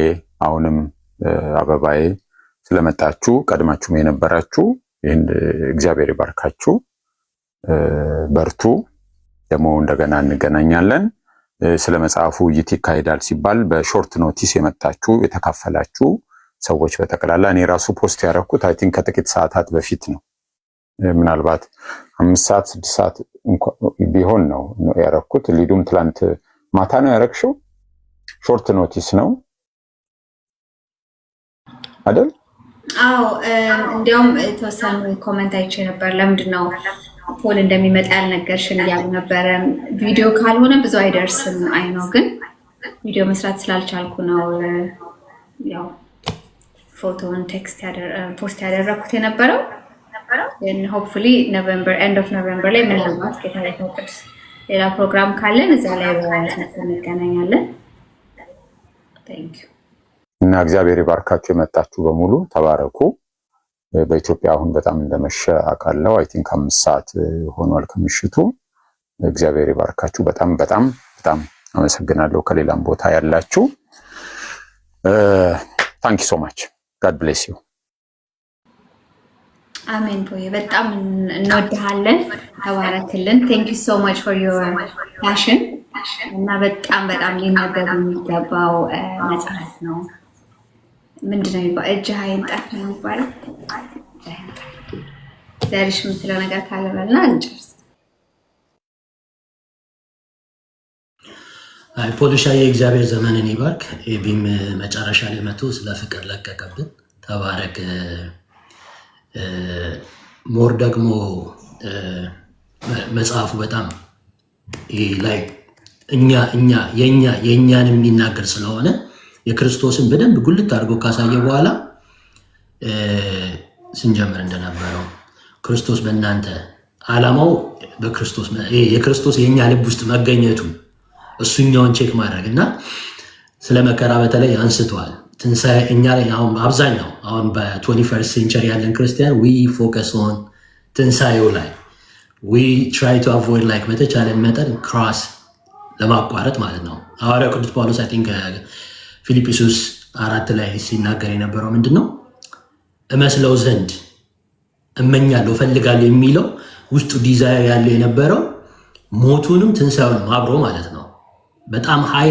አሁንም አበባዬ ስለመጣችሁ ቀድማችሁም የነበራችሁ ይህን እግዚአብሔር ይባርካችሁ። በርቱ። ደግሞ እንደገና እንገናኛለን። ስለ መጽሐፉ ውይይት ይካሄዳል ሲባል በሾርት ኖቲስ የመጣችሁ የተካፈላችሁ ሰዎች በጠቅላላ እኔ ራሱ ፖስት ያደረኩት አይ ቲንክ ከጥቂት ሰዓታት በፊት ነው። ምናልባት 5 ሰዓት 6 ሰዓት ቢሆን ነው ያደረኩት። ሊዱም ትላንት ማታ ነው ያደረግሽው። ሾርት ኖቲስ ነው አይደል? አዎ እንዲያውም የተወሰኑ ኮመንት አይቼ ነበር። ለምንድን ነው ፖል እንደሚመጣ ያልነገርሽን እያሉ ነበረ። ቪዲዮ ካልሆነ ብዙ አይደርስም። አይ ነው ግን ቪዲዮ መስራት ስላልቻልኩ ነው ያው ፎቶውን ፖስት ያደረኩት የነበረው። ሆፕፉሊ ኖቨምበር ኤንድ ኦፍ ኖቨምበር ላይ ምናልባት ጌታ ቢፈቅድ ሌላ ፕሮግራም ካለን እዛ ላይ በሰፊው እንገናኛለን። ቴንክ ዩ እና እግዚአብሔር ይባርካችሁ። የመጣችሁ በሙሉ ተባረኩ። በኢትዮጵያ አሁን በጣም እንደመሸ አውቃለሁ። አይ ቲንክ 5 ሰዓት ሆኗል ከምሽቱ። እግዚአብሔር ይባርካችሁ። በጣም በጣም በጣም አመሰግናለሁ። ከሌላም ቦታ ያላችሁ ታንክ ዩ ሶ ማች ጋድ ብሌስ ዩ። አሜን። ፖዬ በጣም እንወድሃለን። ተባረክልን። ቴንክ ዩ ሶ ማች ፎር ዩር ፓሽን እና በጣም በጣም ሊነበብ የሚገባው መጽሐፍ ነው። ምንድነው የሚባለው? እጅህ አይንጠፍ ነው የሚባለው። ዘርሽ የምትለው ነገር ካለ በልና እንጨርስ። ፖሊሻ የእግዚአብሔር ዘመንን ይባርክ። ኤቢም መጨረሻ ላይ መቶ ስለ ፍቅር ለቀቀብን። ተባረክ። ሞር ደግሞ መጽሐፉ በጣም ላይ የእኛን የሚናገር ስለሆነ የክርስቶስን በደንብ ጉልት አድርጎ ካሳየ በኋላ ስንጀምር እንደነበረው ክርስቶስ በእናንተ ዓላማው የክርስቶስ የእኛ ልብ ውስጥ መገኘቱ እሱኛውን ቼክ ማድረግ እና ስለ መከራ በተለይ አንስተዋል። ትንሣኤ እኛ ላይ አሁን አብዛኛው አሁን በ21 ሴንቸሪ ያለን ክርስቲያን ዊ ፎከስ ኦን ትንሣኤው ላይ ዊ ትራይ ቱ አቮይድ ላይክ በተቻለ መጠን ክራስ ለማቋረጥ ማለት ነው። ሐዋርያው ቅዱስ ጳውሎስ አይ ቲንክ ፊልጵስዩስ 4 ላይ ሲናገር የነበረው ምንድን ነው? እመስለው ዘንድ እመኛለሁ እፈልጋለሁ የሚለው ውስጡ ዲዛይር ያለው የነበረው ሞቱንም ትንሣኤውንም አብሮ ማለት ነው። በጣም ሃይ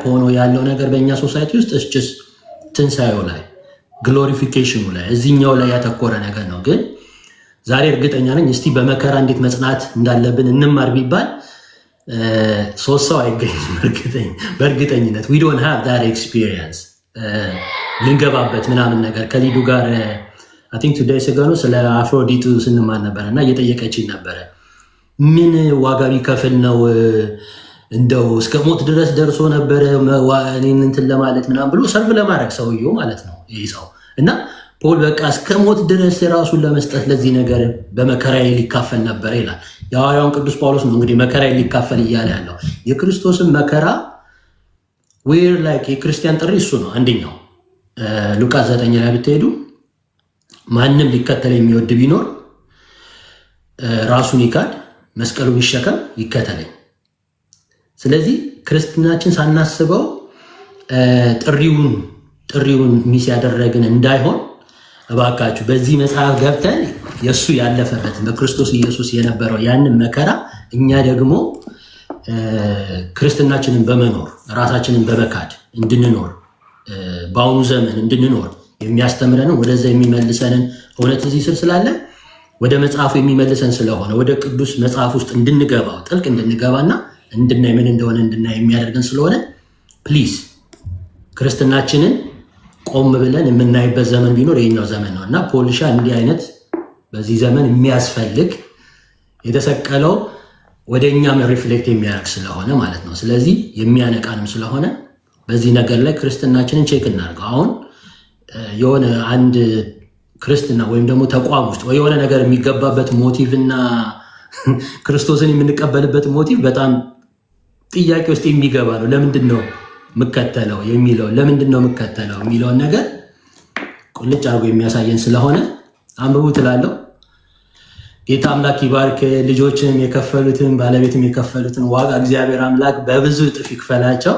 ሆኖ ያለው ነገር በእኛ ሶሳይቲ ውስጥ እስጭስ ትንሣኤው ላይ ግሎሪፊኬሽኑ ላይ እዚህኛው ላይ ያተኮረ ነገር ነው። ግን ዛሬ እርግጠኛ ነኝ እስቲ በመከራ እንዴት መጽናት እንዳለብን እንማር ቢባል 3 ሰው አይገኝም። በእርግጠኝነት we don't have that experience ልንገባበት ምናምን ነገር ከሊዱ ጋር I think today ሰገኑ ስለ አፍሮዲቱ ስንማር ነበር እና እየጠየቀችኝ ነበረ ምን ዋጋ ቢከፍል ነው እንደው እስከ ሞት ድረስ ደርሶ ነበረ እኔን እንትን ለማለት ምናምን ብሎ ሰርቭ ለማድረግ ሰውየው ማለት ነው ይህ ሰው እና ፖል በቃ እስከ ሞት ድረስ ራሱን ለመስጠት ለዚህ ነገር በመከራዬ ሊካፈል ነበር ይላል። የሐዋርያውን ቅዱስ ጳውሎስ ነው እንግዲህ መከራዬ ሊካፈል እያለ ያለው። የክርስቶስን መከራ ዌር ላይክ የክርስቲያን ጥሪ እሱ ነው። አንደኛው ሉቃስ 9 ላይ ብትሄዱ ማንም ሊከተል የሚወድ ቢኖር ራሱን ይካድ መስቀሉን ይሸከም ይከተለኝ። ስለዚህ ክርስትናችን ሳናስበው ጥሪውን ሚስ ያደረግን እንዳይሆን እባካችሁ በዚህ መጽሐፍ ገብተን የእሱ ያለፈበትን በክርስቶስ ኢየሱስ የነበረው ያንን መከራ እኛ ደግሞ ክርስትናችንን በመኖር ራሳችንን በመካድ እንድንኖር በአሁኑ ዘመን እንድንኖር የሚያስተምረንን ወደዛ የሚመልሰንን እውነት እዚህ ስር ስላለ ወደ መጽሐፉ የሚመልሰን ስለሆነ ወደ ቅዱስ መጽሐፍ ውስጥ እንድንገባው ጥልቅ እንድንገባና እንድናይ ምን እንደሆነ እንድናይ የሚያደርገን ስለሆነ ፕሊዝ ክርስትናችንን ቆም ብለን የምናይበት ዘመን ቢኖር የኛው ዘመን ነው እና ፖሊሻ እንዲህ አይነት በዚህ ዘመን የሚያስፈልግ የተሰቀለው ወደ እኛም ሪፍሌክት የሚያደርግ ስለሆነ ማለት ነው። ስለዚህ የሚያነቃንም ስለሆነ በዚህ ነገር ላይ ክርስትናችንን ቼክ እናድርገው። አሁን የሆነ አንድ ክርስትና ወይም ደግሞ ተቋም ውስጥ ወይ የሆነ ነገር የሚገባበት ሞቲቭ እና ክርስቶስን የምንቀበልበት ሞቲቭ በጣም ጥያቄ ውስጥ የሚገባ ነው። ለምንድን ነው የምከተለው የሚለውን ነገር ቁልጭ አድርጎ የሚያሳየን ስለሆነ አንብቡ ትላለሁ። ጌታ አምላክ ይባርክ። ልጆችንም የከፈሉትን ባለቤትም የከፈሉትን ዋጋ እግዚአብሔር አምላክ በብዙ እጥፍ ይክፈላቸው።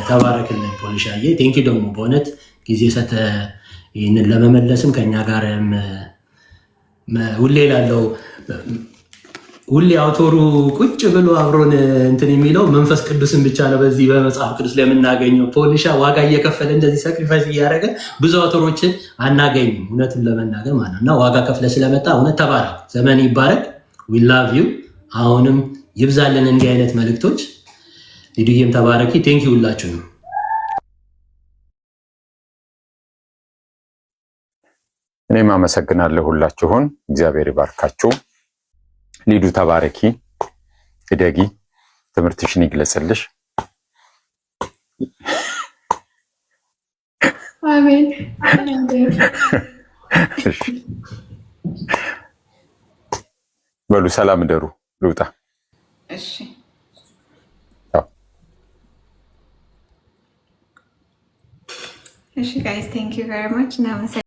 ተባረክልን ፖሊሻዬ። ቴንኪ ደግሞ በእውነት ጊዜ ሰተ ይህንን ለመመለስም ከኛ ጋርም ሁሌ ላለው ሁሌ አውቶሩ ቁጭ ብሎ አብሮን እንትን የሚለው መንፈስ ቅዱስን ብቻ ነው። በዚህ በመጽሐፍ ቅዱስ ላይ የምናገኘው ፖሊሻ ዋጋ እየከፈለ እንደዚህ ሳክሪፋይስ እያደረገ ብዙ አውቶሮችን አናገኝም፣ እውነቱን ለመናገር ማለት ነው። እና ዋጋ ከፍለ ስለመጣ እውነት ተባረክ፣ ዘመን ይባረክ። ዊ ላቭ ዩ። አሁንም ይብዛልን እንዲህ አይነት መልእክቶች። ሊዱዬም ተባረኪ። ቴንኪ ሁላችሁ ነው እኔም አመሰግናለሁ ሁላችሁን። እግዚአብሔር ይባርካችሁ። ሊዱ ተባረኪ፣ እደጊ፣ ትምህርትሽን ይግለጽልሽ። አሜን። በሉ ሰላም እደሩ። ልውጣ። እሺ እሺ ጋይስ ቴንክ ዩ ቬሪ ማች።